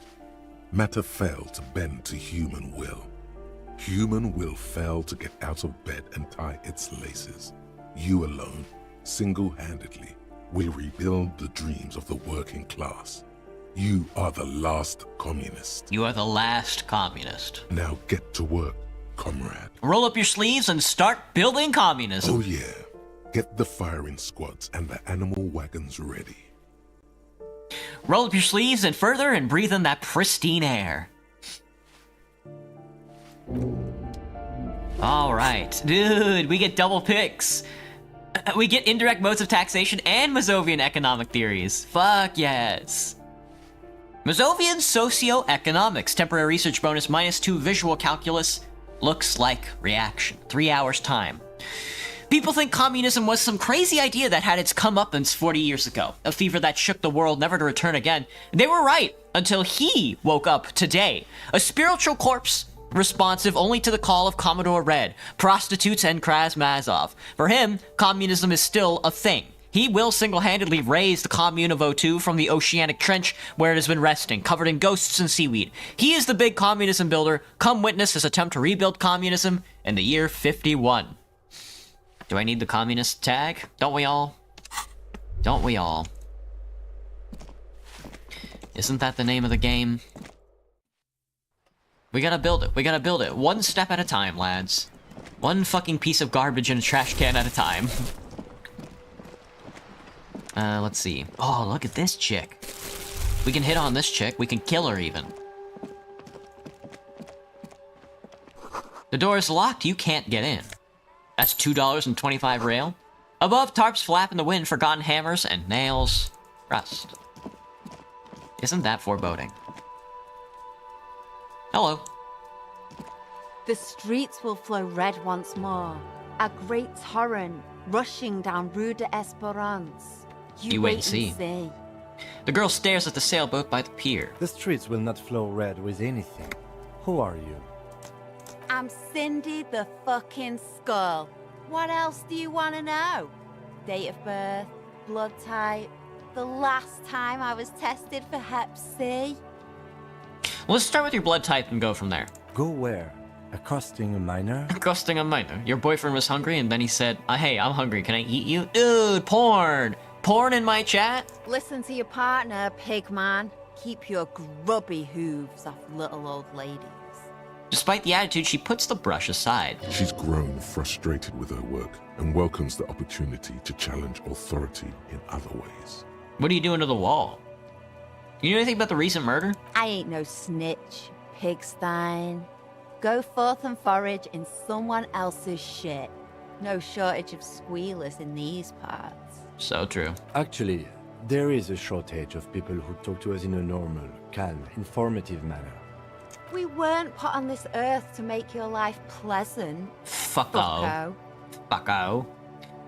Matter failed to bend to human will. Human will failed to get out of bed and tie its laces. You alone, single-handedly, will rebuild the dreams of the working class. You are the last communist. You are the last communist. Now get to work, comrade. Roll up your sleeves and start building communism. Oh yeah. Get the firing squads and the animal wagons ready. Roll up your sleeves and further and breathe in that pristine air. Alright. Dude, we get double picks. We get indirect modes of taxation and Mazovian economic theories. Fuck yes. Mazovian socioeconomics. Temporary research bonus -2 visual calculus. Looks like reaction. 3 hours time. People think communism was some crazy idea that had its comeuppance 40 years ago. A fever that shook the world never to return again. They were right, until he woke up today. A spiritual corpse, responsive only to the call of Commodore Red, prostitutes, and Krasmazov. For him, communism is still a thing. He will single-handedly raise the commune of O2 from the oceanic trench where it has been resting, covered in ghosts and seaweed. He is the big communism builder. Come witness his attempt to rebuild communism in the year 51. Do I need the communist tag? Don't we all? Don't we all? Isn't that the name of the game? We gotta build it. We gotta build it. One step at a time, lads. One fucking piece of garbage in a trash can at a time. Let's see. Oh, look at this chick. We can hit on this chick. We can kill her even. The door is locked. You can't get in. That's $2.25 rail. Above, tarps flap in the wind, forgotten hammers and nails rust. Isn't that foreboding? Hello. The streets will flow red once more. A great torrent rushing down Rue de Esperance. You wait and see. The girl stares at the sailboat by the pier. The streets will not flow red with anything. Who are you? I'm Cindy the fucking Skull. What else do you want to know? Date of birth, blood type, the last time I was tested for Hep C. Let's start with your blood type and go from there. Go where? Accosting a miner? Accosting a miner. Your boyfriend was hungry and then he said, hey, I'm hungry, can I eat you? Dude, porn! Porn in my chat? Listen to your partner, pig man. Keep your grubby hooves off little old ladies. Despite the attitude, she puts the brush aside. She's grown frustrated with her work and welcomes the opportunity to challenge authority in other ways. What are you doing to the wall? You know anything about the recent murder? I ain't no snitch, pigstein. Go forth and forage in someone else's shit. No shortage of squealers in these parts. So true. Actually, there is a shortage of people who talk to us in a normal, calm, informative manner. We weren't put on this earth to make your life pleasant. Fucko. Fucko.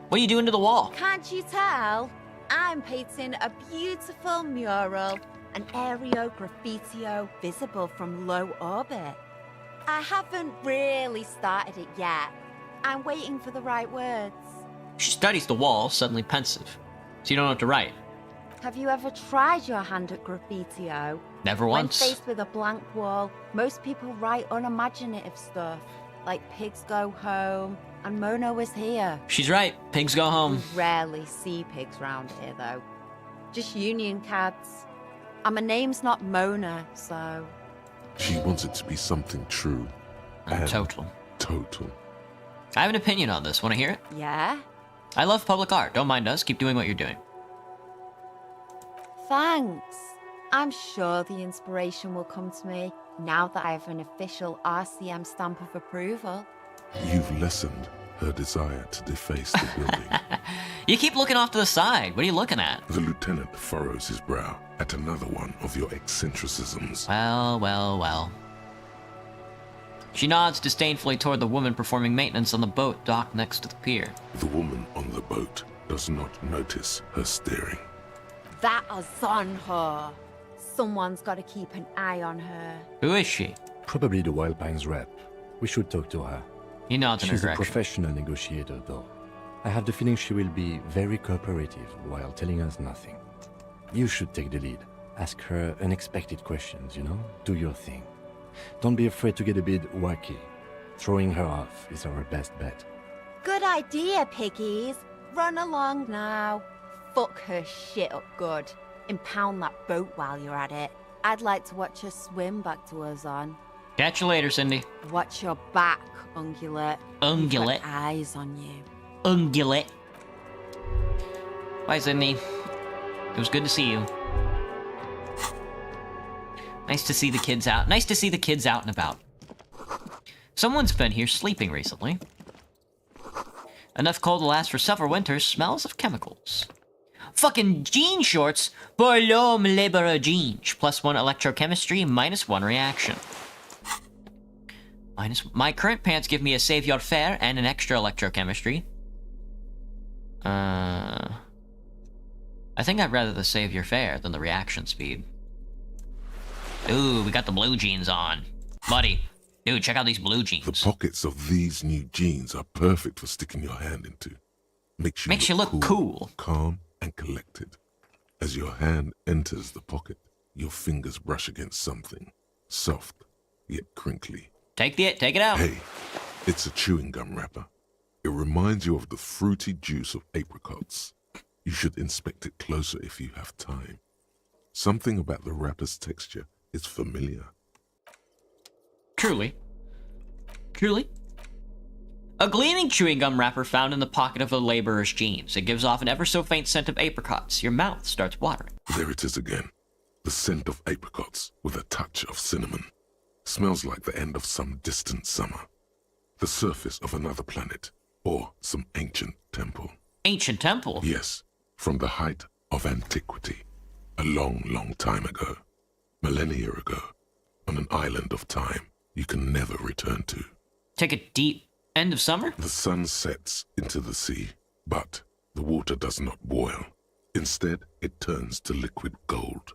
What are you doing to the wall? Can't you tell? I'm painting a beautiful mural, an aereo graffitio visible from low orbit. I haven't really started it yet. I'm waiting for the right words. She studies the wall, suddenly pensive. So you don't know what to write. Have you ever tried your hand at graffitio? Never once. When faced with a blank wall, most people write unimaginative stuff, like pigs go home, and Mona was here. She's right. Pigs go home. We rarely see pigs round here, though. Just union cads. And my name's not Mona, so... She wants it to be something true. And total. Total. I have an opinion on this. Want to hear it? Yeah? I love public art. Don't mind us. Keep doing what you're doing. Thanks. I'm sure the inspiration will come to me now that I have an official RCM stamp of approval. You've lessened her desire to deface the building. You keep looking off to the side. What are you looking at? The lieutenant furrows his brow at another one of your eccentricisms. Well, well, well. She nods disdainfully toward the woman performing maintenance on the boat docked next to the pier. The woman on the boat does not notice her staring. That is on her. Someone's got to keep an eye on her. Who is she? Probably the Wild Pines rep. We should talk to her. He nods in her She's a direction. professional negotiator, though. I have the feeling she will be very cooperative while telling us nothing. You should take the lead. Ask her unexpected questions, you know? Do your thing. Don't be afraid to get a bit wacky. Throwing her off is our best bet. Good idea, piggies. Run along now. Fuck her shit up good. Impound that boat while you're at it. I'd like to watch her swim back to us on. Catch you later, Cindy. Watch your back, Ungulate. Ungulate. We've got eyes on you. Ungulate. Bye, Sydney. It was good to see you. Nice to see the kids out. Nice to see the kids out and about. Someone's been here sleeping recently. Enough coal to last for several winters. Smells of chemicals. Fucking jean shorts. Pour l'homme laborer jeans. +1 electrochemistry, -1 reaction. My current pants give me a save your fare and an extra electrochemistry. I think I'd rather the save your fare than the reaction speed. Ooh, we got the blue jeans on. Buddy, dude, check out these blue jeans. The pockets of these new jeans are perfect for sticking your hand into. Makes you look cool, calm, and collected. As your hand enters the pocket, your fingers brush against something soft yet crinkly. Take it out. Hey, it's a chewing gum wrapper. It reminds you of the fruity juice of apricots. You should inspect it closer if you have time. Something about the wrapper's texture is familiar. Truly. A gleaming chewing gum wrapper found in the pocket of a laborer's jeans. It gives off an ever so faint scent of apricots. Your mouth starts watering. There it is again. The scent of apricots with a touch of cinnamon. Smells like the end of some distant summer. The surface of another planet or some ancient temple. Ancient temple? Yes, from the height of antiquity. A long, long time ago. Millennia ago. On an island of time you can never return to. Take a deep end of summer? The sun sets into the sea, but the water does not boil. Instead, it turns to liquid gold.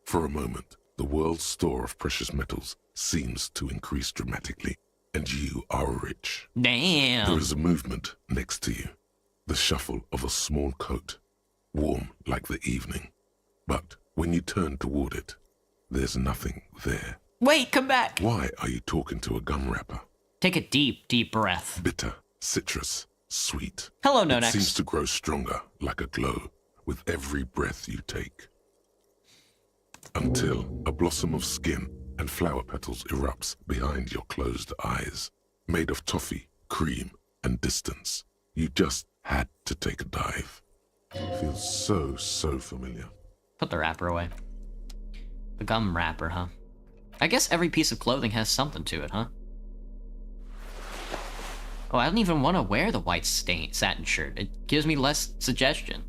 For a moment, the world's store of precious metals seems to increase dramatically, and you are rich. Damn. There is a movement next to you. The shuffle of a small coat, warm like the evening. But when you turn toward it, there's nothing there. Wait, come back. Why are you talking to a gum wrapper? Take a deep, deep breath. Bitter, citrus, sweet. Hello, It Nonex. seems to grow stronger, like a glow, with every breath you take. Until a blossom of skin and flower petals erupts behind your closed eyes. Made of toffee, cream, and distance. You just had to take a dive. Feels so familiar. Put the wrapper away. The gum wrapper, huh? I guess every piece of clothing has something to it, huh? Oh, I don't even want to wear the white satin shirt. It gives me less suggestion.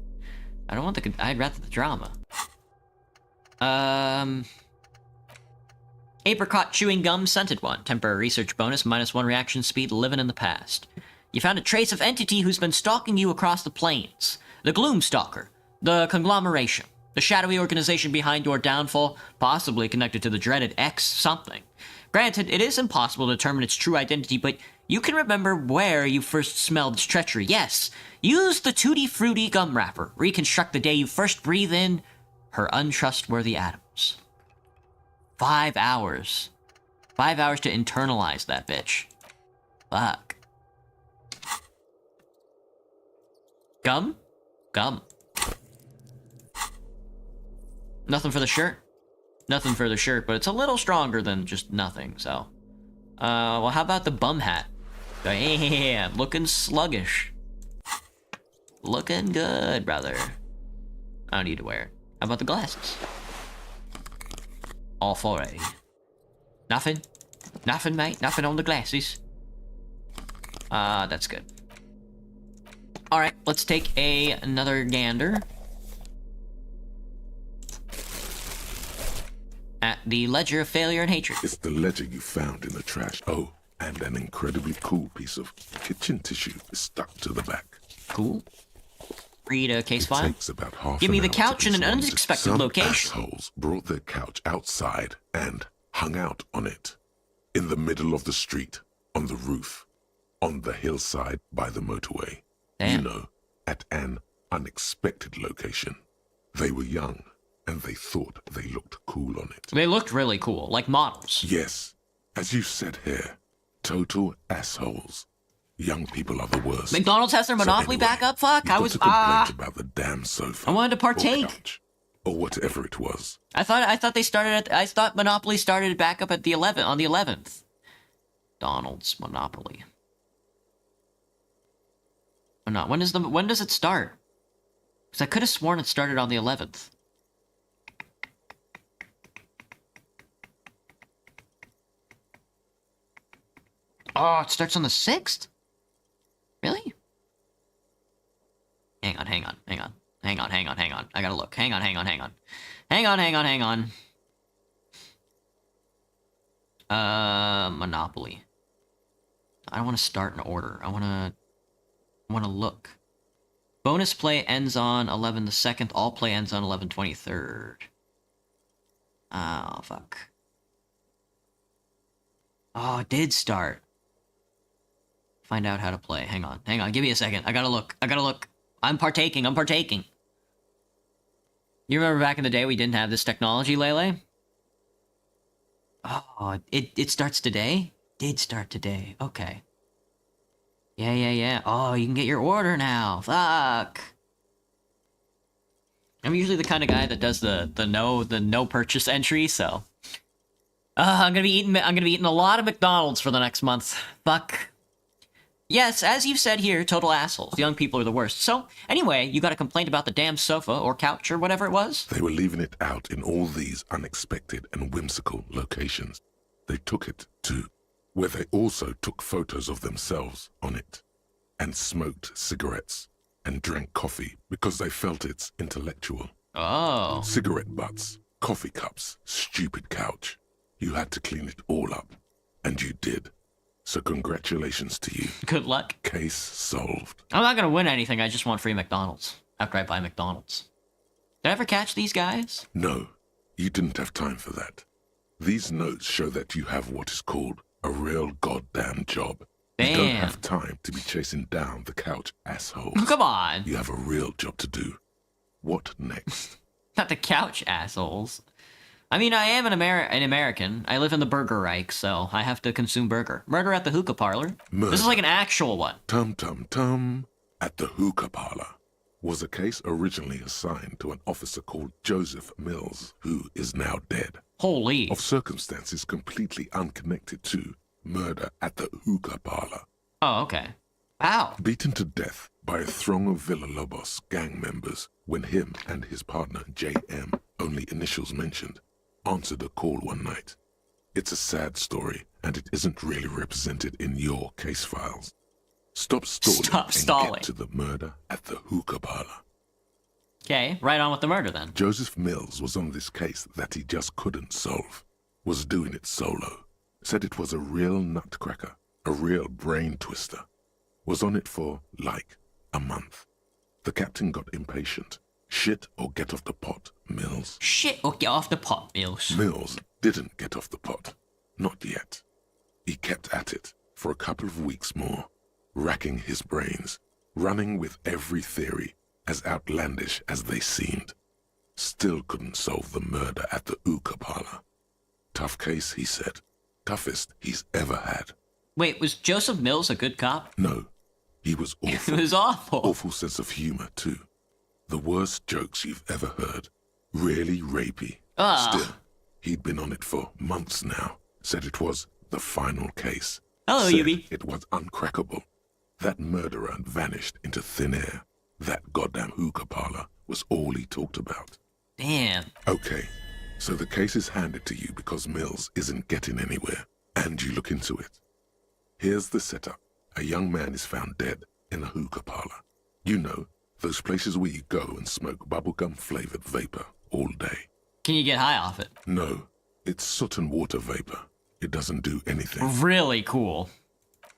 I don't want I'd rather the drama. Apricot chewing gum scented one. Temporary research bonus, -1 reaction speed, living in the past. You found a trace of entity who's been stalking you across the plains. The Gloomstalker. The conglomeration. The shadowy organization behind your downfall, possibly connected to the dreaded X something. Granted, it is impossible to determine its true identity, but you can remember where you first smelled its treachery. Yes, use the Tutti Frutti gum wrapper. Reconstruct the day you first breathe in her untrustworthy atoms. 5 hours. 5 hours to internalize that bitch. Fuck. Gum? Gum. Nothing for the shirt. Nothing for the shirt, but it's a little stronger than just nothing, so. Well, how about the bum hat? Damn, looking sluggish. Looking good, brother. I don't need to wear it. How about the glasses? All for it. Nothing? Nothing, mate? Nothing on the glasses? That's good. Alright, let's take another gander at the Ledger of Failure and Hatred. It's the ledger you found in the trash. Oh, and an incredibly cool piece of kitchen tissue is stuck to the back. Cool. Read a case file. Takes about half Give me an the hour couch to in an respond. unexpected Some location. assholes brought their couch outside and hung out on it. In the middle of the street, on the roof, on the hillside by the motorway. Damn. You know, at an unexpected location. They were young, and they thought they looked cool on it. They looked really cool, like models. Yes, as you said here, total assholes. Young people are the worst. McDonald's has their Monopoly anyway, back up? Fuck, you I got was... to complaint about the damn sofa. I wanted to partake. Or couch, or whatever it was. I thought they started at... I thought Monopoly started back up at the 11th, on the 11th. Donald's Monopoly. Or not. When does it start? Because I could have sworn it started on the 11th. Oh, it starts on the 6th? Really? Hang on. I gotta look. Hang on. Monopoly. I don't want to start in order. I want to look. Bonus play ends on 11 the 2nd. All play ends on 11 23rd. Oh, fuck. Oh, it did start. Find out how to play. Hang on. Give me a second. I gotta look. I'm partaking. You remember back in the day we didn't have this technology, Lele? Oh, it starts today? Did start today. Okay. Yeah. Oh, you can get your order now. Fuck. I'm usually the kind of guy that does the no purchase entry, so. I'm gonna be eating a lot of McDonald's for the next month. Fuck. Yes, as you've said here, total assholes. Young people are the worst. So, anyway, you got a complaint about the damn sofa or couch or whatever it was? They were leaving it out in all these unexpected and whimsical locations. They took it to where they also took photos of themselves on it and smoked cigarettes and drank coffee because they felt it's intellectual. Oh. Cigarette butts, coffee cups, stupid couch. You had to clean it all up. And you did. So congratulations to you. Good luck. Case solved. I'm not gonna win anything, I just want free McDonald's. After I buy McDonald's. Did I ever catch these guys? No, you didn't have time for that. These notes show that you have what is called a real goddamn job. Damn. You don't have time to be chasing down the couch assholes. Come on. You have a real job to do. What next? Not the couch assholes. I mean, I am an American. I live in the Burger Reich, so I have to consume burger. Murder at the hookah parlor. Murder. This is like an actual one. Tum at the hookah parlor was a case originally assigned to an officer called Joseph Mills, who is now dead. Holy. Of circumstances completely unconnected to murder at the hookah parlor. Oh, okay. Wow. Beaten to death by a throng of Villalobos gang members when him and his partner J.M., only initials mentioned, answered a call one night. It's a sad story, and it isn't really represented in your case files. Stop stalling and get to the murder at the hookah parlor. Okay, right on with the murder then. Joseph Mills was on this case that he just couldn't solve. Was doing it solo. Said it was a real nutcracker, a real brain twister. Was on it for, like, a month. The captain got impatient. Shit or get off the pot, Mills. Shit or get off the pot, Mills. Mills didn't get off the pot. Not yet. He kept at it for a couple of weeks more, racking his brains, running with every theory, as outlandish as they seemed. Still couldn't solve the murder at the hookah parlor. Tough case, he said. Toughest he's ever had. Wait, was Joseph Mills a good cop? No. He was awful. He was awful. Awful sense of humor, too. The worst jokes you've ever heard. Really rapey. Still, he'd been on it for months now. Said it was the final case. Hello, Said Yubi. it was uncrackable. That murderer vanished into thin air. That goddamn hookah parlor was all he talked about. Damn. Okay, so the case is handed to you because Mills isn't getting anywhere, and you look into it. Here's the setup. A young man is found dead in a hookah parlor. You know, those places where you go and smoke bubblegum-flavored vapor all day. Can you get high off it? No, it's soot and water vapor. It doesn't do anything. Really cool.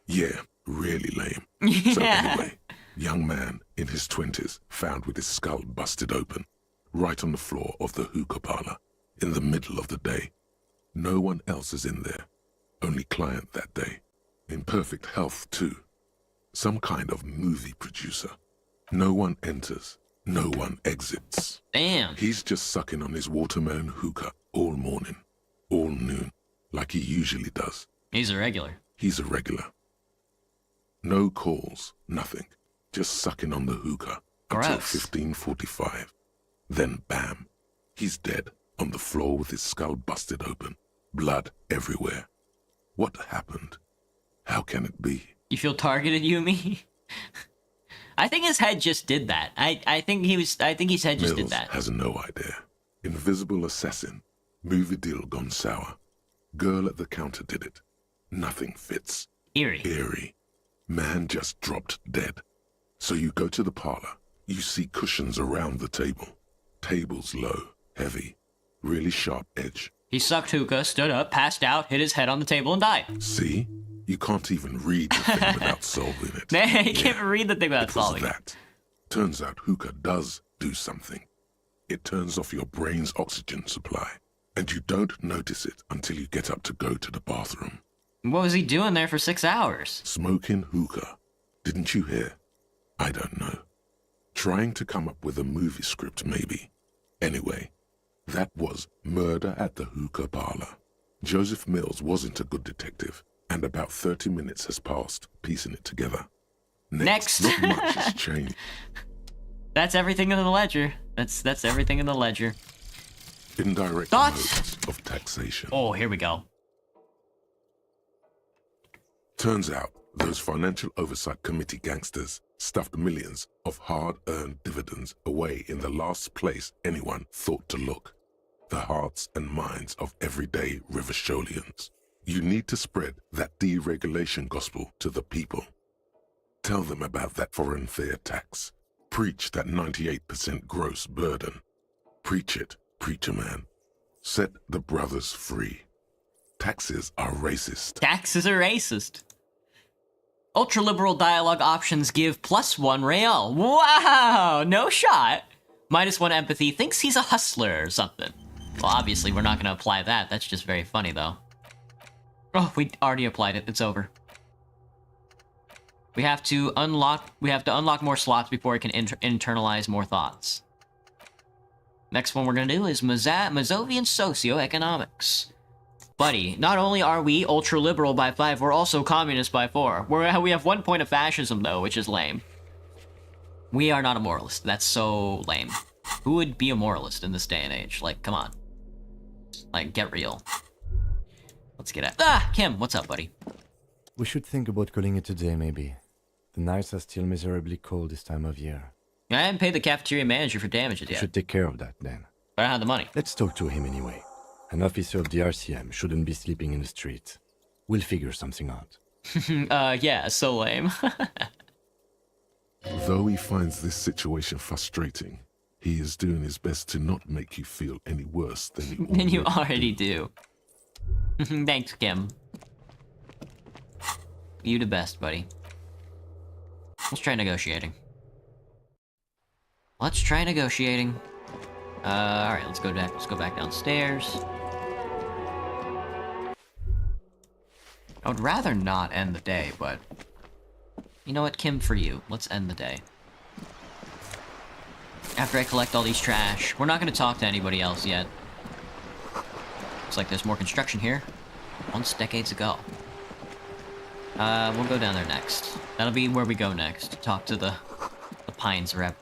Yeah, really lame. Yeah. So anyway, young man in his 20s found with his skull busted open, right on the floor of the hookah parlor, in the middle of the day. No one else is in there. Only client that day. In perfect health, too. Some kind of movie producer. No one enters, no one exits. Damn. He's just sucking on his watermelon hookah all morning, all noon, like he usually does. He's a regular. He's a regular. No calls, nothing. Just sucking on the hookah until Gross. 15:45. Then bam, he's dead on the floor with his skull busted open, blood everywhere. What happened? How can it be? You feel targeted, Yumi? I think his head just did that. I think his head just did Mills that. has no idea. Invisible assassin. Movie deal gone sour. Girl at the counter did it. Nothing fits. Eerie. Eerie. Man just dropped dead. So you go to the parlor. You see cushions around the table. Tables low, heavy, really sharp edge. He sucked hookah, stood up, passed out, hit his head on the table, and died. See? You can't even read the thing without solving it. Man, you can't read the thing without solving it. That. Turns out hookah does do something. It turns off your brain's oxygen supply, and you don't notice it until you get up to go to the bathroom. What was he doing there for 6 hours? Smoking hookah. Didn't you hear? I don't know. Trying to come up with a movie script, maybe. Anyway, that was Murder at the Hookah Parlor. Joseph Mills wasn't a good detective, and about 30 minutes has passed, piecing it together. Next. Not much has changed. That's everything in the ledger. That's everything in the ledger. Indirect Thoughts? modes of taxation. Oh, here we go. Turns out, those Financial Oversight Committee gangsters stuffed millions of hard-earned dividends away in the last place anyone thought to look. The hearts and minds of everyday Rivasholians. You need to spread that deregulation gospel to the people. Tell them about that foreign fair tax. Preach that 98% gross burden. Preach it, preacher man. Set the brothers free. Taxes are racist. Taxes are racist. Ultra-liberal dialogue options give +1 real. Wow, no shot. -1 empathy, thinks he's a hustler or something. Well, obviously we're not going to apply that. That's just very funny, though. Oh, we already applied it. It's over. We have to unlock more slots before we can internalize more thoughts. Next one we're going to do is Mazovian socioeconomics. Buddy, not only are we ultra-liberal by 5, we're also communist by 4. We have 1 point of fascism, though, which is lame. We are not a moralist. That's so lame. Who would be a moralist in this day and age? Like, come on. Like, get real. Let's get at... Ah! Kim, what's up, buddy? We should think about calling it a day, maybe. The nights are still miserably cold this time of year. I haven't paid the cafeteria manager for damages We yet. should take care of that, then. But I don't have the money. Let's talk to him anyway. An officer of the RCM shouldn't be sleeping in the street. We'll figure something out. Yeah, so lame. Though he finds this situation frustrating, he is doing his best to not make you feel any worse than you already do. Thanks, Kim. You the best, buddy. Let's try negotiating. Alright, let's go back downstairs. I would rather not end the day, but... You know what, Kim, for you, let's end the day. After I collect all these trash, we're not gonna talk to anybody else yet. Looks like there's more construction here. Once decades ago. We'll go down there next. That'll be where we go next. Talk to the Pines rep.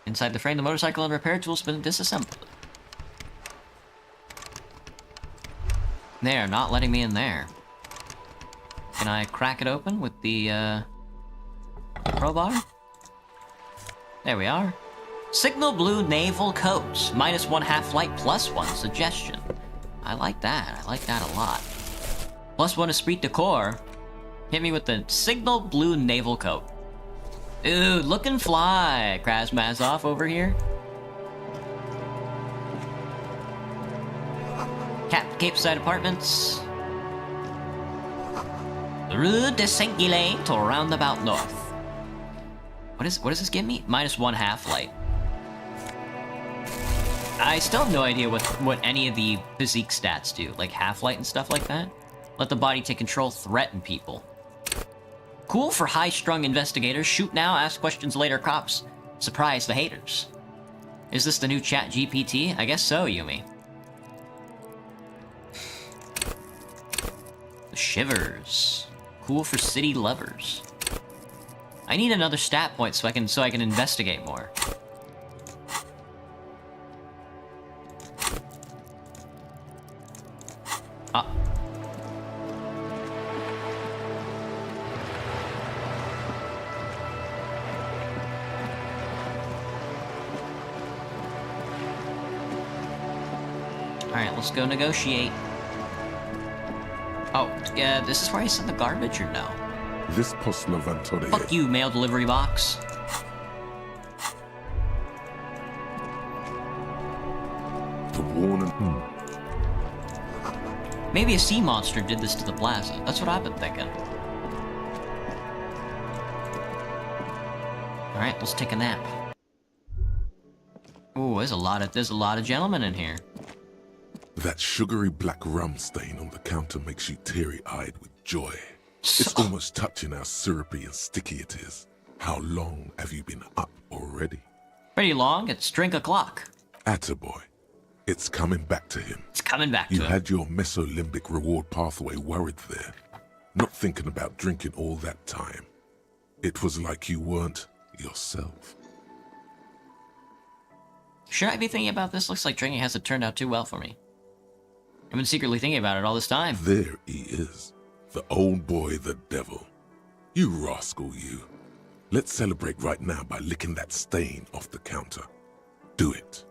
Inside the frame, the motorcycle and repair tools been disassembled. They're not letting me in there. Can I crack it open with the, crowbar? There we are. Signal blue naval coats. -1 half-light, +1 suggestion. I like that. I like that a lot. +1 esprit de corps. Hit me with the signal blue naval coat. Dude, looking fly. Krasmazov over here. Cape Side Apartments. Rue de Saint-Gilles to Roundabout North. What does this give me? -1 half-light. I still have no idea what any of the physique stats do, like half-light and stuff like that. Let the body take control, threaten people. Cool for high-strung investigators. Shoot now, ask questions later, cops. Surprise the haters. Is this the new chat GPT? I guess so, Yumi. The shivers. Cool for city lovers. I need another stat point so I can investigate more. Ah. Alright, let's go negotiate. Oh, yeah, this is where I sent the garbage, or no? This post levantore. Fuck you, mail delivery box. The warning. Maybe a sea monster did this to the plaza. That's what I've been thinking. Alright, let's take a nap. Ooh, there's a lot of gentlemen in here. That sugary black rum stain on the counter makes you teary-eyed with joy. It's almost touching how syrupy and sticky it is. How long have you been up already? Pretty long. It's drink o'clock. Attaboy. It's coming back to him. It's coming back to You him. had your mesolimbic reward pathway worried there. Not thinking about drinking all that time. It was like you weren't yourself. Should I be thinking about this? Looks like drinking hasn't turned out too well for me. I've been secretly thinking about it all this time. There he is. The old boy, the devil. You rascal, you. Let's celebrate right now by licking that stain off the counter. Do it.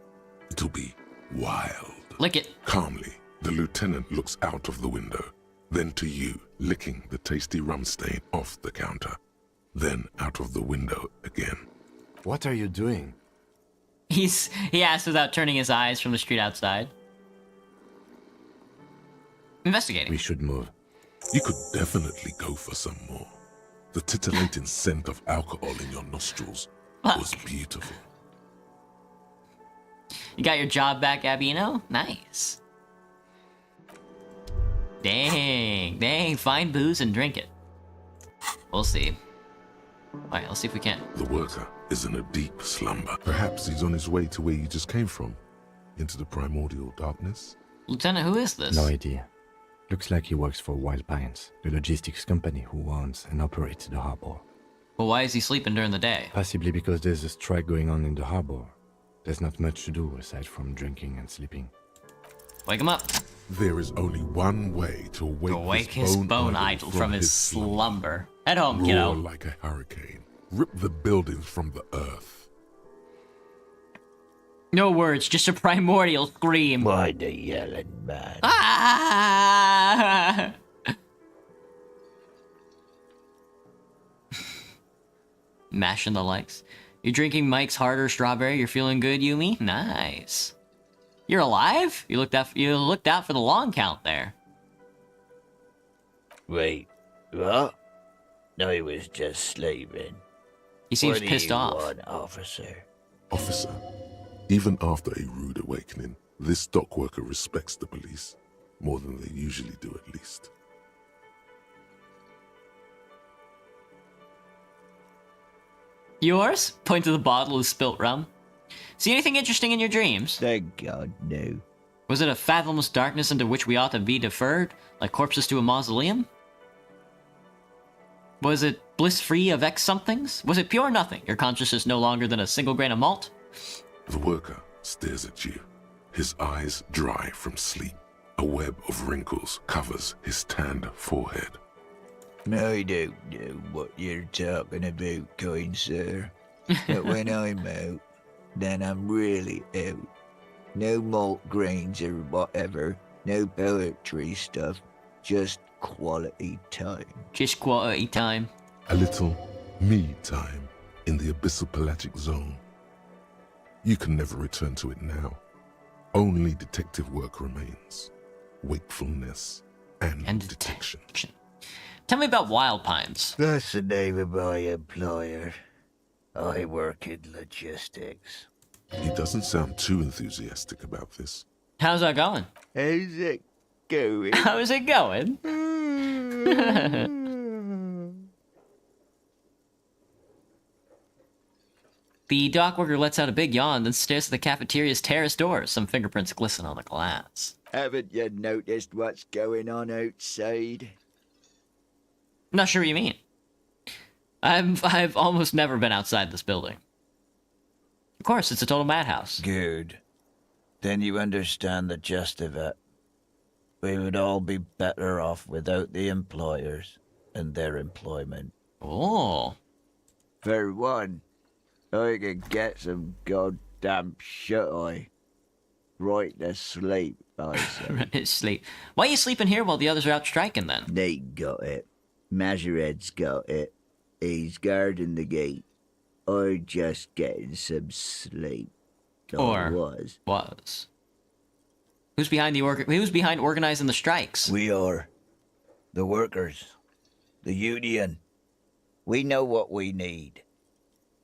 It'll be wild. Lick it. Calmly, the lieutenant looks out of the window, then to you, licking the tasty rum stain off the counter, then out of the window again. What are you doing? He asks without turning his eyes from the street outside. Investigating. We should move. You could definitely go for some more. The titillating scent of alcohol in your nostrils was beautiful. You got your job back, Gabino? Nice. Dang, find booze and drink it. We'll see. Alright, let's see if we can. The worker is in a deep slumber. Perhaps he's on his way to where you just came from, into the primordial darkness. Lieutenant, who is this? No idea. Looks like he works for Wild Pines, the logistics company who owns and operates the harbor. Well, why is he sleeping during the day? Possibly because there's a strike going on in the harbor. There's not much to do aside from drinking and sleeping. Wake him up. There is only one way to wake his bone idol from his slumber. Head home, Roar kiddo. like a hurricane. Rip the buildings from the earth. No words, just a primordial scream. Why the yelling, man? Ah! Mashing the likes. You're drinking Mike's Harder Strawberry. You're feeling good, Yumi? Nice. You're alive? You looked out for the long count there. Wait, what? No, he was just sleeping. He seems What do pissed you off. want, officer? Officer, even after a rude awakening, this dock worker respects the police more than they usually do, at least. Yours? Point to the bottle of spilt rum. See anything interesting in your dreams? Thank God, no. Was it a fathomless darkness into which we ought to be deferred, like corpses to a mausoleum? Was it bliss-free of X somethings? Was it pure nothing, your consciousness no longer than a single grain of malt? The worker stares at you, his eyes dry from sleep. A web of wrinkles covers his tanned forehead. I don't know what you're talking about, kind sir. But when I'm out, then I'm really out. No malt grains or whatever, no poetry stuff, just quality time. Just quality time. A little me time in the abyssal pelagic zone. You can never return to it now. Only detective work remains. Wakefulness and detection. Tell me about Wild Pines. That's the name of my employer. I work in logistics. He doesn't sound too enthusiastic about this. How's that going? How's it going? How's it going? The dock worker lets out a big yawn, then stares at the cafeteria's terrace doors. Some fingerprints glisten on the glass. Haven't you noticed what's going on outside? I'm not sure what you mean. I've almost never been outside this building. Of course, it's a total madhouse. Good. Then you understand the gist of it. We would all be better off without the employers and their employment. Oh. For one, I can get some goddamn shut-eye. Right to sleep, I say. Right to sleep. Why are you sleeping here while the others are out striking then? They got it. Majoret's got it. He's guarding the gate. I'm just getting some sleep. Or was. Who's behind organizing the strikes? We are. The workers. The union. We know what we need.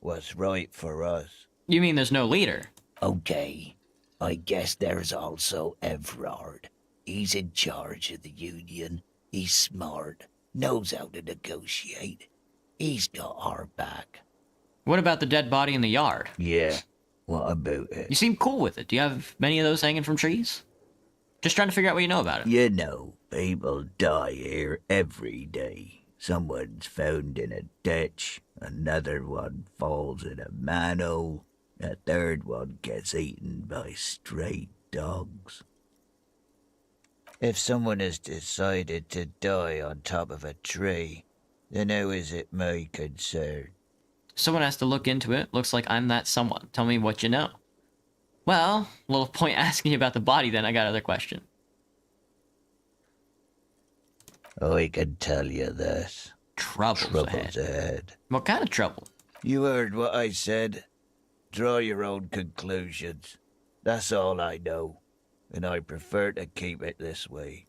What's right for us. You mean there's no leader? Okay. I guess there's also Everard. He's in charge of the union. He's smart. Knows how to negotiate. He's got our back. What about the dead body in the yard? Yeah. What about it? You seem cool with it. Do you have many of those hanging from trees? Just trying to figure out what you know about it. You know, people die here every day. Someone's found in a ditch, another one falls in a manhole, a third one gets eaten by stray dogs. If someone has decided to die on top of a tree, then how is it my concern? Someone has to look into it. Looks like I'm that someone. Tell me what you know. Well, little point asking you about the body then. I got another question. I can tell you this. Trouble's ahead. What kind of trouble? You heard what I said. Draw your own conclusions. That's all I know, and I prefer to keep it this way.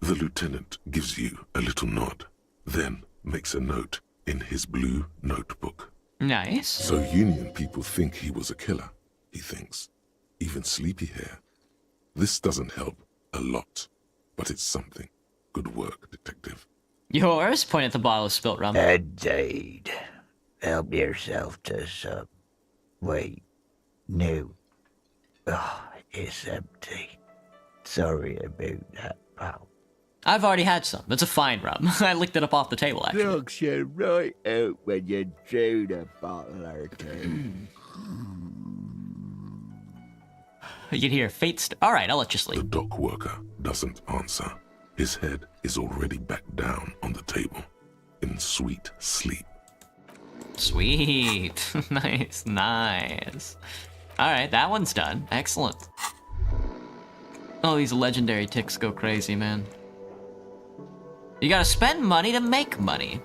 The lieutenant gives you a little nod, then makes a note in his blue notebook. Nice. So Union people think he was a killer, he thinks. Even sleepy hair. This doesn't help a lot, but it's something. Good work, detective. Yours? Point at the bottle of spilt rum. Indeed. Help yourself to some. Wait. No. Oh, it's empty. Sorry about that, pal. I've already had some. It's a fine rum. I licked it up off the table, actually. Knocks you right out when you drown a bottle or two. You can hear fate Alright, I'll let you sleep. The dock worker doesn't answer. His head is already back down on the table, in sweet sleep. Sweet. Nice. Alright, that one's done. Excellent. Oh, these legendary ticks go crazy, man. You gotta spend money to make money.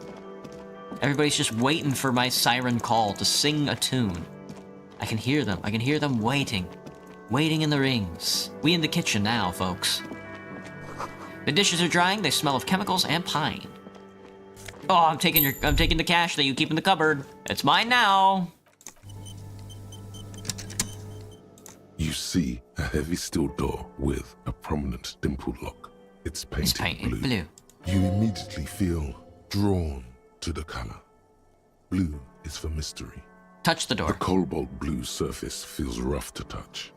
Everybody's just waiting for my siren call to sing a tune. I can hear them. I can hear them waiting. Waiting in the rings. We in the kitchen now, folks. The dishes are drying. They smell of chemicals and pine. Oh, I'm taking the cash that you keep in the cupboard. It's mine now. You see a heavy steel door with a prominent dimple lock. It's painted blue. You immediately feel drawn to the color. Blue is for mystery. Touch the door. The cobalt blue surface feels rough to touch.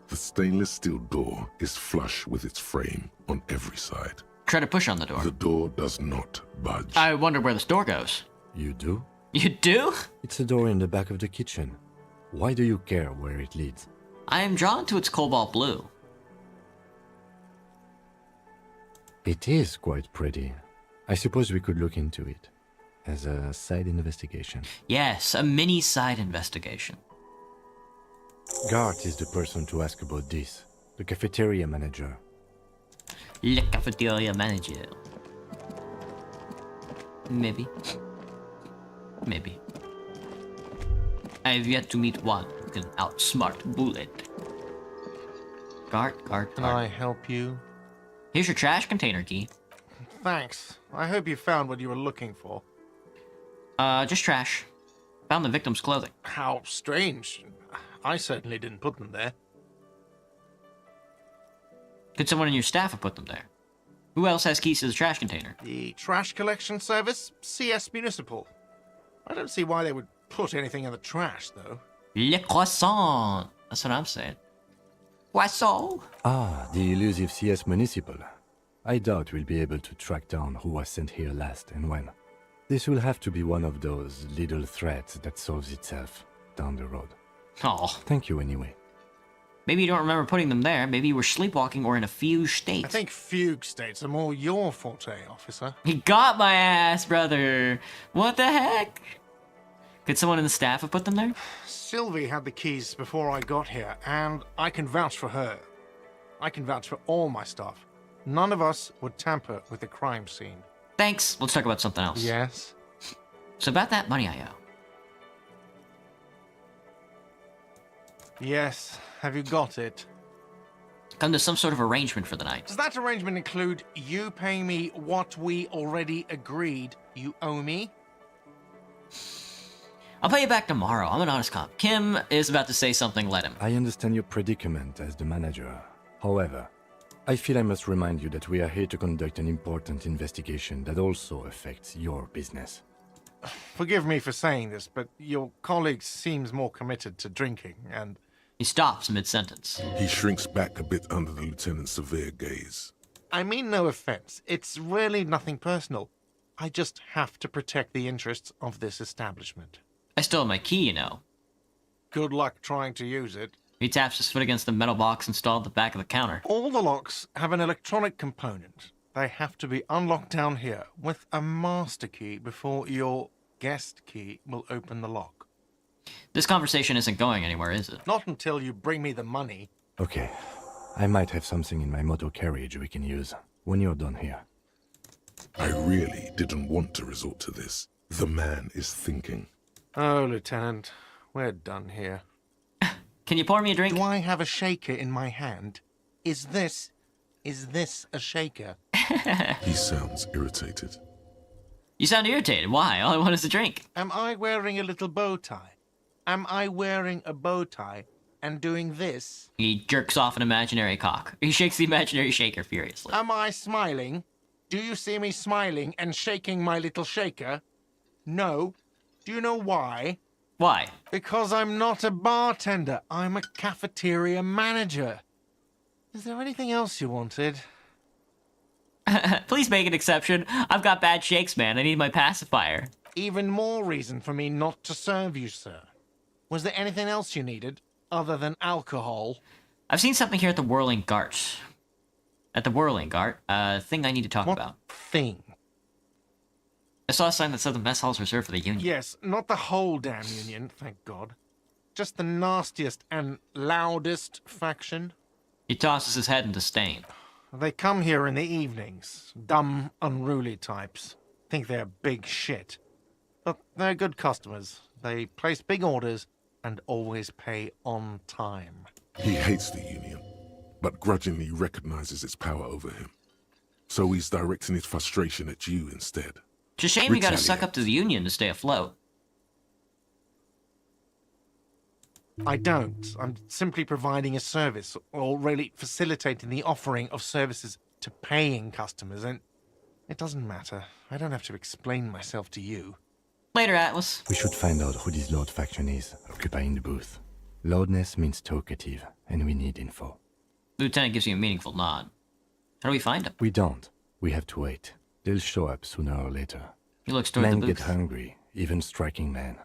The stainless steel door is flush with its frame on every side. Try to push on the door. The door does not budge. I wonder where this door goes. You do? You do? It's a door in the back of the kitchen. Why do you care where it leads? I am drawn to its cobalt blue. It is quite pretty. I suppose we could look into it as a side investigation. Yes, a mini side investigation. Gart is the person to ask about this. The cafeteria manager. Le cafeteria manager. Maybe. Maybe. I have yet to meet one who can outsmart Bullet. Gart. Can I help you? Here's your trash container key. Thanks. I hope you found what you were looking for. Just trash. Found the victim's clothing. How strange. I certainly didn't put them there. Could someone in your staff have put them there? Who else has keys to the trash container? The trash collection service? CS Municipal. I don't see why they would put anything in the trash, though. Le croissant. That's what I'm saying. Croissant. Ah, the elusive CS Municipal. I doubt we'll be able to track down who was sent here last and when. This will have to be one of those little threats that solves itself down the road. Oh. Thank you anyway. Maybe you don't remember putting them there. Maybe you were sleepwalking or in a fugue state. I think fugue states are more your forte, officer. He got my ass, brother. What the heck? Could someone in the staff have put them there? Sylvie had the keys before I got here, and I can vouch for her. I can vouch for all my staff. None of us would tamper with the crime scene. Thanks. Let's talk about something else. Yes? So about that money I owe. Yes. Have you got it? Come to some sort of arrangement for the night. Does that arrangement include you paying me what we already agreed you owe me? I'll pay you back tomorrow. I'm an honest cop. Kim is about to say something. Let him. I understand your predicament as the manager. However, I feel I must remind you that we are here to conduct an important investigation that also affects your business. Forgive me for saying this, but your colleague seems more committed to drinking, and... He stops mid-sentence. He shrinks back a bit under the lieutenant's severe gaze. I mean no offense. It's really nothing personal. I just have to protect the interests of this establishment. I still have my key, you know. Good luck trying to use it. He taps his foot against the metal box installed at the back of the counter. All the locks have an electronic component. They have to be unlocked down here with a master key before your guest key will open the lock. This conversation isn't going anywhere, is it? Not until you bring me the money. Okay. I might have something in my motor carriage we can use when you're done here. I really didn't want to resort to this. The man is thinking. Oh, Lieutenant, we're done here. Can you pour me a drink? Do I have a shaker in my hand? Is this a shaker? He sounds irritated. You sound irritated. Why? All I want is a drink. Am I wearing a little bow tie? Am I wearing a bow tie and doing this? He jerks off an imaginary cock. He shakes the imaginary shaker furiously. Am I smiling? Do you see me smiling and shaking my little shaker? No. Do you know why? Why? Because I'm not a bartender. I'm a cafeteria manager. Is there anything else you wanted? Please make an exception. I've got bad shakes, man. I need my pacifier. Even more reason for me not to serve you, sir. Was there anything else you needed, other than alcohol? I've seen something here at the Whirling Gart. At the Whirling Gart, a thing I need to talk about. Thing? I saw a sign that said the mess hall's reserved for the Union. Yes, not the whole damn Union, thank God. Just the nastiest and loudest faction. He tosses his head in disdain. They come here in the evenings. Dumb, unruly types. Think they're big shit. But they're good customers. They place big orders and always pay on time. He hates the Union, but grudgingly recognizes its power over him. So he's directing his frustration at you instead. It's a shame you gotta suck up to the Union to stay afloat. I don't. I'm simply providing a service, or really facilitating the offering of services to paying customers, and it doesn't matter. I don't have to explain myself to you. Later, Atlas. We should find out who this Lord faction is, occupying the booth. Loudness means talkative, and we need info. Lieutenant gives you a meaningful nod. How do we find him? We don't. We have to wait. They'll show up sooner or later. He looks toward the Men booth. get hungry, even striking men.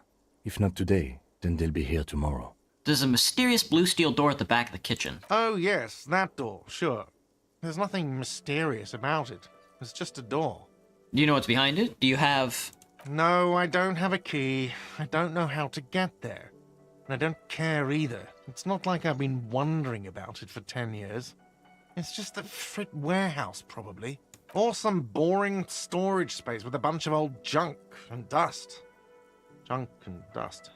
If not today, then they'll be here tomorrow. There's a mysterious blue steel door at the back of the kitchen. Oh, yes, that door, sure. There's nothing mysterious about it. It's just a door. Do you know what's behind it? Do you have... No, I don't have a key. I don't know how to get there. And I don't care either. It's not like I've been wondering about it for 10 years. It's just a frit warehouse, probably. Or some boring storage space with a bunch of old junk and dust. Junk and dust.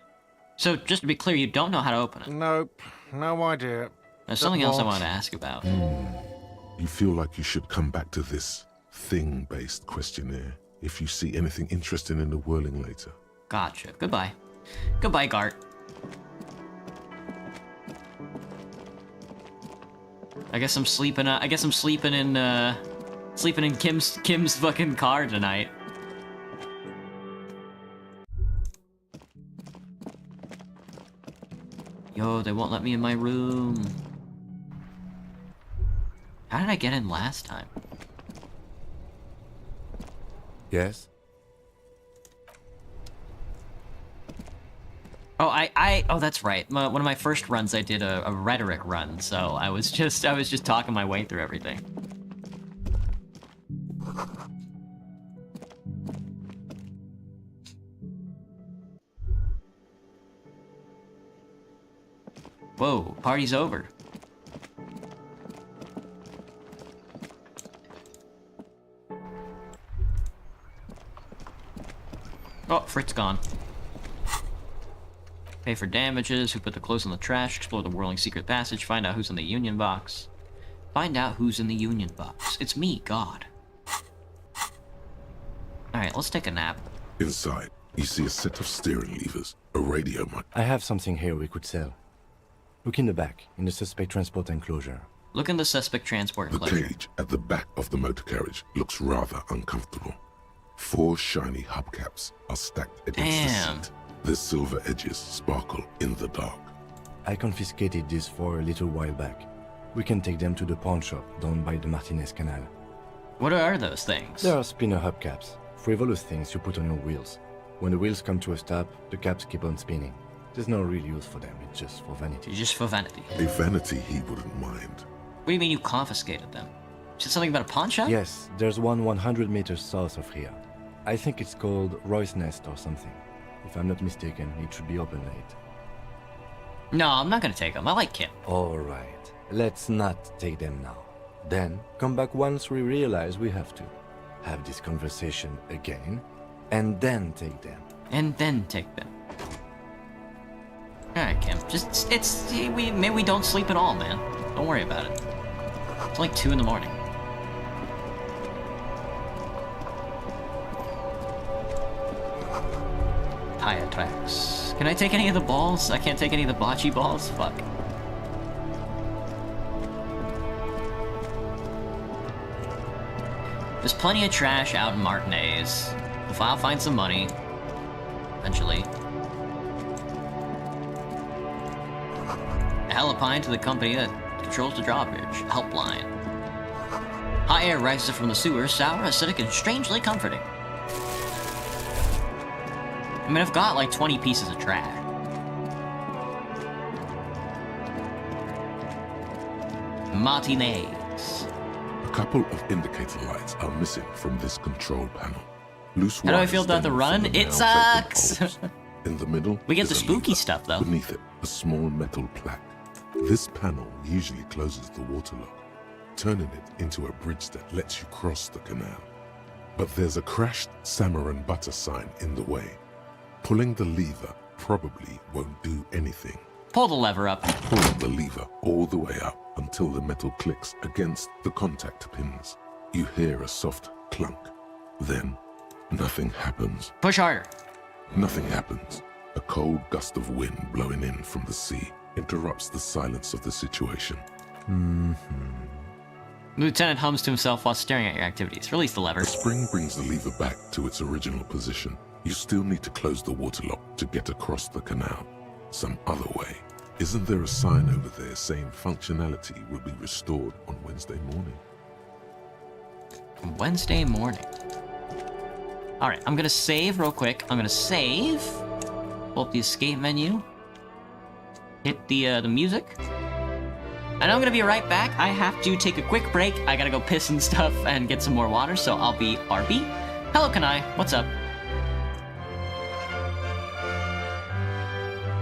So, just to be clear, you don't know how to open it? Nope. No idea. There's something else I wanted to ask about. You feel like you should come back to this thing-based questionnaire if you see anything interesting in the whirling later. Gotcha. Goodbye. Goodbye, Gart. I guess I'm sleeping. Sleeping in Kim's fucking car tonight. Yo, they won't let me in my room. How did I get in last time? Yes? Oh, oh, that's right. One of my first runs, I did a rhetoric run, so I was just talking my way through everything. Whoa, party's over. Oh, Fritz gone. Pay for damages, who put the clothes in the trash, explore the whirling secret passage, find out who's in the union box. Find out who's in the union box. It's me, God. Alright, let's take a nap. Inside, you see a set of steering levers, a radio mic. I have something here we could sell. Look in the back, in the suspect transport enclosure. Look in the suspect transport enclosure. The cage at the back of the motor carriage looks rather uncomfortable. 4 shiny hubcaps are stacked against the seat. Their silver edges sparkle in the dark. I confiscated these 4 a little while back. We can take them to the pawn shop down by the Martinez Canal. What are those things? They are spinner hubcaps. Frivolous things you put on your wheels. When the wheels come to a stop, the caps keep on spinning. There's no real use for them, it's just for vanity. Just for vanity. A vanity he wouldn't mind. What do you mean you confiscated them? Is it something about a pawn shop? Yes, there's one 100 meters south of here. I think it's called Roy's Nest or something. If I'm not mistaken, it should be open late. No, I'm not gonna take them. I like Kim. Alright, let's not take them now. Then, come back once we realize we have to. Have this conversation again, and then take them. And then take them. Alright, Kim. Maybe we don't sleep at all, man. Don't worry about it. It's like 2 in the morning. Tire tracks. Can I take any of the balls? I can't take any of the bocce balls? Fuck. There's plenty of trash out in Martinez. If I'll find some money. Eventually. A helipine to the company that controls the drawbridge. Helpline. Hot air rises from the sewer, sour, acidic, and strangely comforting. I mean, I've got like 20 pieces of trash. Martinez. A couple of indicator lights are missing from this control panel. Loose How do I wires feel about the dangling run? from the It now sucks! vacant poles. In the middle, We get is the a spooky lever. stuff, though. Beneath it, a small metal plaque. This panel usually closes the water lock, turning it into a bridge that lets you cross the canal. But there's a crashed salmon and butter sign in the way. Pulling the lever probably won't do anything. Pull the lever up. Pull the lever all the way up until the metal clicks against the contact pins. You hear a soft clunk. Then, nothing happens. Push harder. Nothing happens. A cold gust of wind blowing in from the sea interrupts the silence of the situation. Lieutenant hums to himself while staring at your activities. Release the lever. The spring brings the lever back to its original position. You still need to close the water lock to get across the canal. Some other way. Isn't there a sign over there saying functionality will be restored on Wednesday morning? Wednesday morning. Alright, I'm gonna save real quick. I'm gonna save. Pull up the escape menu. Hit the music. And I'm gonna be right back. I have to take a quick break. I gotta go piss and stuff and get some more water, so I'll be RB. Hello, Kanai. What's up?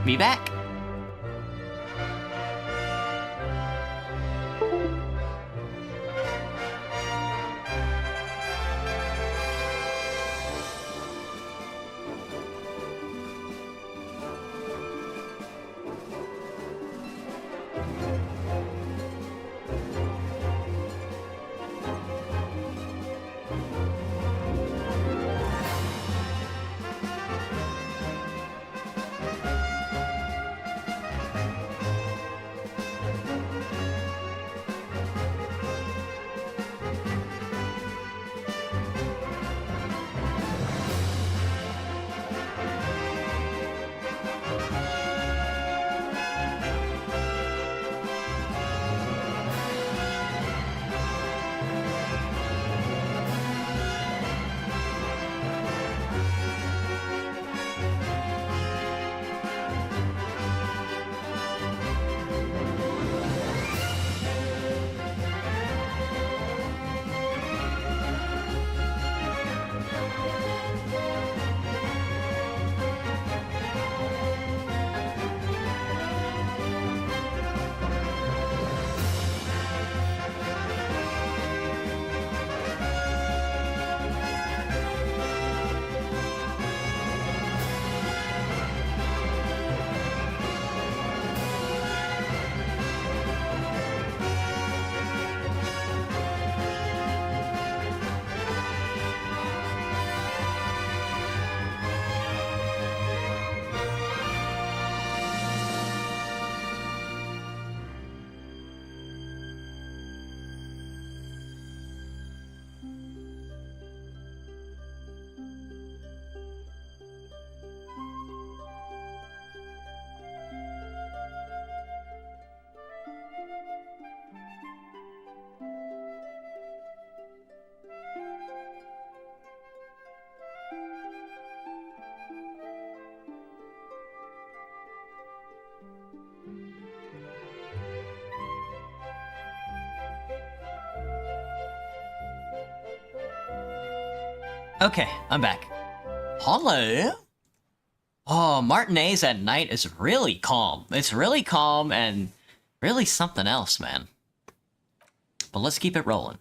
Be back. Okay, I'm back. Hello? Oh, Martinez at night is really calm. It's really calm and really something else, man. But let's keep it rolling.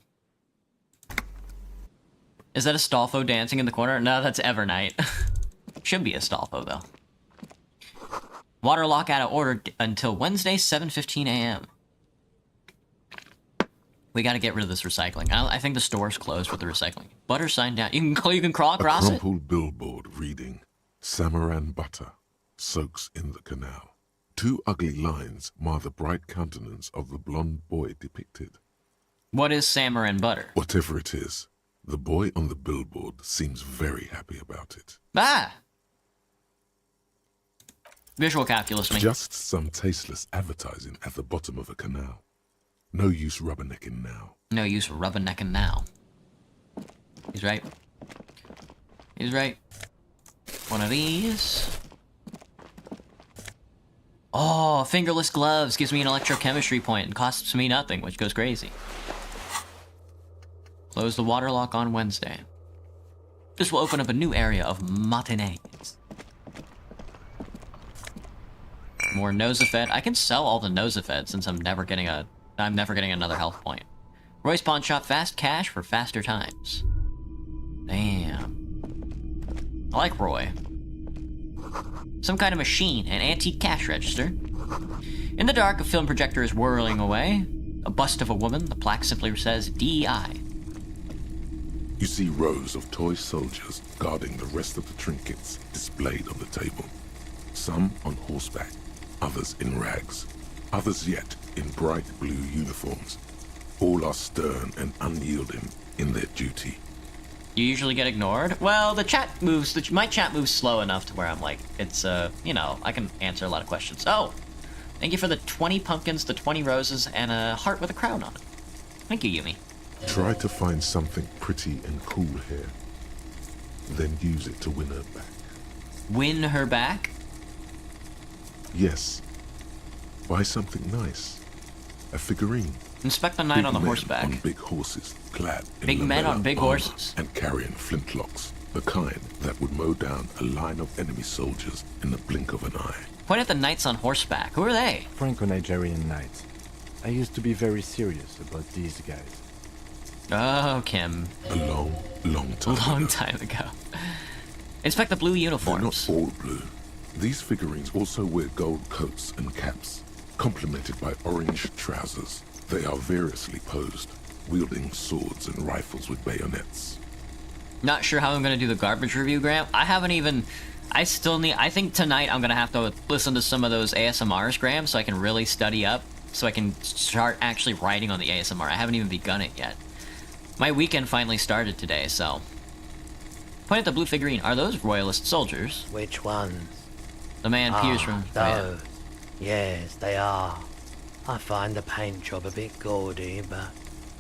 Is that a Stolfo dancing in the corner? No, that's Evernight. Should be a Stolfo, though. Water lock out of order until Wednesday, 7:15 a.m. We gotta get rid of this recycling. I think the store's closed with the recycling. Butter sign down. You can crawl across it. A crumpled billboard reading, Samaran butter soaks in the canal. 2 ugly lines mar the bright countenance of the blonde boy depicted. What is Samaran butter? Whatever it is, the boy on the billboard seems very happy about it. Ah! Visual calculus me. Just some tasteless advertising at the bottom of a canal. No use rubbernecking now. No use rubbernecking now. He's right. He's right. One of these. Oh, fingerless gloves gives me an electrochemistry point and costs me nothing, which goes crazy. Close the water lock on Wednesday. This will open up a new area of matinees. More Nosafed. I can sell all the Nosafed since I'm never getting another health point. Roy's Pawn Shop, fast cash for faster times. Damn. I like Roy. Some kind of machine, an antique cash register. In the dark, a film projector is whirling away. A bust of a woman, the plaque simply says DEI. You see rows of toy soldiers guarding the rest of the trinkets displayed on the table. Some on horseback, others in rags, others yet in bright blue uniforms. All are stern and unyielding in their duty. You usually get ignored? Well, the chat moves, my chat moves slow enough to where I'm like, it's, you know, I can answer a lot of questions. Oh, thank you for the 20 pumpkins, the 20 roses, and a heart with a crown on it. Thank you, Yumi. Try to find something pretty and cool here. Then use it to win her back. Win her back? Yes. Buy something nice. A figurine. Inspect the knight Big on the men horseback. On big horses, clad in Big men on lamella big armor horses. And carrying flintlocks. The kind that would mow down a line of enemy soldiers in the blink of an eye. Point at the knights on horseback. Who are they? Franco-Nigerian knights. I used to be very serious about these guys. Oh, Kim. A long, long time ago. Inspect the blue uniforms. They're not all blue. These figurines also wear gold coats and caps, complemented by orange trousers. They are variously posed, wielding swords and rifles with bayonets. Not sure how I'm gonna do the garbage review, Graham. I think tonight I'm gonna have to listen to some of those ASMRs, Graham, so I can really study up, so I can start actually writing on the ASMR. I haven't even begun it yet. My weekend finally started today, so. Point at the blue figurine. Are those royalist soldiers? Which ones? The man peers from... those. Yes, they are. I find the paint job a bit gaudy, but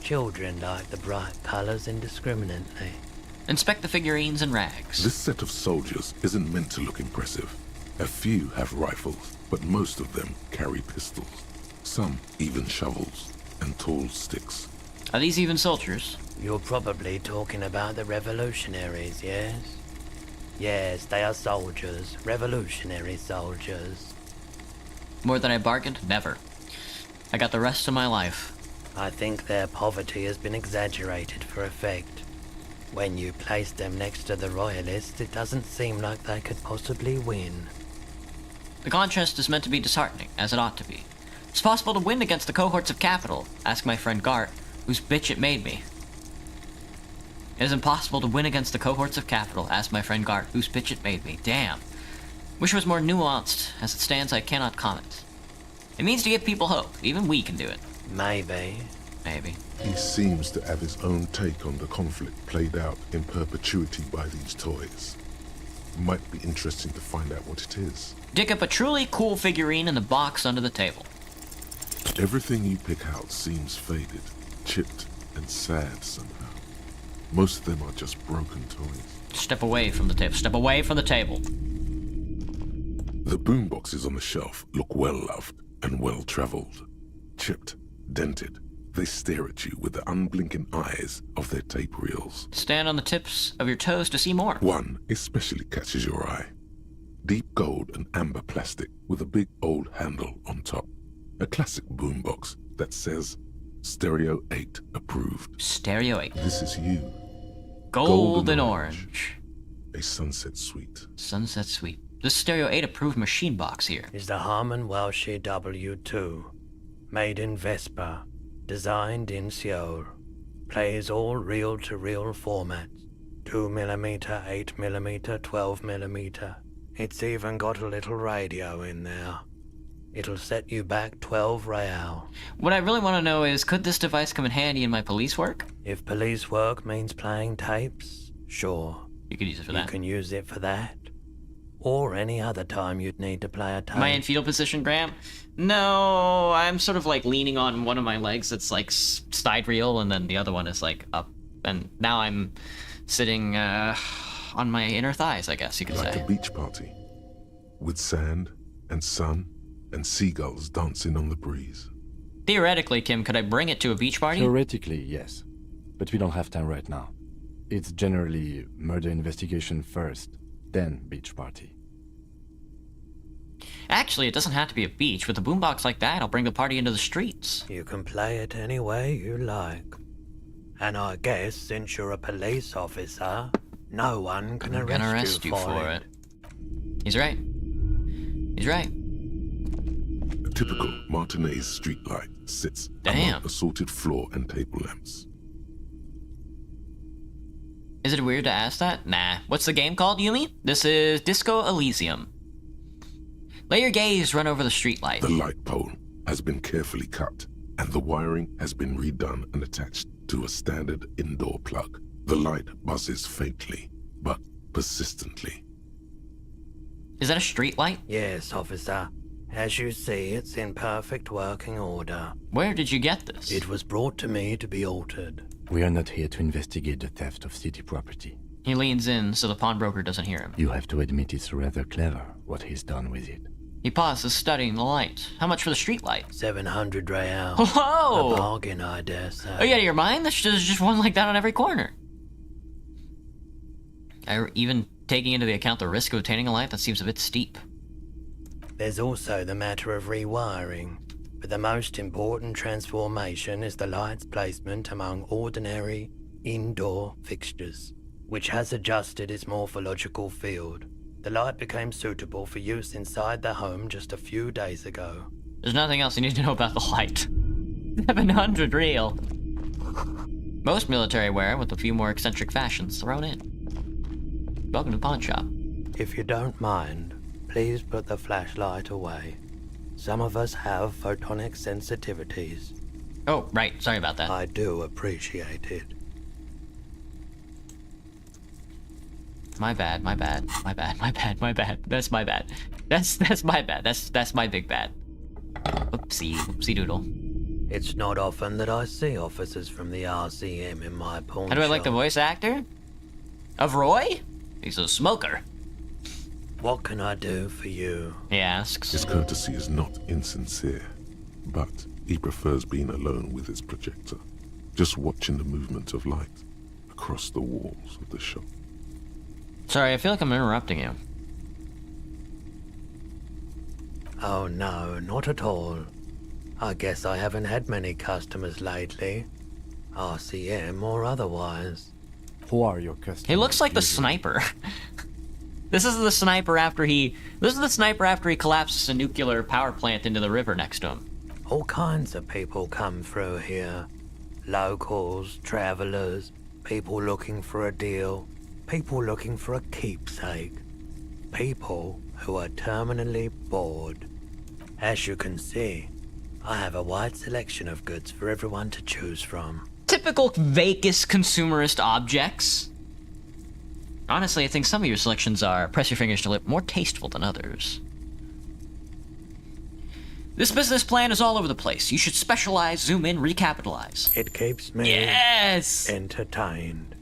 children like the bright colours indiscriminately. Inspect the figurines and rags. This set of soldiers isn't meant to look impressive. A few have rifles, but most of them carry pistols. Some even shovels and tall sticks. Are these even soldiers? You're probably talking about the revolutionaries, yes? Yes, they are soldiers. Revolutionary soldiers. More than I bargained? Never. I got the rest of my life. I think their poverty has been exaggerated for effect. When you place them next to the royalists, it doesn't seem like they could possibly win. The contrast is meant to be disheartening, as it ought to be. It's possible to win against the cohorts of capital, ask my friend Gart, whose bitch it made me. It is impossible to win against the cohorts of capital, ask my friend Gart, whose bitch it made me. Damn. Wish it was more nuanced. As it stands, I cannot comment. It means to give people hope. Even we can do it. Maybe. Maybe. He seems to have his own take on the conflict played out in perpetuity by these toys. Might be interesting to find out what it is. Dig up a truly cool figurine in the box under the table. Everything you pick out seems faded, chipped, and sad somehow. Most of them are just broken toys. Step away from the table. Step away from the table. The boomboxes on the shelf look well-loved and well-traveled. Chipped, dented, They stare at you with the unblinking eyes of their tape reels. Stand on the tips of your toes to see more. One especially catches your eye. Deep gold and amber plastic with a big old handle on top. A classic boombox that says Stereo 8 approved. Stereo 8. This is you. Golden orange. A sunset suite. Sunset suite. This Stereo 8 approved machine box here is the Harman Welsh W2. Made in Vespa. Designed in Seoul. Plays all reel-to-reel formats. 2mm, 8mm, 12mm. It's even got a little radio in there. It'll set you back 12 real. What I really want to know is, could this device come in handy in my police work? If police work means playing tapes, sure. You could use it for that. You can use it for that. Or any other time you'd need to play a tape. Am I in fetal position, Graham? No, I'm sort of like leaning on one of my legs that's like side reel, and then the other one is like up. And now I'm sitting on my inner thighs, I guess you could like say. Like a beach party. With sand and sun and seagulls dancing on the breeze. Theoretically, Kim, could I bring it to a beach party? Theoretically, yes. But we don't have time right now. It's generally murder investigation first, then beach party. Actually, it doesn't have to be a beach. With a boombox like that, I'll bring the party into the streets. You can play it any way you like. And I guess since you're a police officer, no one can arrest you for it. He's right. He's right. A typical Martinez streetlight sits among assorted floor and table lamps. Is it weird to ask that? Nah. What's the game called, Yumi? This is Disco Elysium. Let your gaze run over the streetlight. The light pole has been carefully cut, and the wiring has been redone and attached to a standard indoor plug. The light buzzes faintly, but persistently. Is that a streetlight? Yes, officer. As you see, it's in perfect working order. Where did you get this? It was brought to me to be altered. We are not here to investigate the theft of city property. He leans in so the pawnbroker doesn't hear him. You have to admit it's rather clever what he's done with it. He pauses, studying the light. How much for the streetlight? 700 real. Whoa! A bargain, I dare say. Are you out of your mind? There's just one like that on every corner. Even taking into the account the risk of obtaining a light, that seems a bit steep. There's also the matter of rewiring. But the most important transformation is the light's placement among ordinary indoor fixtures, which has adjusted its morphological field. The light became suitable for use inside the home just a few days ago. There's nothing else you need to know about the light. 700 real. Most military wear with a few more eccentric fashions thrown in. Welcome to pawn shop. If you don't mind, please put the flashlight away. Some of us have photonic sensitivities. Oh, right. Sorry about that. I do appreciate it. My bad, my bad, my bad, my bad, my bad. That's my bad. That's my bad. That's my big bad. Oopsie, oopsie doodle. It's not often that I see officers from the RCM in my pawn How do I shop. like the voice actor? Of Roy? He's a smoker. What can I do for you? He asks. His courtesy is not insincere, but he prefers being alone with his projector, just watching the movement of light across the walls of the shop. Sorry, I feel like I'm interrupting you. Oh no, not at all. I guess I haven't had many customers lately. RCM or otherwise. Who are your customers? He looks like the sniper. This is the sniper after he collapses a nuclear power plant into the river next to him. All kinds of people come through here. Locals, travelers, people looking for a deal, people looking for a keepsake. People who are terminally bored. As you can see, I have a wide selection of goods for everyone to choose from. Typical Vegas consumerist objects. Honestly, I think some of your selections are, press your fingers to lip, more tasteful than others. This business plan is all over the place. You should specialize, zoom in, recapitalize. It keeps me entertained.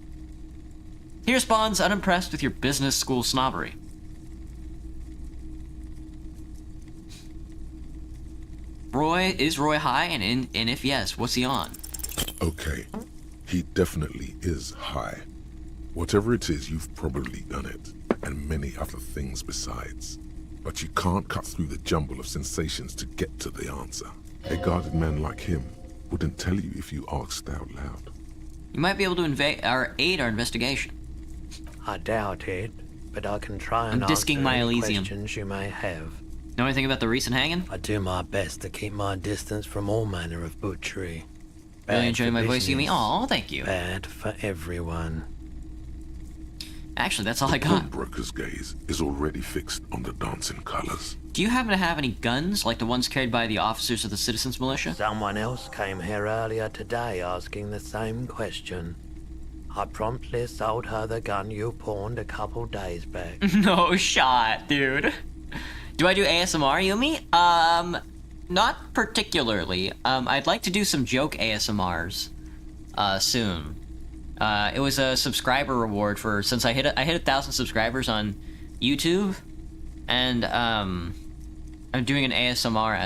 He responds, unimpressed with your business school snobbery. Is Roy high? And if yes, what's he on? Okay, he definitely is high. Whatever it is, you've probably done it, and many other things besides. But you can't cut through the jumble of sensations to get to the answer. A guarded man like him wouldn't tell you if you asked out loud. You might be able to aid our investigation. I doubt it, but I can try and I'm disking answer my any elysium. questions you may have. Know anything about the recent hanging? I do my best to keep my distance from all manner of butchery. Really Bad enjoying for my voice, Yumi? business, Aw, thank you. Bad for everyone. Actually, that's all I The got. pawnbroker's gaze is already fixed on the dancing colors. Do you happen to have any guns, like the ones carried by the officers of the Citizens Militia? Someone else came here earlier today asking the same question. I promptly sold her the gun you pawned a couple days back. No shot, dude. Do I do ASMR, Yumi? Not particularly. I'd like to do some joke ASMRs, soon. It was a subscriber reward since I hit 1,000 subscribers on YouTube, and I'm doing an ASMR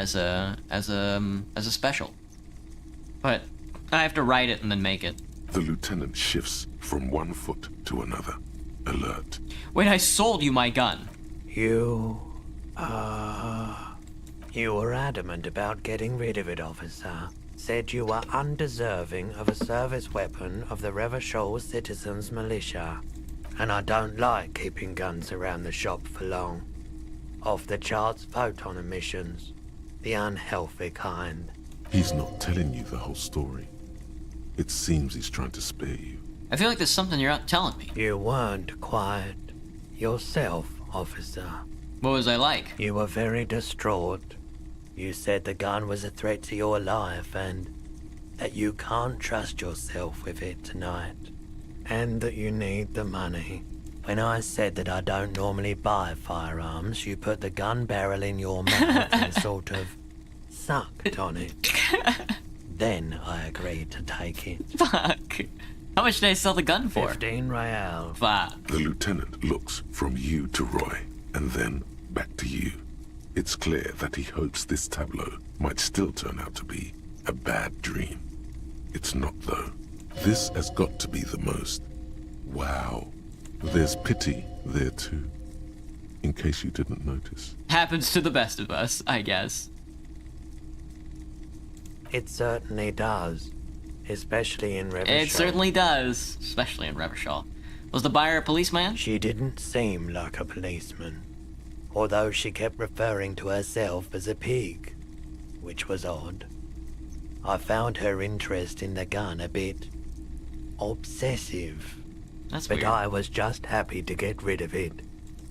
as a special. But I have to write it and then make it. The lieutenant shifts from one foot to another, alert. Wait, I sold you my gun. You were adamant about getting rid of it, officer. Said you were undeserving of a service weapon of the Revachol Citizens Militia. And I don't like keeping guns around the shop for long. Off the charts photon emissions. The unhealthy kind. He's not telling you the whole story. It seems he's trying to spare you. I feel like there's something you're not telling me. You weren't quiet yourself, officer. What was I like? You were very distraught. You said the gun was a threat to your life and that you can't trust yourself with it tonight. And that you need the money. When I said that I don't normally buy firearms, you put the gun barrel in your mouth and sort of sucked on it. Then I agreed to take it. Fuck. How much did I sell the gun for? 15 real. Fuck. The lieutenant looks from you to Roy, and then back to you. It's clear that he hopes this tableau might still turn out to be a bad dream. It's not, though. This has got to be the most. Wow. There's pity there, too. In case you didn't notice. Happens to the best of us, I guess. It certainly does. Especially in Revachol. It certainly does. Especially in Revachol. Was the buyer a policeman? She didn't seem like a policeman. Although she kept referring to herself as a pig. Which was odd. I found her interest in the gun a bit obsessive. That's but weird. I was just happy to get rid of it.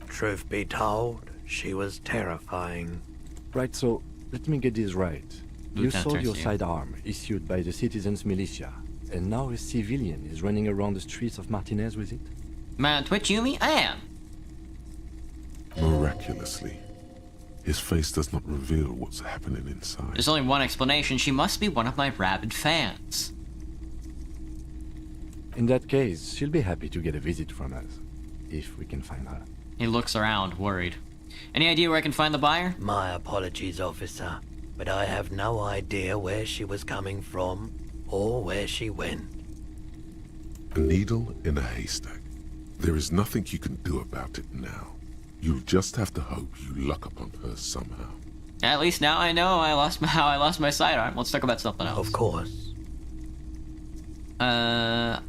Truth be told, she was terrifying. Right, so let me get this right. You Lieutenant sold your turns to you. sidearm, issued by the Citizens Militia, and now a civilian is running around the streets of Martinez with it? Am I on Twitch, Yumi? I am. Miraculously, his face does not reveal what's happening inside. There's only one explanation. She must be one of my rabid fans. In that case, she'll be happy to get a visit from us, if we can find her. He looks around, worried. Any idea where I can find the buyer? My apologies, officer, but I have no idea where she was coming from or where she went. A needle in a haystack. There is nothing you can do about it now. You'll just have to hope you luck upon her somehow. At least now I know how I lost my sidearm. Let's talk about something else. Of course. I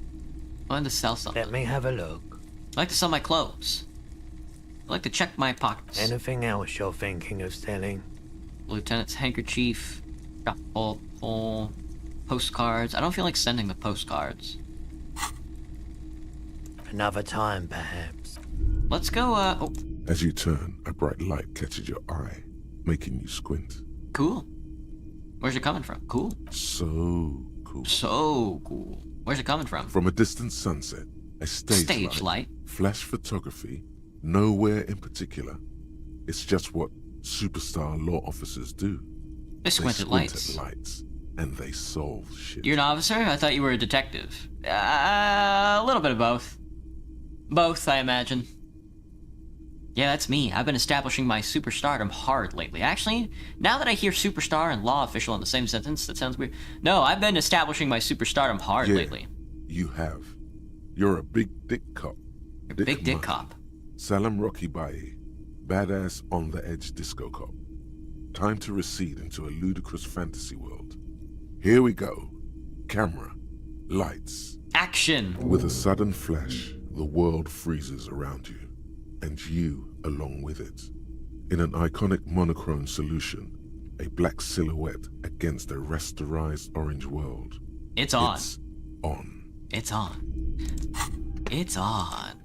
want to sell something. Let me have a look. I like to sell my clothes. I like to check my pockets. Anything else you're thinking of selling? Lieutenant's handkerchief, pole, postcards. I don't feel like sending the postcards. Another time, perhaps. Let's go, oh. As you turn, a bright light catches your eye, making you squint. Cool. Where's it coming from? Cool. So cool. So cool. Where's it coming from? From a distant sunset, a stage light, flash photography, nowhere in particular. It's just what superstar law officers do. They squint at lights. And they solve shit. You're an officer? I thought you were a detective. A little bit of both. Both, I imagine. Yeah, that's me. I've been establishing my superstardom hard lately. Actually, now that I hear superstar and law official in the same sentence, that sounds weird. No, I've been establishing my superstardom hard lately. You have. You're a big dick cop. Big dick cop. Salam Rocky Baye, badass on the edge disco cop. Time to recede into a ludicrous fantasy world. Here we go. Camera. Lights. Action! With a sudden flash, the world freezes around you, and you along with it. In an iconic monochrome solution, a black silhouette against a rasterized orange world. It's on. It's on. It's on. It's on.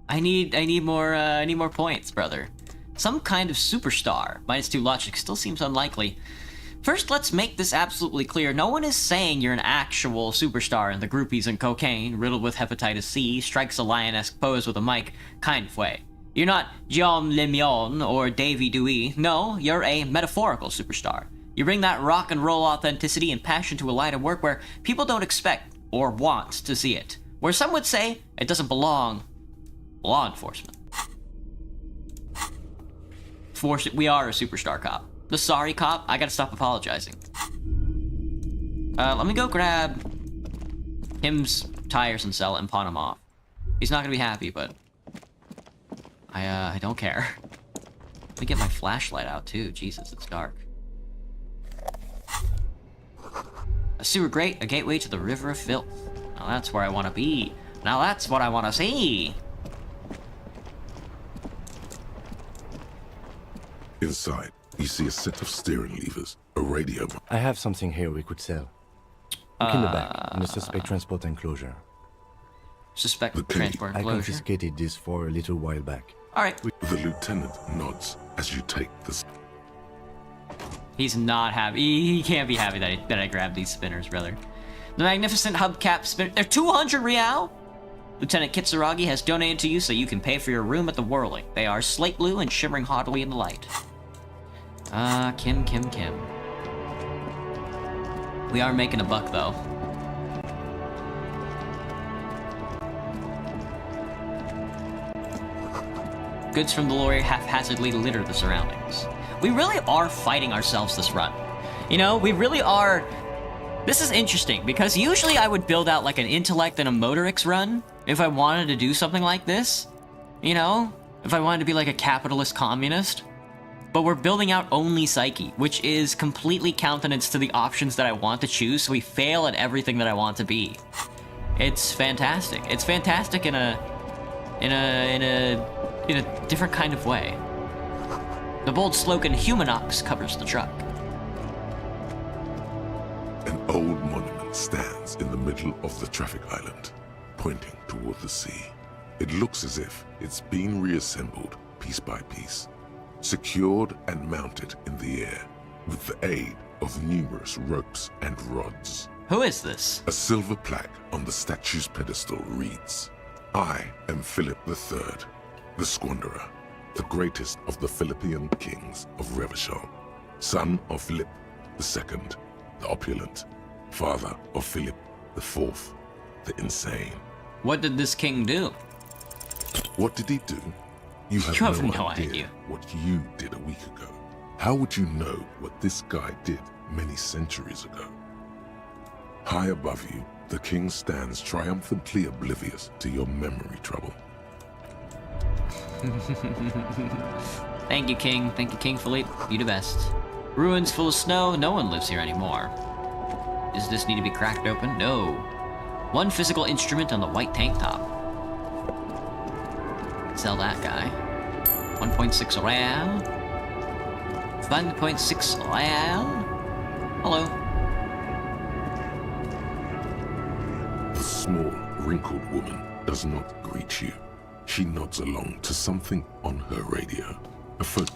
I need more points, brother. Some kind of superstar. -2 logic still seems unlikely. First, let's make this absolutely clear. No one is saying you're an actual superstar in the groupies and cocaine, riddled with hepatitis C, strikes a lion-esque pose with a mic kind of way. You're not Jean Lemion or Davy Dewey. No, you're a metaphorical superstar. You bring that rock and roll authenticity and passion to a line of work where people don't expect or want to see it. Where some would say it doesn't belong. Law enforcement. We are a superstar cop. The sorry cop, I gotta stop apologizing. Let me go grab Kim's tires and sell it and pawn him off. He's not gonna be happy, but I don't care. Let me get my flashlight out too. Jesus, it's dark. A sewer grate, a gateway to the river of filth. Now that's where I want to be. Now that's what I want to see. Inside, you see a set of steering levers, a radio. I have something here we could sell. Look in the back, in the suspect transport enclosure. Suspect transport enclosure? I confiscated this for a little while back. Alright. The lieutenant nods as you take this. He's not happy. He can't be happy that I grabbed these spinners, brother. The magnificent hubcap spinner. They're 200 real? Lieutenant Kitsuragi has donated to you so you can pay for your room at the Whirling. They are slate blue and shimmering haughtily in the light. Kim. We are making a buck, though. Goods from the lawyer haphazardly litter the surroundings. We really are fighting ourselves this run. You know, we really are... This is interesting, because usually I would build out like an intellect and a motorics run if I wanted to do something like this. You know? If I wanted to be like a capitalist communist. But we're building out only psyche, which is completely countenance to the options that I want to choose, so we fail at everything that I want to be. It's fantastic. It's fantastic in a different kind of way. The bold slogan Humanox covers the truck. An old monument stands in the middle of the traffic island, pointing toward the sea. It looks as if it's been reassembled piece by piece, secured and mounted in the air with the aid of numerous ropes and rods. Who is this? A silver plaque on the statue's pedestal reads, I am Philip III, the Squanderer, the greatest of the Philippian kings of Revachol, son of Philip II, the opulent, father of Philip IV, the insane. What did this king do? What did he do? You have no idea what you did a week ago. How would you know what this guy did many centuries ago? High above you, the king stands triumphantly oblivious to your memory trouble. Thank you, King. Thank you, King Philippe. You the best. Ruins full of snow. No one lives here anymore. Does this need to be cracked open? No. One physical instrument on the white tank top. Sell that guy. 1.6 real. 1.6 real. Hello. The small, wrinkled woman does not greet you. She nods along to something on her radio. A foot.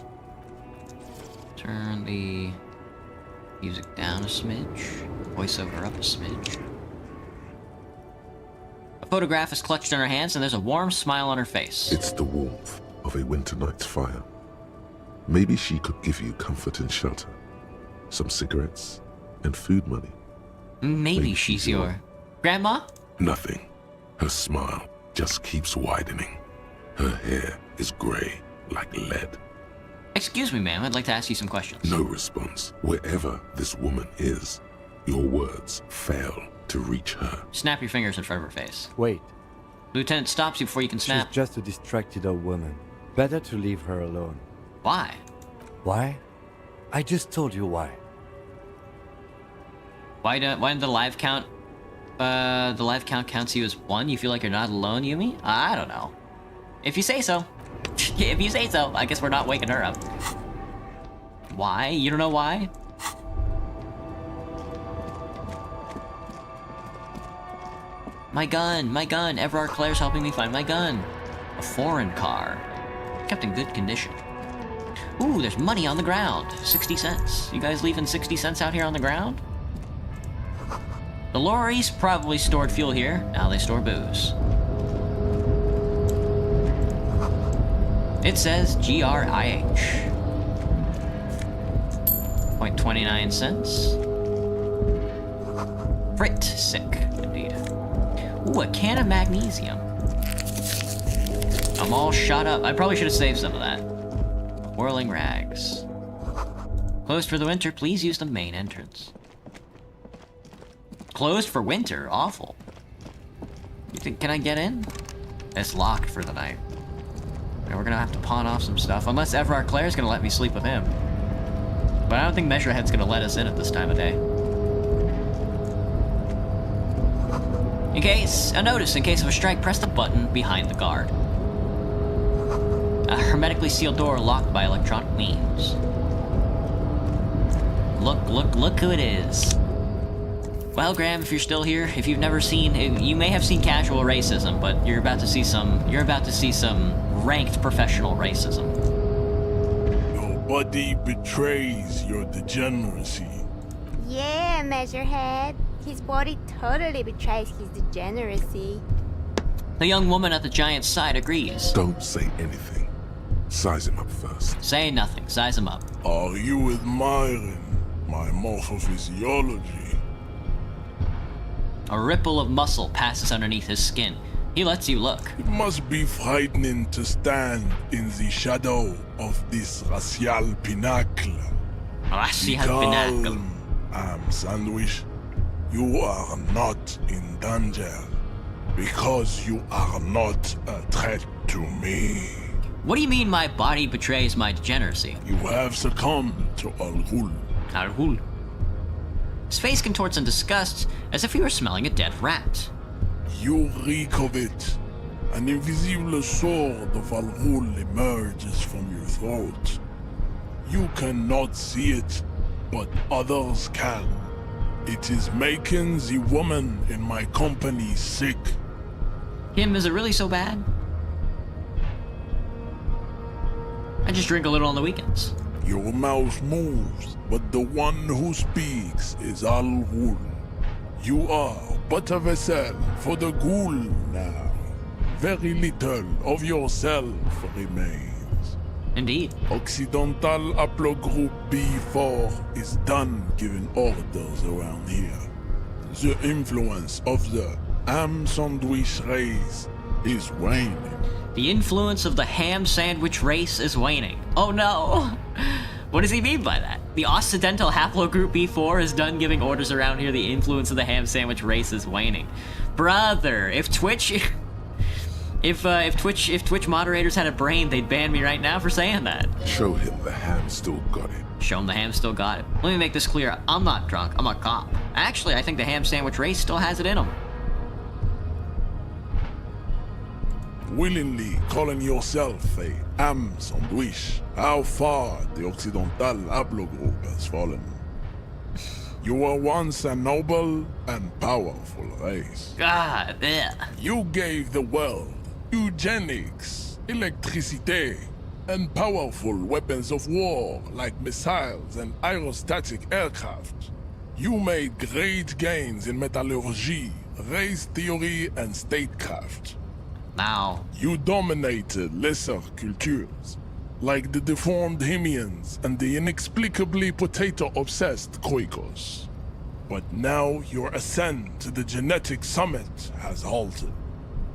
Turn the music down a smidge. Voiceover up a smidge. A photograph is clutched in her hands and there's a warm smile on her face. It's the warmth of a winter night's fire. Maybe she could give you comfort and shelter. Some cigarettes and food money. Maybe she's your... Grandma? Nothing. Her smile just keeps widening. Her hair is gray, like lead. Excuse me, ma'am. I'd like to ask you some questions. No response. Wherever this woman is, your words fail to reach her. Snap your fingers in front of her face. Wait. Lieutenant stops you before you can snap. She's just a distracted old woman. Better to leave her alone. Why? Why? I just told you why. Why did the live count? The live count counts you as 1. You feel like you're not alone, Yumi? I don't know. If you say so. If you say so, I guess we're not waking her up. Why? You don't know why? My gun. Everard Claire's helping me find my gun. A foreign car. Kept in good condition. Ooh, there's money on the ground. 60 cents. You guys leaving 60 cents out here on the ground? The lorries probably stored fuel here. Now they store booze. It says GRIH. 0.29 cents. Frit sick, indeed. Ooh, a can of magnesium. I'm all shot up. I probably should have saved some of that. Whirling rags. Closed for the winter. Please use the main entrance. Closed for winter? Awful. You think, can I get in? It's locked for the night. And we're gonna have to pawn off some stuff. Unless Everard Claire's gonna let me sleep with him. But I don't think Measurehead's gonna let us in at this time of day. A notice, in case of a strike, press the button behind the guard. A hermetically sealed door locked by electronic means. Look who it is. Well, Graham, if you're still here, if you've never seen, you may have seen casual racism, but you're about to see some ranked professional racism. Nobody betrays your degeneracy. Yeah, Measurehead. His body totally betrays his degeneracy. The young woman at the giant's side agrees. Don't say anything. Size him up first. Say nothing. Size him up. Are you admiring my morphophysiology? A ripple of muscle passes underneath his skin. He lets you look. It must be frightening to stand in the shadow of this racial pinnacle. Racial pinnacle. Sandwich, you are not in danger because you are not a threat to me. What do you mean my body betrays my degeneracy? You have succumbed to Al-Ghul. Al-Ghul. His face contorts in disgust, as if he were smelling a dead rat. You reek of it. An invisible sword of Al-Ghul emerges from your throat. You cannot see it, but others can. It is making the woman in my company sick. Him, is it really so bad? I just drink a little on the weekends. Your mouth moves, but the one who speaks is Al-Ghul. You are but a vessel for the Ghul now. Very little of yourself remains. Indeed. Occidental Haplogroup B4 is done giving orders around here. The influence of the ham sandwich race is waning. The influence of the ham sandwich race is waning. Oh no! What does he mean by that? The Occidental Haplogroup B4 is done giving orders around here. The influence of the ham sandwich race is waning. Brother, if Twitch... If Twitch moderators had a brain, they'd ban me right now for saying that. Show him the ham still got it. Show him the ham still got it. Let me make this clear. I'm not drunk. I'm a cop. Actually, I think the ham sandwich race still has it in them. Willingly calling yourself a ham sandwich, how far the Occidental Haplogroup has fallen. You were once a noble and powerful race. God, yeah. You gave the world eugenics, electricity, and powerful weapons of war like missiles and aerostatic aircraft. You made great gains in metallurgy, race theory, and statecraft. Now, you dominated lesser cultures, like the deformed Hemians and the inexplicably potato-obsessed Khoikos. But now your ascent to the genetic summit has halted.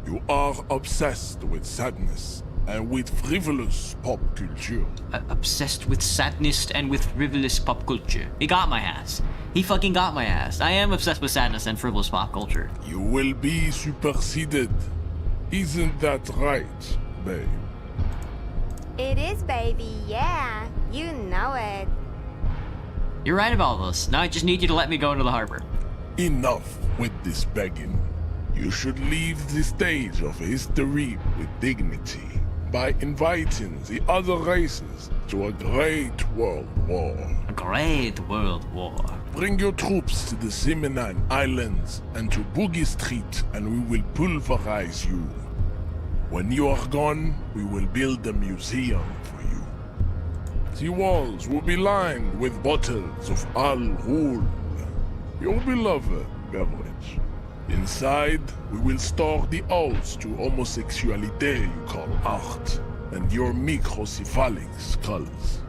You are obsessed with sadness, and with frivolous pop culture. Obsessed with sadness and with frivolous pop culture. He got my ass. He fucking got my ass. I am obsessed with sadness and frivolous pop culture. You will be superseded. Isn't that right, babe? It is, baby, yeah. You know it. You're right about this. Now I just need you to let me go into the harbor. Enough with this begging. You should leave the stage of history with dignity by inviting the other races to a great world war. A great world war. Bring your troops to the Seminine Islands and to Boogie Street, and we will pulverize you. When you are gone, we will build a museum for you. The walls will be lined with bottles of Al Ghul, your beloved beverage. Inside, we will store the odes to homosexuality you call art, and your microcephalic skulls.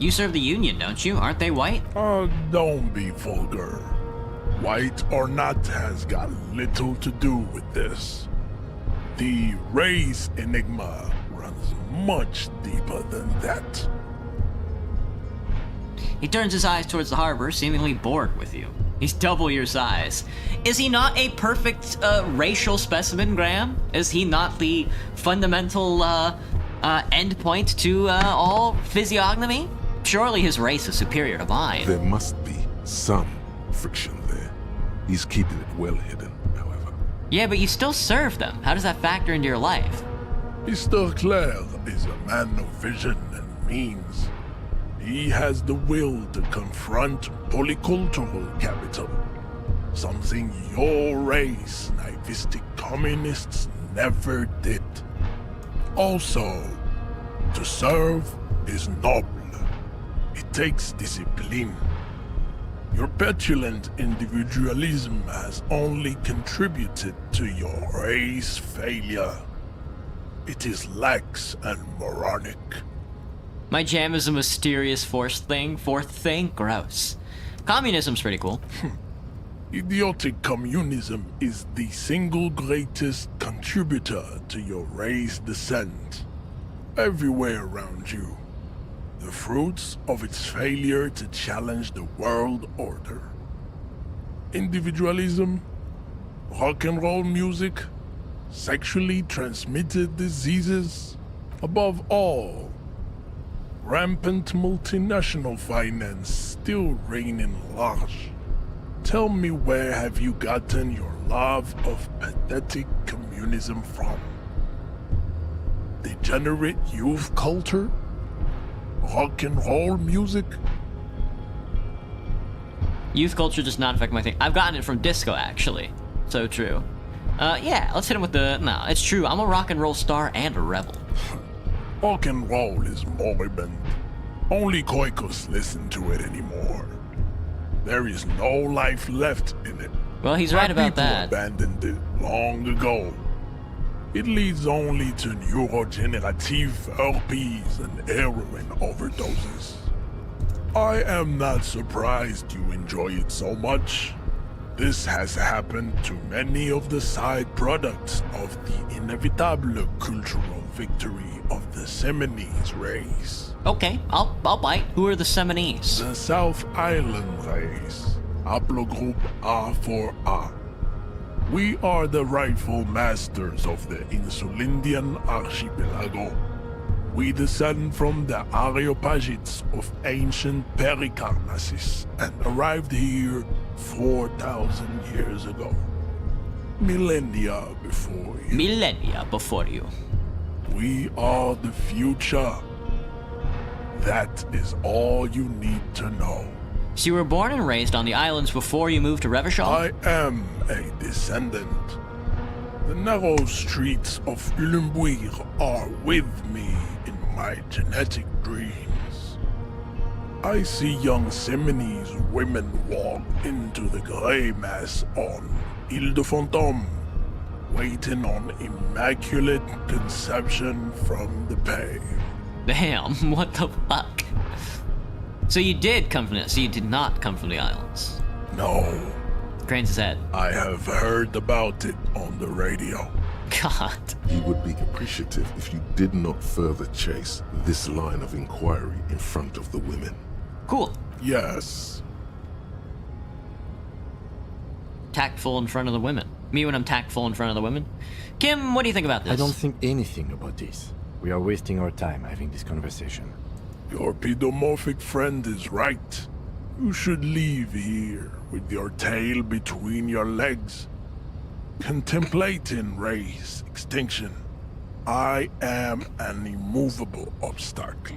You serve the Union, don't you? Aren't they white? Don't be vulgar. White or not has got little to do with this. The race enigma runs much deeper than that. He turns his eyes towards the harbor, seemingly bored with you. He's double your size. Is he not a perfect racial specimen, Graham? Is he not the fundamental endpoint to all physiognomy? Surely his race is superior to mine. There must be some friction there. He's keeping it well hidden, however. Yeah, but you still serve them. How does that factor into your life? Mr. Clare is a man of vision and means. He has the will to confront polycultural capital, something your race, naivistic communists, never did. Also, to serve is noble. It takes discipline. Your petulant individualism has only contributed to your race failure. It is lax and moronic. My jam is a mysterious fourth thing. Gross. Communism's pretty cool. Idiotic communism is the single greatest contributor to your race descent. Everywhere around you. The fruits of its failure to challenge the world order. Individualism, rock and roll music, sexually transmitted diseases, above all, rampant multinational finance still reigning large. Tell me, where have you gotten your love of pathetic communism from? Degenerate youth culture? Rock and roll music? Youth culture does not affect my thing. I've gotten it from disco, actually. So true. Yeah, let's hit him with the... No, it's true. I'm a rock and roll star and a rebel. Rock and roll is moribund. Only Koikos listen to it anymore. There is no life left in it. Well, he's right about that. People abandoned it long ago. It leads only to neurodegenerative herpes and heroin overdoses. I am not surprised you enjoy it so much. This has happened to many of the side products of the inevitable cultural victory of the Seminese race. Okay, I'll bite. Who are the Seminese? The South Island race. Haplogroup A4A. We are the rightful masters of the Insulindian archipelago. We descend from the Areopagites of ancient Pericarnassus and arrived here 4,000 years ago. Millennia before you. Millennia before you. We are the future. That is all you need to know. So you were born and raised on the islands before you moved to Revachol? I am a descendant. The narrow streets of Ulumbuir are with me in my genetic dreams. I see young Seminese women walk into the grey mass on Ile de Fantôme, waiting on immaculate conception from the pave. Damn, what the fuck? So you did come from so you did not come from the islands? No. Cranes his head. I have heard about it on the radio. God. He would be appreciative if you did not further chase this line of inquiry in front of the women. Cool. Yes. Tactful in front of the women. Me when I'm tactful in front of the women. Kim, what do you think about this? I don't think anything about this. We are wasting our time having this conversation. Your pedomorphic friend is right. You should leave here with your tail between your legs, contemplating race extinction. I am an immovable obstacle.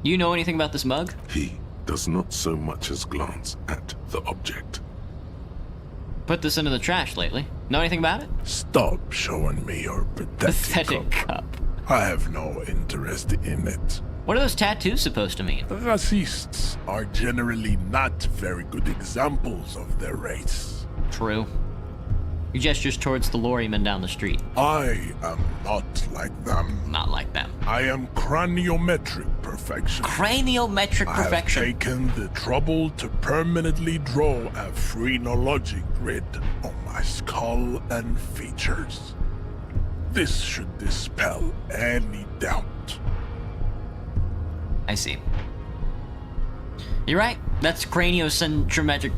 You know anything about this mug? He does not so much as glance at the object. Put this into the trash lately. Know anything about it? Stop showing me your pathetic cup. I have no interest in it. What are those tattoos supposed to mean? Racists are generally not very good examples of their race. True. He gestures towards the lorryman down the street. I am not like them. Not like them. I am craniometric perfection. Craniometric perfection? I have taken the trouble to permanently draw a phrenologic grid on my skull and features. This should dispel any doubt. I see. You're right. That's craniometric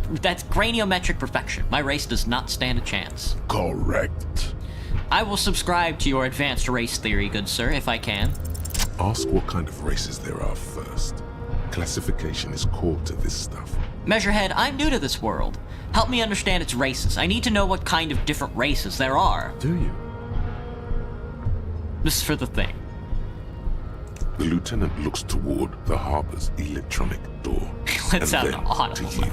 perfection. My race does not stand a chance. Correct. I will subscribe to your advanced race theory, good sir, if I can. Ask what kind of races there are first. Classification is core to this stuff. Measurehead, I'm new to this world. Help me understand its races. I need to know what kind of different races there are. Do you? This is for the thing. The lieutenant looks toward the harbor's electronic door. Lets out and an then, audible. to you,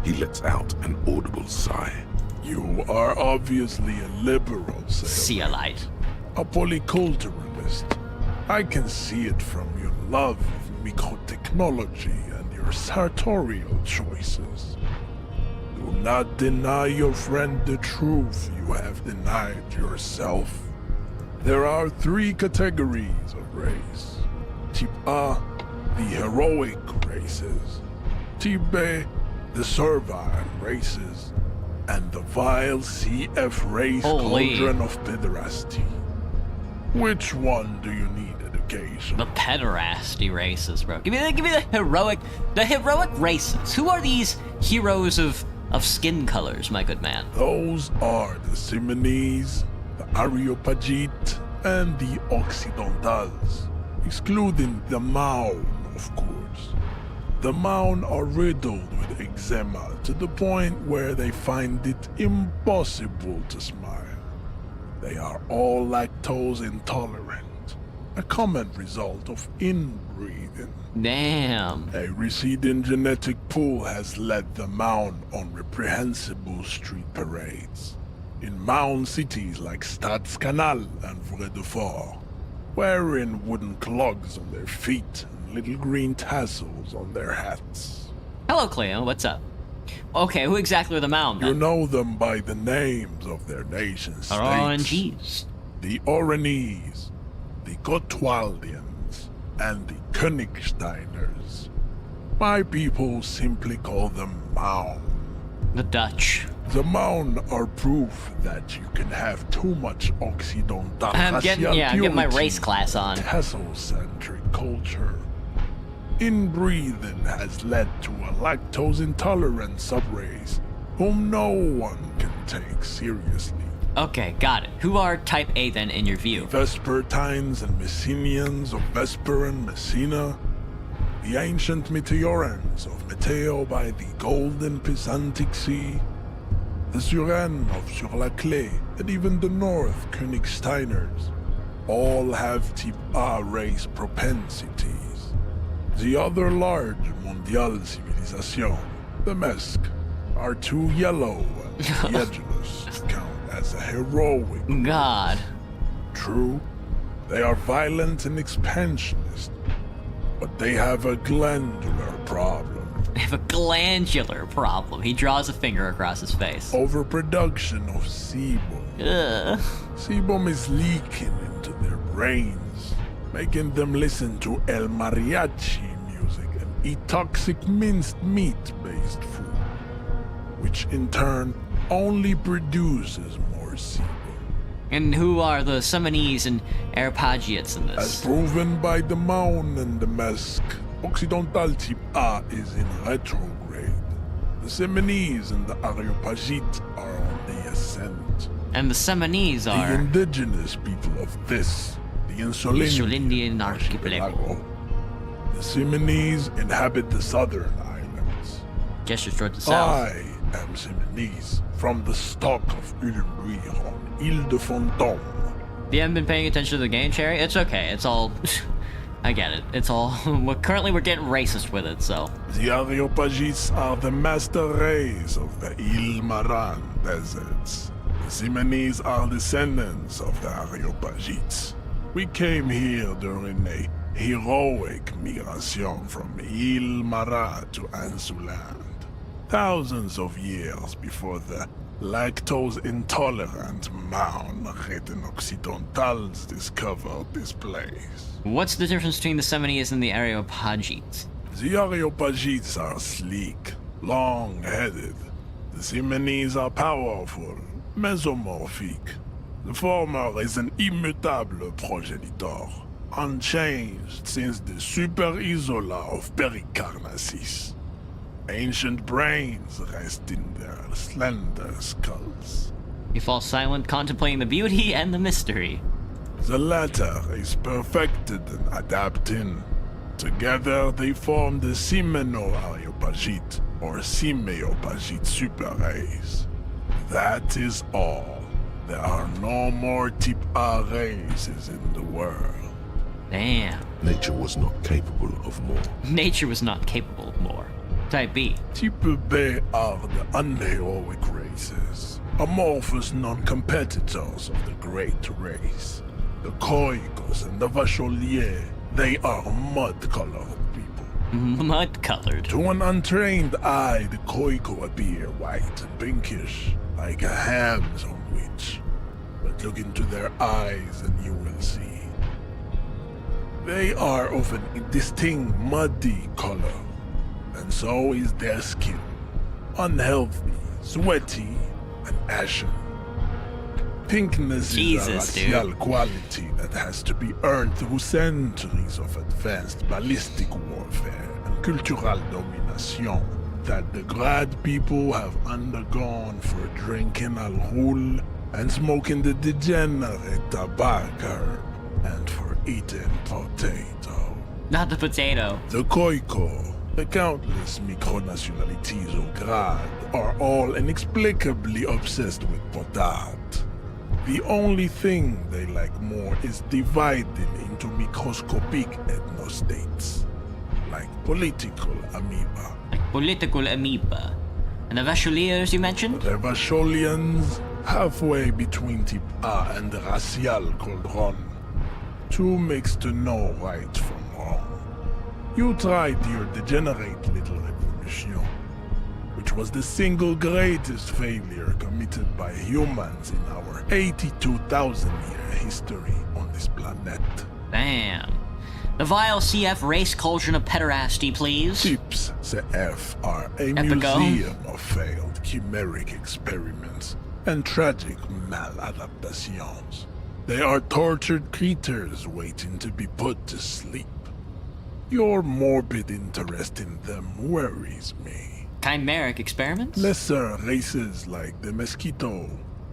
he lets out an audible sigh. You are obviously a liberal, Sealite. A polyculturalist. I can see it from your love of microtechnology and your sartorial choices. Do not deny your friend the truth you have denied yourself. There are 3 categories of race. Type A, the heroic races. Type B, the servile races. And the vile CF race cauldron of pederasty. Which one do you need education? The pederasty races, bro. Give me the heroic races. Who are these heroes of skin colors, my good man? Those are the Simonese, the Areopagite, and the Occidentals, excluding the Maun, of course. The Maun are riddled with eczema to the point where they find it impossible to smile. They are all lactose intolerant, a common result of inbreeding. Damn. A receding genetic pool has led the Maun on reprehensible street parades. In Maun cities like Stadskanal and Vredefort, wearing wooden clogs on their feet and little green tassels on their hats. Hello, Cleo. What's up? Okay, who exactly are the Maun, then? You know them by the names of their nation states. RNGs. The Oranese, the Gotwaldians, and the Königsteiners. My people simply call them Maun. The Dutch. The Maun are proof that you can have too much Occidental I'm getting my race class on. Tassel-centric culture. Inbreeding has led to a lactose-intolerant subrace whom no one can take seriously. Okay, got it. Who are Type A then in your view? Vespertines and Messenians of Vesper and Messina. The ancient Meteorans of Meteo by the golden Pisantic Sea. The Suren of Sur-la-Clé, and even the North Königsteiners. All have Type A race propensities. The other large Mondial civilization, the Mesk, are too yellow and diagonous to count as a heroic. God. True, they are violent and expansionist, but they have a glandular problem. They have a glandular problem. He draws a finger across his face. Overproduction of sebum. Ugh. Sebum is leaking into their brains, making them listen to El Mariachi music and eat toxic minced meat-based food, which in turn only produces more sebum. And who are the Summonese and Areopagites in As this? proven by the mound and the mask, Occidental Type A is in retrograde. The Seminese and the Areopagites are on the ascent. And the Summonese The are indigenous people of this, the Insulindian archipelago. The Seminese inhabit the southern islands. Gestures toward the south. I am Seminese, from the stock of Ulumbuir on Ile de Fantôme. You haven't been paying attention to the game, Cherry? It's okay. It's all... I get it. It's all... Currently, we're getting racist with it, so... The Areopagites are the master race of the Ile Maran deserts. The Seminese are descendants of the Areopagites. We came here during a heroic migration from Ile Marat to Ansuland. Thousands of years before the lactose-intolerant Maun Reten Occidentals discovered this place. What's the difference between the Summonese and the Areopagites? The Areopagites are sleek, long-headed. The Seminese are powerful, mesomorphic. The former is an immutable progenitor, unchanged since the Super Isola of Pericarnassus. Ancient brains rest in their slender skulls. You fall silent, contemplating the beauty and the mystery. The latter is perfected and adapting. Together they form the Simeno-Areopagite, or Simeopagite super race. That is all. There are no more Type A races in the world. Damn. Nature was not capable of more. Nature was not capable of more. Type B. Type B are the unheroic races, amorphous non-competitors of the great race. The Koikos and the Vacholiers, they are mud-colored people. Mud-colored? To an untrained eye, the Koiko appear white and pinkish, like a ham sandwich. But look into their eyes and you will see. They are of an indistinct muddy color, and so is their skin. Unhealthy, sweaty, and ashen. Pinkness is a racial quality that has to be earned through centuries of advanced ballistic warfare and cultural domination that the Grad people have undergone for drinking alcohol and smoking the degenerate tobacco herb and for eating potato. Not the potato. The Koiko, the countless micronationalities of Grad, are all inexplicably obsessed with potat. The only thing they like more is dividing into microscopic ethnostates, like political amoeba. Political amoeba. And the Vacholiers you mentioned? The Vacholians, halfway between Type A and the racial cauldron. Two makes to know right from wrong. You tried your degenerate little revolution, which was the single greatest failure committed by humans in our 82,000-year history on this planet. Damn. The vile CF race cauldron of pederasty, please. Tips CF are a Epico. museum of failed chimeric experiments and tragic maladaptations. They are tortured creatures waiting to be put to sleep. Your morbid interest in them worries me. Chimeric experiments? Lesser races like the mosquito,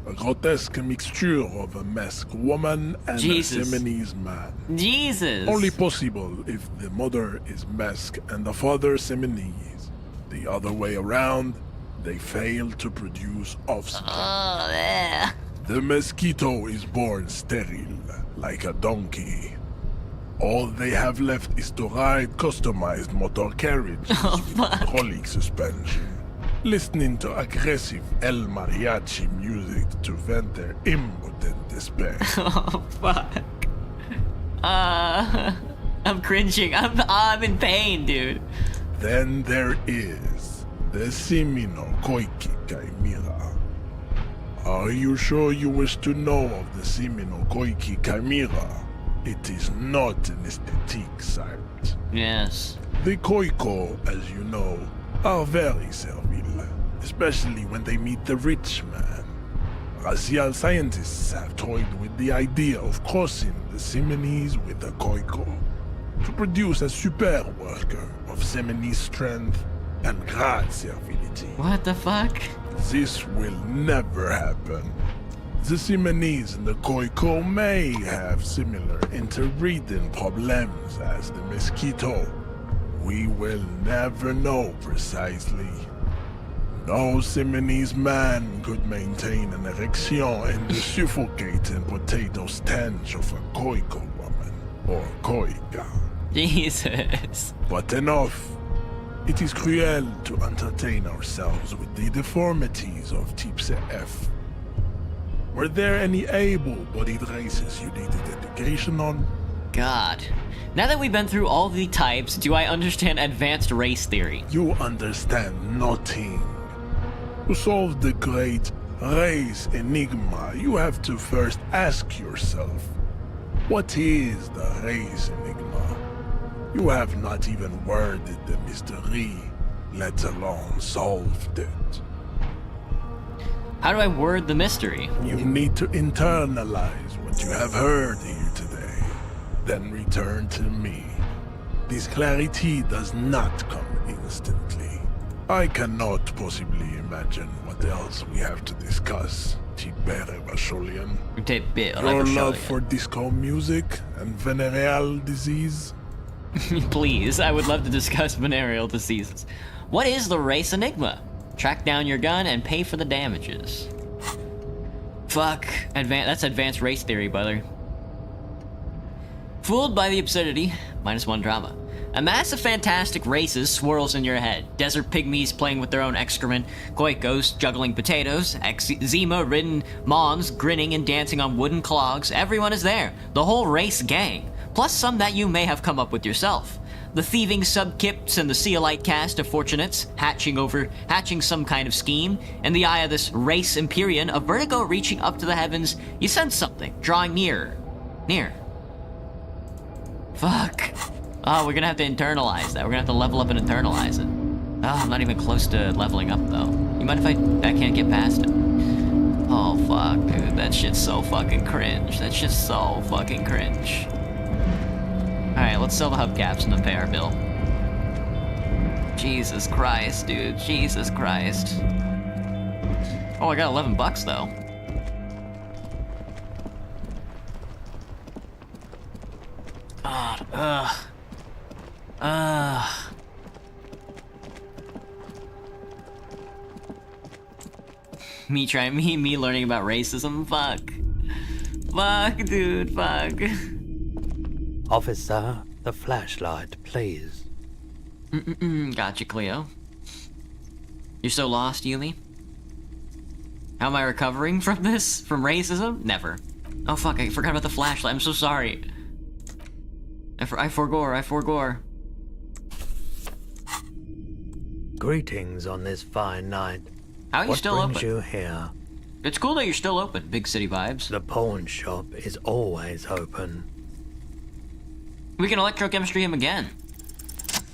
a grotesque mixture of a masked woman and Jesus. a Seminese man. Jesus! Only possible if the mother is masked and the father Seminese. The other way around, they fail to produce offspring. The mosquito is born sterile, like a donkey. All they have left is to ride customized motor carriages with hydraulic suspension, listening to aggressive El Mariachi music to vent their impotent despair. Oh, fuck. I'm cringing. I'm in pain, dude. Then there is the Simino Koiki Chimera. Are you sure you wish to know of the Simino Koiki Chimera? It is not an aesthetic site. Yes. The Koiko, as you know, are very servile, especially when they meet the rich man. Racial scientists have toyed with the idea of crossing the Simonese with the Koiko to produce a super worker of Simonese strength and great servility. What the fuck? This will never happen. The Simonese and the Koiko may have similar interbreeding problems as the mosquito. We will never know precisely. No Simonese man could maintain an erection in the suffocating potato stench of a Koiko woman or Koika. Jesus. But enough. It is cruel to entertain ourselves with the deformities of Type F. Were there any able-bodied races you needed education on? God. Now that we've been through all the types, do I understand advanced race theory? You understand nothing. To solve the great race enigma, you have to first ask yourself, what is the race enigma? You have not even worded the mystery, let alone solved it. How do I word the mystery? You need to internalize what you have heard here today, then return to me. This clarity does not come instantly. I cannot possibly imagine what else we have to discuss, Tibere Vasholian. Your love for disco music and venereal disease? Please, I would love to discuss venereal diseases. What is the race enigma? Track down your gun and pay for the damages. Fuck. That's advanced race theory, brother. Fooled by the absurdity, -1 drama. A mass of fantastic races swirls in your head. Desert pygmies playing with their own excrement, Koikos juggling potatoes, Zima-ridden Mons grinning and dancing on wooden clogs. Everyone is there. The whole race gang. Plus some that you may have come up with yourself. The thieving subkips and the Seolite cast of fortunates, hatching some kind of scheme. In the eye of this race Empyrean, a vertigo reaching up to the heavens, you sense something, drawing nearer. Near. Fuck. Oh, we're gonna have to internalize that. We're gonna have to level up and internalize it. Oh, I'm not even close to leveling up, though. You mind if I can't get past it? Oh, fuck, dude. That shit's so fucking cringe. That shit's so fucking cringe. Alright, let's sell the hubcaps and then pay our bill. Jesus Christ, dude. Jesus Christ. Oh, I got 11 bucks, though. God, Me learning about racism? Fuck. Fuck, dude, fuck. Officer, the flashlight, please. Gotcha, Cleo. You're so lost, Yumi? How am I recovering from this? From racism? Never. Oh fuck, I forgot about the flashlight. I'm so sorry. I forgore. Greetings on this fine night. How are you still open? What brings you here? It's cool that you're still open, big city vibes. The pawn shop is always open. We can electrochemistry him again.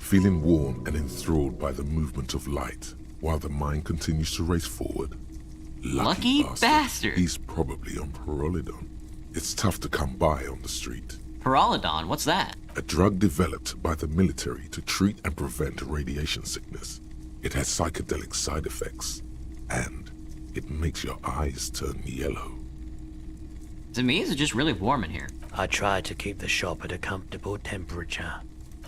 Feeling warm and enthralled by the movement of light, while the mind continues to race forward. Lucky bastard. He's probably on Pyrrolidon. It's tough to come by on the street. Pyrrolidon? What's that? A drug developed by the military to treat and prevent radiation sickness. It has psychedelic side effects, and it makes your eyes turn yellow. To me, is it just really warm in here? I try to keep the shop at a comfortable temperature.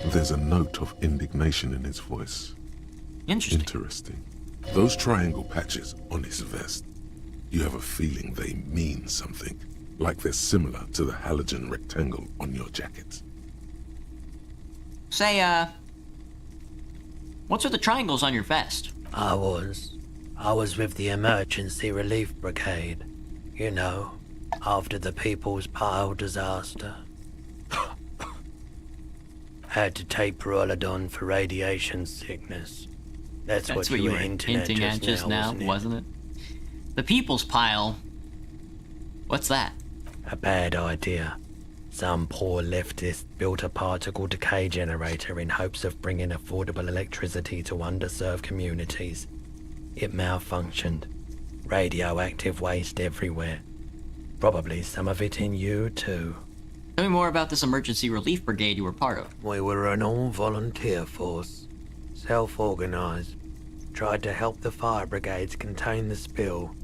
There's a note of indignation in his voice. Interesting. Those triangle patches on his vest, you have a feeling they mean something, like they're similar to the halogen rectangle on your jacket. Say, what's with the triangles on your vest? I was with the Emergency Relief Brigade. You know, after the People's Pile disaster. Had to take Pyrrolidon for radiation sickness. That's what you were hinting at just now, wasn't it? The People's Pile? What's that? A bad idea. Some poor leftist built a particle decay generator in hopes of bringing affordable electricity to underserved communities. It malfunctioned. Radioactive waste everywhere. Probably some of it in you, too. Tell me more about this emergency relief brigade you were part of. We were an all-volunteer force. Self-organized. Tried to help the fire brigades contain the spill.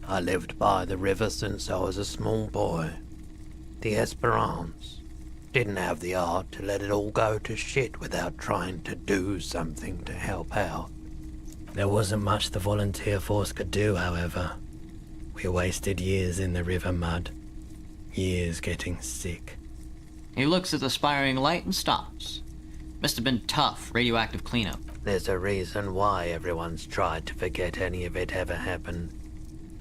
I lived by the river since I was a small boy. The Esperance. Didn't have the art to let it all go to shit without trying to do something to help out. There wasn't much the volunteer force could do, however. We wasted years in the river mud. Years getting sick. He looks at the spiring light and stops. Must have been tough, radioactive cleanup. There's a reason why everyone's tried to forget any of it ever happened.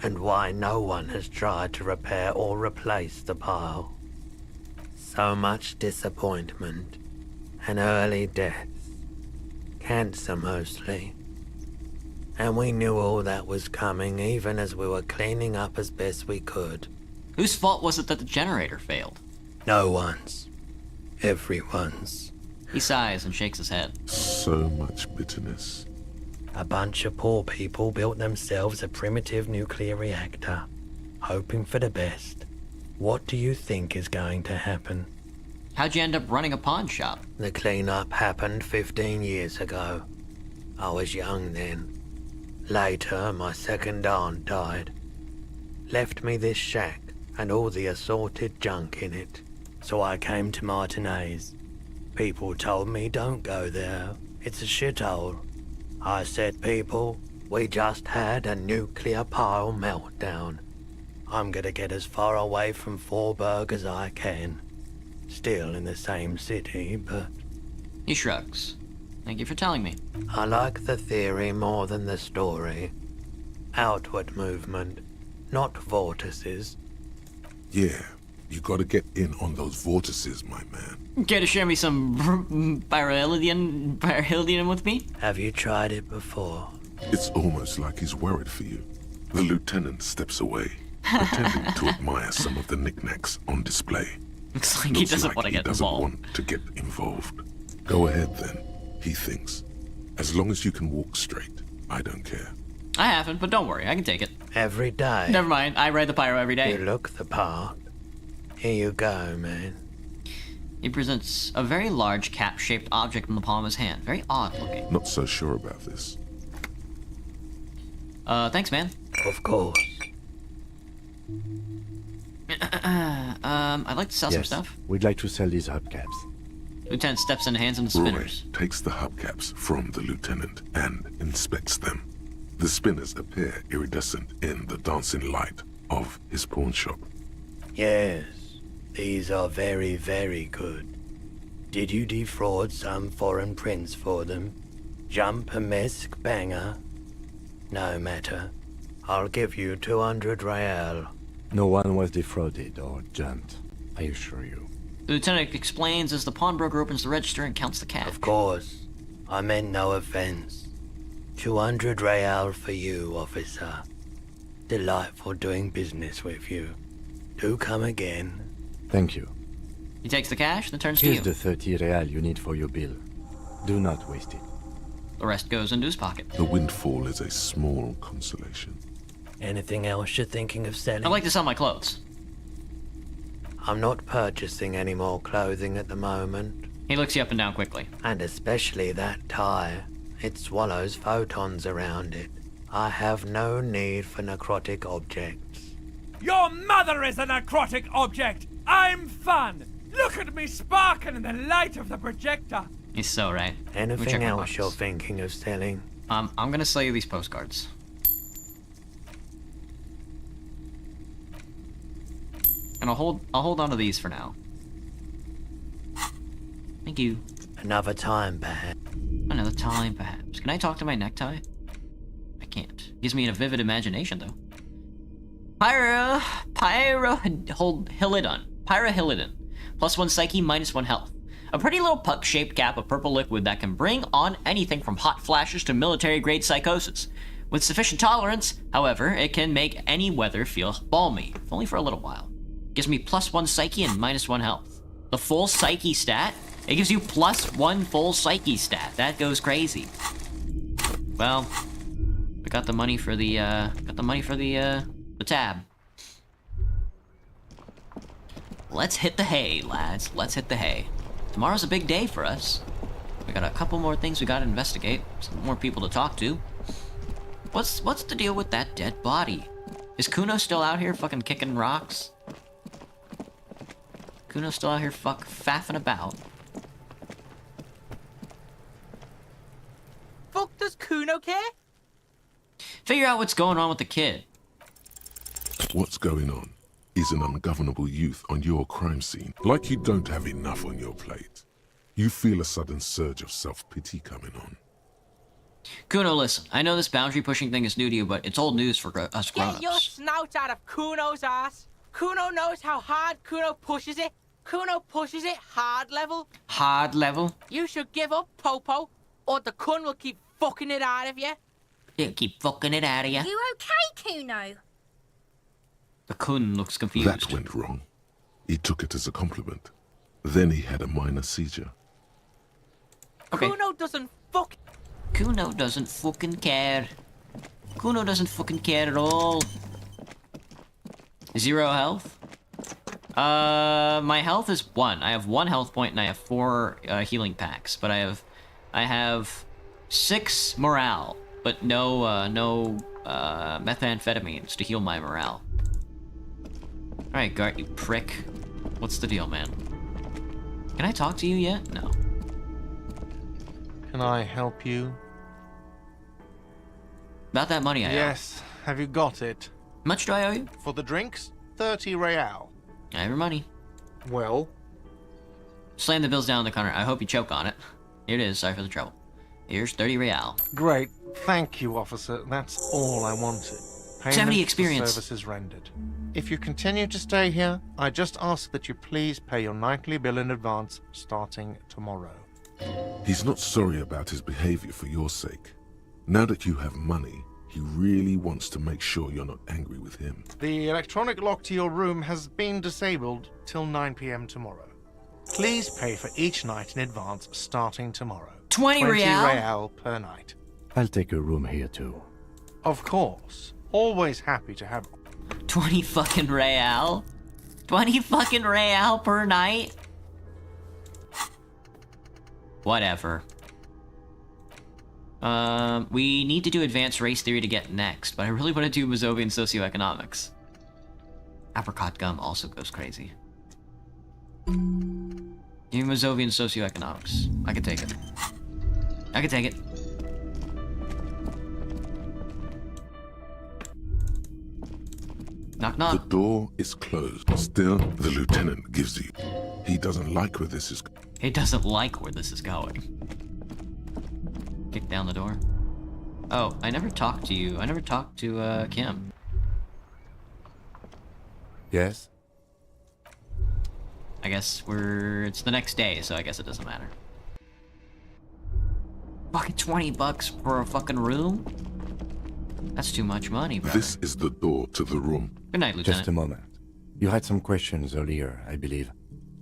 And why no one has tried to repair or replace the pile. So much disappointment. And early deaths. Cancer mostly. And we knew all that was coming even as we were cleaning up as best we could. Whose fault was it that the generator failed? No one's. Everyone's. He sighs and shakes his head. So much bitterness. A bunch of poor people built themselves a primitive nuclear reactor, hoping for the best. What do you think is going to happen? How'd you end up running a pawn shop? The cleanup happened 15 years ago. I was young then. Later, my second aunt died. Left me this shack and all the assorted junk in it. So I came to Martinez. People told me don't go there. It's a shithole. I said, people, we just had a nuclear pile meltdown. I'm gonna get as far away from Forburg as I can. Still in the same city, but... He shrugs. Thank you for telling me. I like the theory more than the story. Outward movement, not vortices. Yeah, you gotta get in on those vortices, my man. Care to share me some pyrohelidium with me? Have you tried it before? It's almost like he's worried for you. The lieutenant steps away, pretending to admire some of the knickknacks on display. Looks like he doesn't want to get involved. Want to get involved. Go ahead then, he thinks. As long as you can walk straight, I don't care. I haven't, but don't worry, I can take it. Every day. Never mind, I ride the pyro every day. You look the part. Here you go, man. He presents a very large cap-shaped object in the palm of his hand. Very odd looking. Not so sure about this. Thanks, man. Of course. I'd like to sell some Yes, stuff. we'd like to sell these hubcaps. Lieutenant steps in and hands him the spinners. Roy takes the hubcaps from the lieutenant and inspects them. The spinners appear iridescent in the dancing light of his pawn shop. Yes, these are very, very good. Did you defraud some foreign prince for them? Jump-a-mesk banger? No matter. I'll give you 200 real. No one was defrauded or jumped, I assure you. The lieutenant explains as the pawnbroker opens the register and counts the cash. Of course. I meant no offense. 200 real for you, officer. Delightful doing business with you. Do come again. Thank you. He takes the cash, then turns Here's to you. the 30 real you need for your bill. Do not waste it. The rest goes into his pocket. The windfall is a small consolation. Anything else you're thinking of selling? I'd like to sell my clothes. I'm not purchasing any more clothing at the moment. He looks you up and down quickly. And especially that tie. It swallows photons around it. I have no need for necrotic objects. Your mother is a necrotic object! I'm fun! Look at me sparkling in the light of the projector! He's so right. Anything else you're thinking of selling? I'm gonna sell you these postcards. And I'll hold on to these for now. Thank you. Another time, perhaps. Another time, perhaps. Can I talk to my necktie? I can't. Gives me a vivid imagination, though. Pyrohilidon. +1 psyche, -1 health. A pretty little puck-shaped cap of purple liquid that can bring on anything from hot flashes to military-grade psychosis. With sufficient tolerance, however, it can make any weather feel balmy, if only for a little while. Gives me +1 psyche and -1 health. The full psyche stat? It gives you +1 full psyche stat. That goes crazy. Well, got the money for the tab. Let's hit the hay, lads. Let's hit the hay. Tomorrow's a big day for us. We got a couple more things we gotta investigate. Some more people to talk to. What's the deal with that dead body? Is Kuno still out here fucking kicking rocks? Kuno's still out here faffing about. Fuck does Kuno care? Figure out what's going on with the kid. What's going on is an ungovernable youth on your crime scene. Like you don't have enough on your plate. You feel a sudden surge of self-pity coming on. Kuno, listen. I know this boundary-pushing thing is new to you, but it's old news for us grown-ups. Get your snout out of Kuno's ass. Kuno knows how hard Kuno pushes it. Kuno pushes it hard level. Hard level? You should give up, Popo, or the Kun will keep fucking it out of you. Yeah, keep fucking it out of you. You okay, Kuno? The Kun looks confused. That went wrong. He took it as a compliment. Then he had a minor seizure. Okay. Kuno doesn't fuck. Kuno doesn't fucking care. Kuno doesn't fucking care at all. 0 health? My health is 1. I have 1 health point and I have 4 healing packs, but I have 6 morale, but no methamphetamines to heal my morale. Alright, Gart, you prick. What's the deal, man? Can I talk to you yet? No. Can I help you? About that money I owe. Yes. Have you got it? Much do I owe you? For the drinks, 30 real. I have your money. Well? Slam the bills down on the counter. I hope you choke on it. Here it is. Sorry for the trouble. Here's 30 real. Great. Thank you, officer. That's all I wanted. Payment 70 for experience. Services rendered. If you continue to stay here, I just ask that you please pay your nightly bill in advance starting tomorrow. He's not sorry about his behavior for your sake. Now that you have money, he really wants to make sure you're not angry with him. The electronic lock to your room has been disabled till 9 p.m. tomorrow. Please pay for each night in advance starting tomorrow. 20 real per night. I'll take a room here too. Of course. Always happy to have 20 fucking real? 20 fucking real per night? Whatever. We need to do advanced race theory to get next, but I really want to do Mazovian socioeconomics. Apricot gum also goes crazy. Give me Mazovian socioeconomics. I can take it. I can take it. Knock knock. The door is closed. Still, the lieutenant gives you. He doesn't like where this is. He doesn't like where this is going. Kick down the door. Oh, I never talked to you. I never talked to, Kim. Yes? I guess it's the next day, so I guess it doesn't matter. Fucking 20 bucks for a fucking room? That's too much money, brother. This is the door to the room. Good night, Lieutenant. Just a moment. You had some questions earlier, I believe.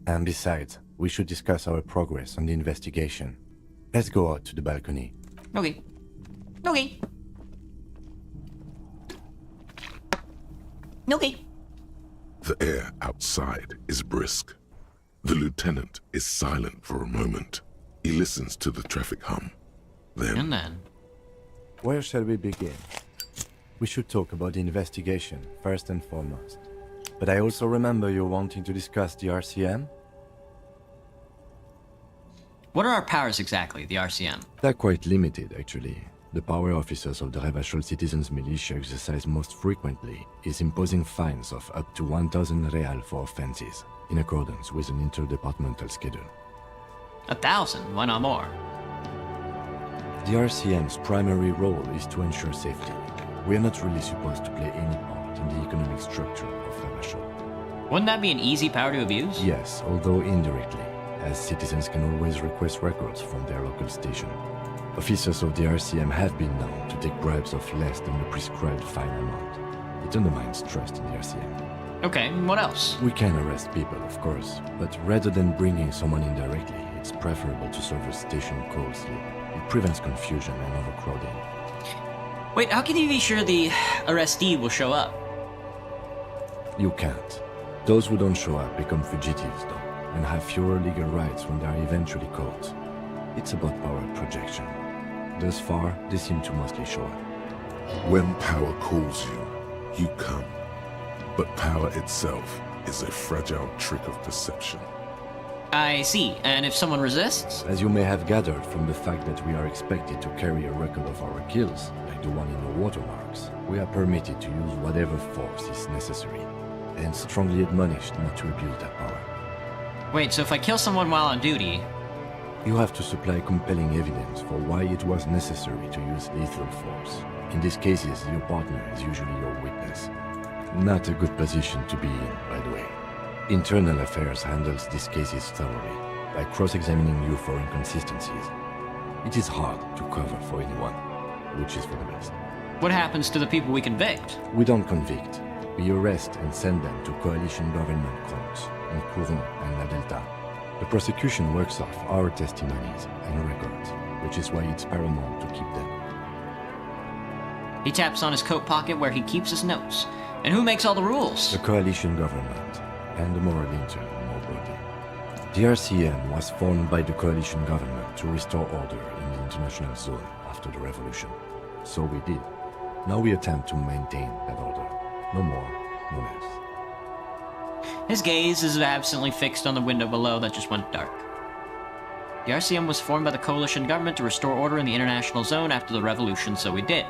And besides, we should discuss our progress on the investigation. Let's go out to the balcony. Okay. Okay. Okay. The air outside is brisk. The lieutenant is silent for a moment. He listens to the traffic hum. And then? Where shall we begin? We should talk about the investigation, first and foremost. But I also remember you wanting to discuss the RCM? What are our powers exactly, the RCM? They're quite limited, actually. The power officers of the Revachol Citizens Militia exercise most frequently is imposing fines of up to 1,000 real for offenses, in accordance with an interdepartmental schedule. 1,000? Why not more? The RCM's primary role is to ensure safety. We are not really supposed to play any part in the economic structure of Revachol. Wouldn't that be an easy power to abuse? Yes, although indirectly, as citizens can always request records from their local station. Officers of the RCM have been known to take bribes of less than the prescribed fine amount. It undermines trust in the RCM. Okay, what else? We can arrest people, of course, but rather than bringing someone in directly, it's preferable to serve a station call slip. It prevents confusion and overcrowding. Wait, how can you be sure the arrestee will show up? You can't. Those who don't show up become fugitives, though, and have fewer legal rights when they are eventually caught. It's about power projection. Thus far, they seem to mostly show up. When power calls you, you come. But power itself is a fragile trick of perception. I see, and if someone resists? As you may have gathered from the fact that we are expected to carry a record of our kills, like the one in the watermarks, we are permitted to use whatever force is necessary, and strongly admonished not to abuse that power. Wait, so if I kill someone while on duty... You have to supply compelling evidence for why it was necessary to use lethal force. In these cases, your partner is usually your witness. Not a good position to be in, by the way. Internal Affairs handles these cases thoroughly, by cross-examining you for inconsistencies. It is hard to cover for anyone, which is for the best. What happens to the people we convict? We don't convict. We arrest and send them to coalition government courts in Courron and La Delta. The prosecution works off our testimonies and records, which is why it's paramount to keep them. He taps on his coat pocket where he keeps his notes. And who makes all the rules? The coalition government, and the moral intern, more broadly. The RCM was formed by the coalition government to restore order in the international zone after the revolution. So we did. Now we attempt to maintain that order. No more, no less. His gaze is absently fixed on the window below that just went dark. The RCM was formed by the coalition government to restore order in the international zone after the revolution, so we did.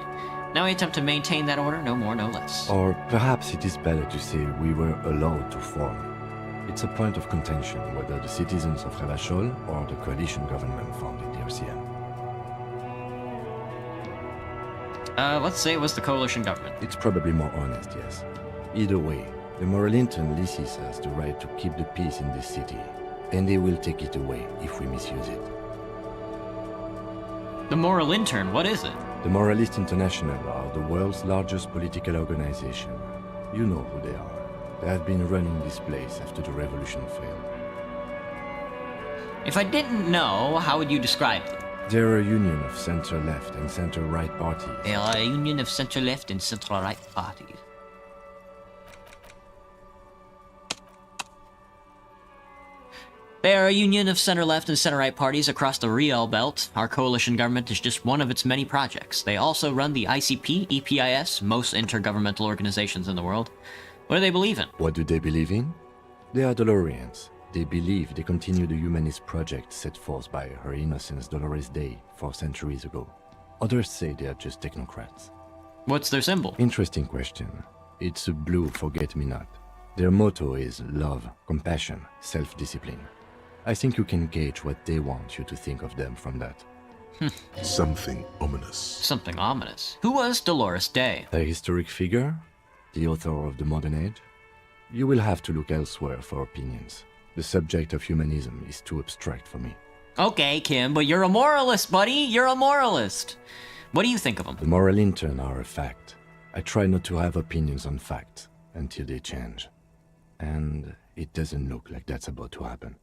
Now we attempt to maintain that order, no more, no less. Or perhaps it is better to say we were allowed to form. It's a point of contention whether the citizens of Revachol or the coalition government founded the RCM. Let's say it was the coalition government. It's probably more honest, yes. Either way, the moral intern leases us the right to keep the peace in this city, and they will take it away if we misuse it. The moral intern, what is it? The Moralist International are the world's largest political organization. You know who they are. They have been running this place after the revolution failed. If I didn't know, how would you describe them? They're a union of center-left and center-right parties. They are a union of center-left and center-right parties. They are a union of center-left and center-right parties across the Riel Belt. Our coalition government is just one of its many projects. They also run the ICP, EPIS, most intergovernmental organizations in the world. What do they believe in? What do they believe in? They are Dolorians. They believe they continue the humanist project set forth by Her Innocence Dolores Day 4 centuries ago. Others say they are just technocrats. What's their symbol? Interesting question. It's a blue forget-me-not. Their motto is love, compassion, self-discipline. I think you can gauge what they want you to think of them from that. Something ominous. Something ominous. Who was Dolores Day? A historic figure? The author of the modern age? You will have to look elsewhere for opinions. The subject of humanism is too abstract for me. Okay, Kim, but you're a moralist, buddy! You're a moralist! What do you think of them? The moral intern are a fact. I try not to have opinions on facts until they change. And it doesn't look like that's about to happen.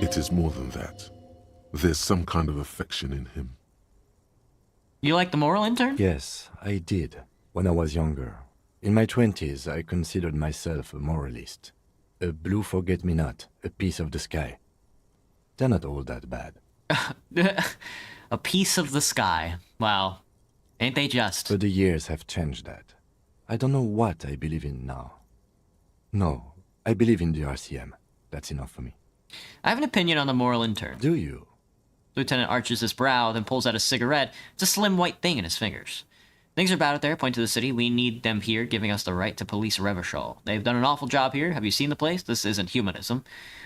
It is more than that. There's some kind of affection in him. You like the moral intern? Yes, I did, when I was younger. In my 20s, I considered myself a moralist. A blue forget-me-not, a piece of the sky. They're not all that bad. A piece of the sky. Wow. Ain't they just? But the years have changed that. I don't know what I believe in now. No, I believe in the RCM. That's enough for me. I have an opinion on the moral intern. Do you? Lieutenant arches his brow, then pulls out a cigarette. It's a slim white thing in his fingers. Things are bad out there, point to the city. We need them here, giving us the right to police Revachol. They've done an awful job here. Have you seen the place? This isn't humanism.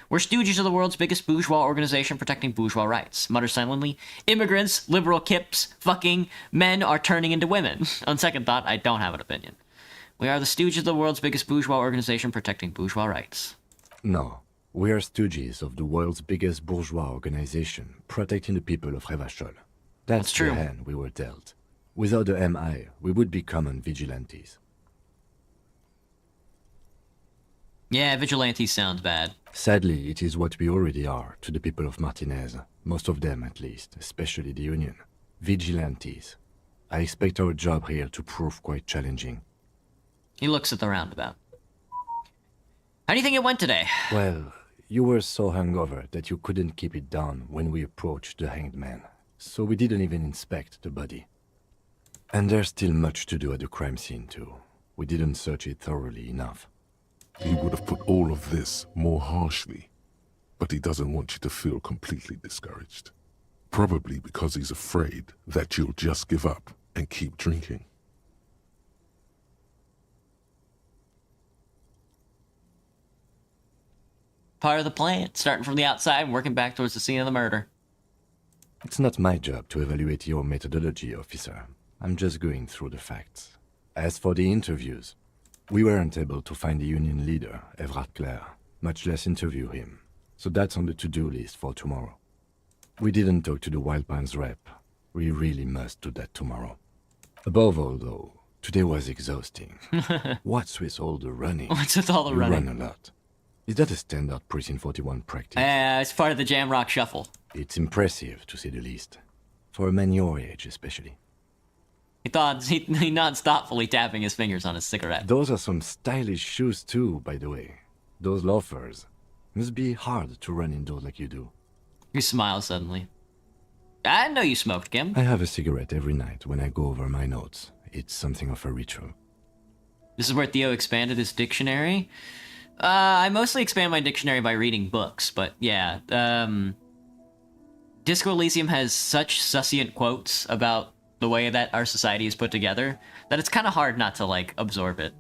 We're stooges of the world's biggest bourgeois organization protecting bourgeois rights. Mutter silently. Immigrants, liberal kips, fucking men are turning into women. On second thought, I don't have an opinion. We are the stooges of the world's biggest bourgeois organization protecting bourgeois rights. No. We are stooges of the world's biggest bourgeois organization, protecting the people of Revachol. That's true. The hand we were dealt. Without the MI, we would be common vigilantes. Yeah, vigilantes sounds bad. Sadly, it is what we already are to the people of Martinez. Most of them, at least, especially the Union. Vigilantes. I expect our job here to prove quite challenging. He looks at the roundabout. How do you think it went today? Well, you were so hungover that you couldn't keep it down when we approached the hanged man, so we didn't even inspect the body. And there's still much to do at the crime scene too. We didn't search it thoroughly enough. He would have put all of this more harshly, but he doesn't want you to feel completely discouraged. Probably because he's afraid that you'll just give up and keep drinking. Part of the plan, starting from the outside and working back towards the scene of the murder. It's not my job to evaluate your methodology, officer. I'm just going through the facts. As for the interviews, we weren't able to find the union leader, Everard Clare, much less interview him. So that's on the to-do list for tomorrow. We didn't talk to the Wild Pines rep. We really must do that tomorrow. Above all, though, today was exhausting. What's with all the running? What's with all the we running? Run a lot. Is that a standard Precinct 41 practice? It's part of the Jamrock Shuffle. It's impressive, to say the least. For a man your age, especially. He thought he nods thoughtfully, tapping his fingers on his cigarette. Those are some stylish shoes too, by the way. Those loafers. Must be hard to run indoors like you do. He smiles suddenly. I didn't know you smoked, Kim. I have a cigarette every night when I go over my notes. It's something of a ritual. This is where Theo expanded his dictionary. I mostly expand my dictionary by reading books, but yeah. Disco Elysium has such succinct quotes about the way that our society is put together that it's kind of hard not to, like, absorb it.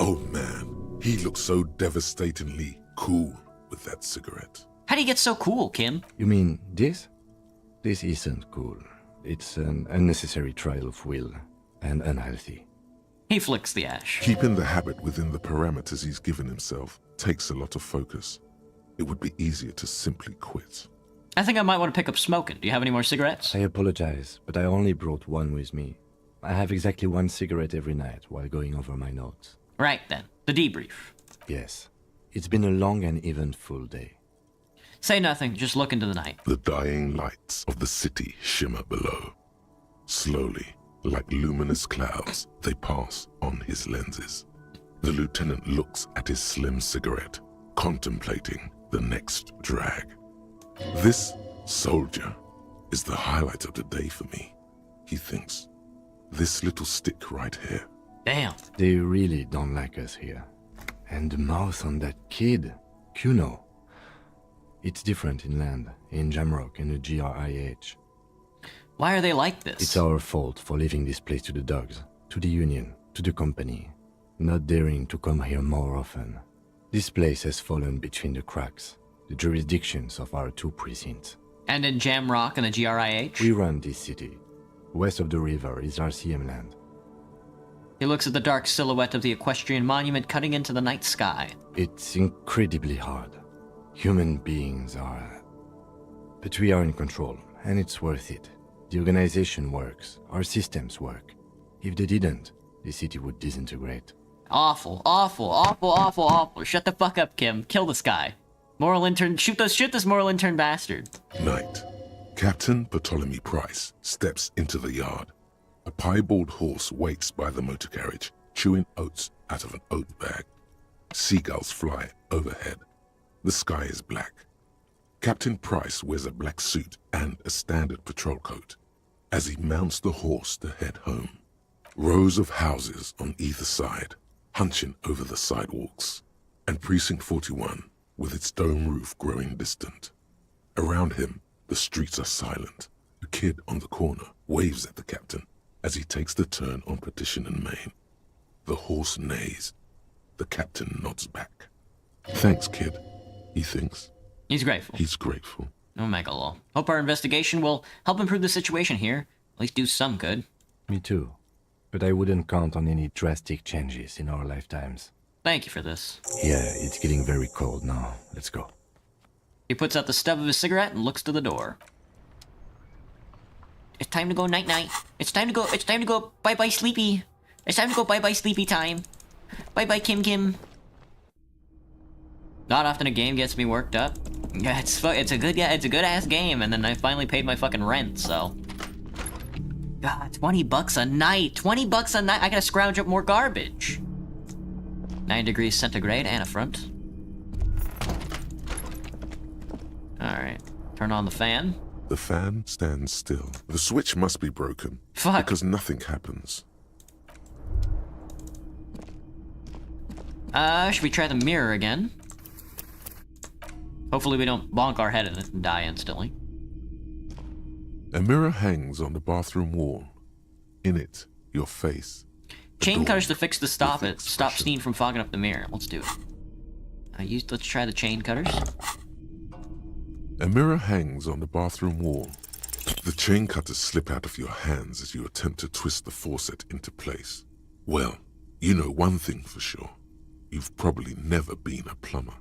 Oh man, he looks so devastatingly cool with that cigarette. How do you get so cool, Kim? You mean this? This isn't cool. It's an unnecessary trial of will, and unhealthy. He flicks the ash. Keeping the habit within the parameters he's given himself takes a lot of focus. It would be easier to simply quit. I think I might want to pick up smoking. Do you have any more cigarettes? I apologize, but I only brought one with me. I have exactly one cigarette every night while going over my notes. Right then, the debrief. Yes. It's been a long and eventful day. Say nothing, just look into the night. The dying lights of the city shimmer below. Slowly, like luminous clouds, they pass on his lenses. The lieutenant looks at his slim cigarette, contemplating the next drag. This soldier is the highlight of the day for me, he thinks. This little stick right here. Damn. They really don't like us here. And the mouth on that kid, Kuno. It's different in land, in Jamrock and the GRIH. Why are they like this? It's our fault for leaving this place to the dogs, to the union, to the company, not daring to come here more often. This place has fallen between the cracks, the jurisdictions of our two precincts. And in Jamrock and the GRIH? We run this city. West of the river is RCM land. He looks at the dark silhouette of the equestrian monument cutting into the night sky. It's incredibly hard. Human beings are... But we are in control, and it's worth it. The organization works. Our systems work. If they didn't, the city would disintegrate. Awful, awful, awful, awful, awful. Shut the fuck up, Kim. Kill this guy. Moral intern, shoot this moral intern bastard. Night. Captain Bartholomew Price steps into the yard. A piebald horse waits by the motor carriage, chewing oats out of an oat bag. Seagulls fly overhead. The sky is black. Captain Price wears a black suit and a standard patrol coat as he mounts the horse to head home. Rows of houses on either side, hunching over the sidewalks, and Precinct 41 with its dome roof growing distant. Around him, the streets are silent. A kid on the corner waves at the captain as he takes the turn on Petition and Main. The horse neighs. The captain nods back. Thanks, kid, he thinks. He's grateful. He's grateful. Omega Law. Hope our investigation will help improve the situation here. At least do some good. Me too. But I wouldn't count on any drastic changes in our lifetimes. Thank you for this. Yeah, it's getting very cold now. Let's go. He puts out the stub of his cigarette and looks to the door. It's time to go night-night. It's time to go bye-bye sleepy. It's time to go bye-bye sleepy time. Bye-bye Kim Kim. Not often a game gets me worked up. Yeah, it's a good ass game, and then I finally paid my fucking rent, so. God, $20 a night. $20 a night. I gotta scrounge up more garbage. 9 degrees centigrade and a front. Alright. Turn on the fan. The fan stands still. The switch must be broken. Fuck. Because nothing happens. Should we try the mirror again? Hopefully we don't bonk our head in it and die instantly. A mirror hangs on the bathroom wall. In it, your face. Chain cutters to fix the stop steam from fogging up the mirror. Let's do it. Let's try the chain cutters. A mirror hangs on the bathroom wall. The chain cutters slip out of your hands as you attempt to twist the faucet into place. Well, you know one thing for sure. You've probably never been a plumber.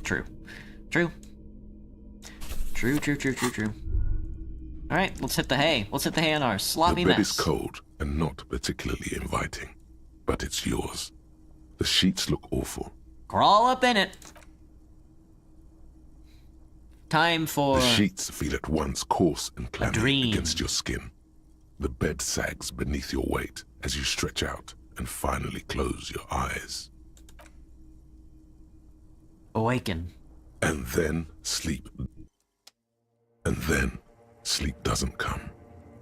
True. True. True. Alright, let's hit the hay. Let's hit the hay on our sloppy The bed mess. is cold and not particularly inviting, but it's yours. The sheets look awful. Crawl up in it. Time for... The sheets feel at once coarse and clammy against your skin. The bed sags beneath your weight as you stretch out and finally close your eyes. Awaken. And then sleep. And then sleep doesn't come.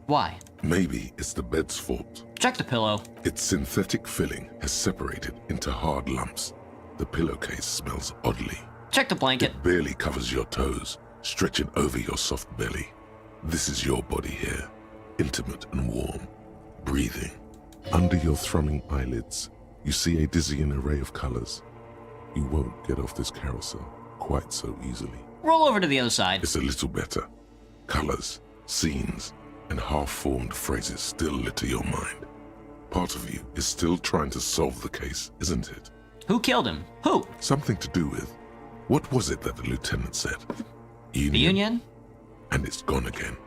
Why? Maybe it's the bed's fault. Check the pillow. Its synthetic filling has separated into hard lumps. The pillowcase smells oddly. Check the blanket. It barely covers your toes, stretching over your soft belly. This is your body here, intimate and warm, breathing. Under your thrumming eyelids, you see a dizzying array of colors. You won't get off this carousel quite so easily. Roll over to the other side. It's a little better. Colors, scenes, and half-formed phrases still litter your mind. Part of you is still trying to solve the case, isn't it? Who killed him? Who? Something to do with... What was it that the lieutenant said? Union? The Union? And it's gone again.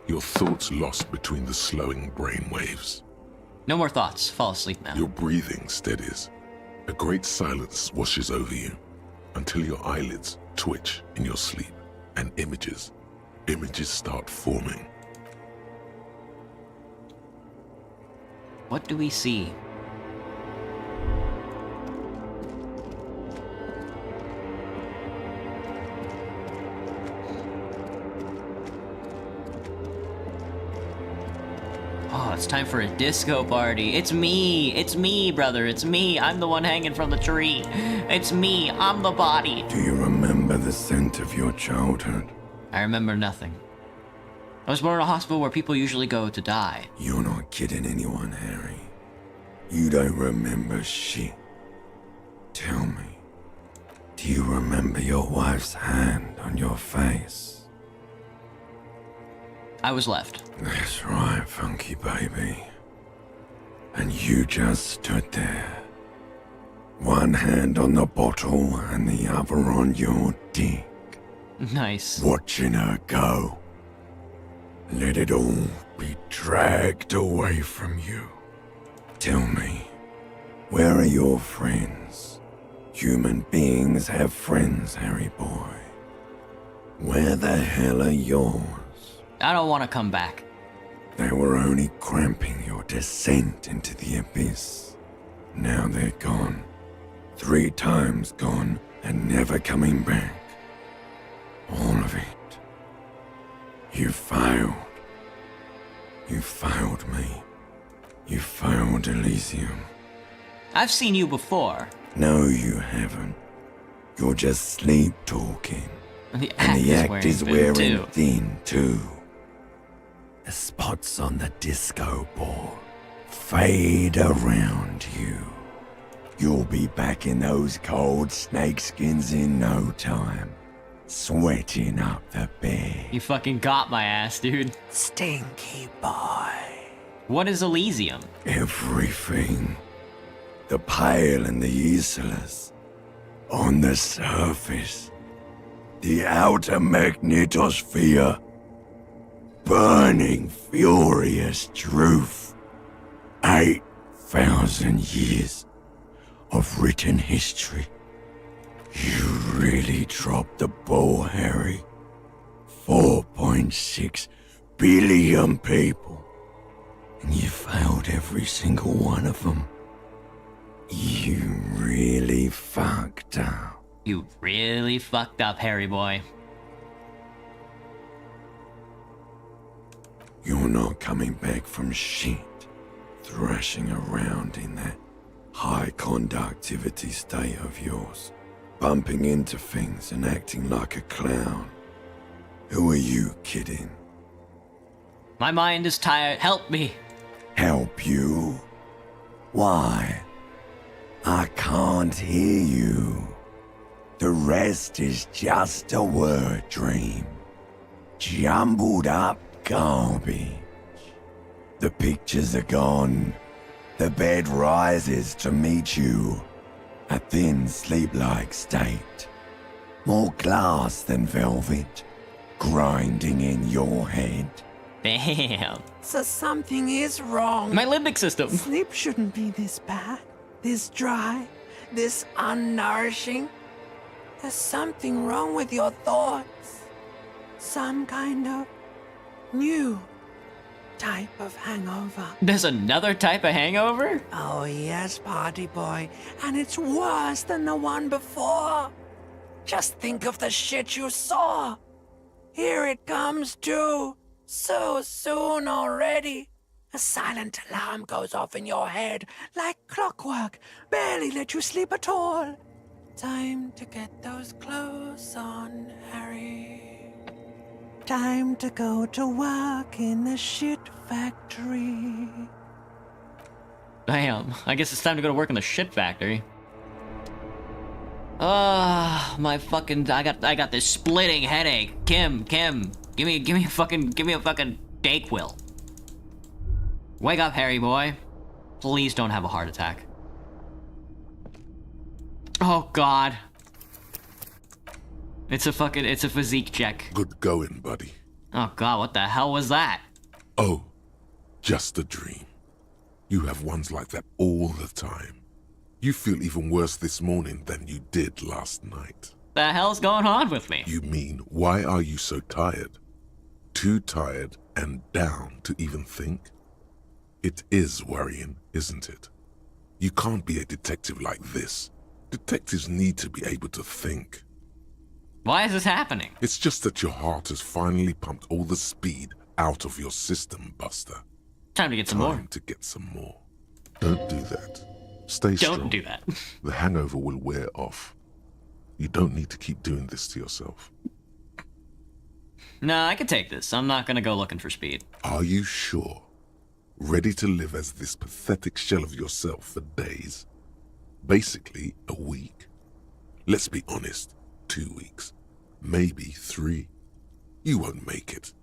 Your thoughts lost between the slowing brain waves. No more thoughts. Fall asleep now. Your breathing steadies. A great silence washes over you until your eyelids twitch in your sleep and images start forming. What do we see? Oh, it's time for a disco party. It's me, brother, it's me. I'm the one hanging from the tree. It's me, I'm the body. Do you remember the scent of your childhood? I remember nothing. I was born in a hospital where people usually go to die. You're not kidding anyone, Harry. You don't remember shit. Tell me, do you remember your wife's hand on your face? I was left. That's right, funky baby. And you just stood there. One hand on the bottle and the other on your dick. Nice. Watching her go. Let it all be dragged away from you. Tell me, where are your friends? Human beings have friends, Harry boy. Where the hell are yours? I don't want to come back. They were only cramping your descent into the abyss. Now they're gone. 3 times gone and never coming back. All of it. You failed. You failed me. You failed Elysium. I've seen you before. No, you haven't. You're just sleep talking. And the act is wearing too. thin, too. The spots on the disco ball fade around you. You'll be back in those cold snakeskins in no time, sweating up the bed. You fucking got my ass, dude. Stinky boy. What is Elysium? Everything. The pale and the islas. On the surface. The outer magnetosphere. Burning, furious truth. 8,000 years of written history. You really dropped the ball, Harry. 4.6 billion people And you failed every single one of them. You really fucked up. You really fucked up, Harry boy. You're not coming back from shit, thrashing around in that high conductivity state of yours, bumping into things and acting like a clown. Who are you kidding? My mind is tired. Help me. Help you? Why? I can't hear you. The rest is just a word dream. Jumbled up garbage. The pictures are gone. The bed rises to meet you. A thin sleep-like state. More glass than velvet. Grinding in your head. Damn. So something is wrong. My limbic system. Sleep shouldn't be this bad, this dry, this unnourishing. There's something wrong with your thoughts. Some kind of new type of hangover. There's another type of hangover? Oh yes, party boy. And it's worse than the one before. Just think of the shit you saw. Here it comes too. So soon already. A silent alarm goes off in your head like clockwork. Barely let you sleep at all. Time to get those clothes on, Harry. Time to go to work in the shit factory. Damn. I guess it's time to go to work in the shit factory. My fucking I got this splitting headache. Kim, give me a fucking Dayquil. Wake up, Harry boy. Please don't have a heart attack. Oh god. It's a physique check. Good going, buddy. Oh god, what the hell was that? Oh, just a dream. You have ones like that all the time. You feel even worse this morning than you did last night. The hell's going on with me? You mean, why are you so tired? Too tired and down to even think? It is worrying, isn't it? You can't be a detective like this. Detectives need to be able to think. Why is this happening? It's just that your heart has finally pumped all the speed out of your system, Buster. Time to get some more. Time to get some more. Don't do that. Stay strong. Don't do that. The hangover will wear off. You don't need to keep doing this to yourself. No, I can take this. I'm not gonna go looking for speed. Are you sure? Ready to live as this pathetic shell of yourself for days? Basically, a week. Let's be honest, 2 weeks. Maybe 3. You won't make it.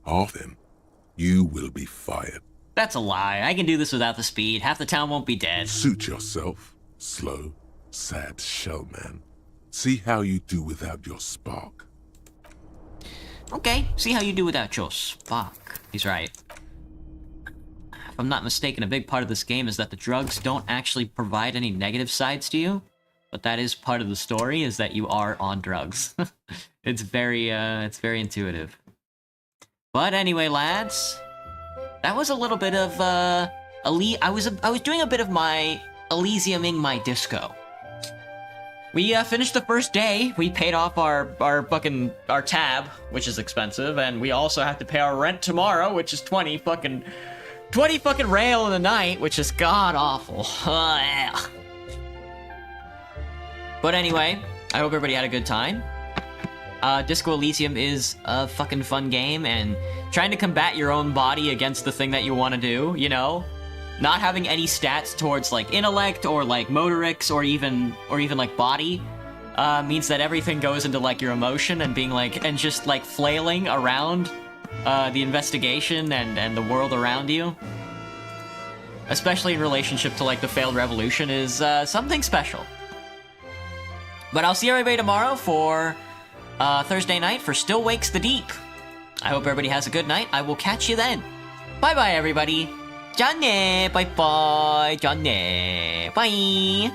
Half then, you will be fired. That's a lie. I can do this without the speed. Half the town won't be dead. Suit yourself, slow, sad shell man. See how you do without your spark. Okay, see how you do without your spark. He's right. If I'm not mistaken, a big part of this game is that the drugs don't actually provide any negative sides to you. But that is part of the story, is that you are on drugs. It's very intuitive. But anyway, lads, that was a little bit of I was doing a bit of my Elysiuming my disco. We finished the first day. We paid off our tab, which is expensive, and we also have to pay our rent tomorrow, which is 20 fucking rail in the night, which is god awful. But anyway, I hope everybody had a good time. Disco Elysium is a fucking fun game, and trying to combat your own body against the thing that you want to do, you know? Not having any stats towards like intellect or like motorics or even like body means that everything goes into like your emotion and being like, and just like flailing around the investigation and the world around you. Especially in relationship to like the failed revolution is something special. But I'll see everybody tomorrow for Thursday night for Still Wakes the Deep. I hope everybody has a good night. I will catch you then. Bye-bye, everybody. Johnny, bye-bye. Johnny, bye.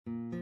you.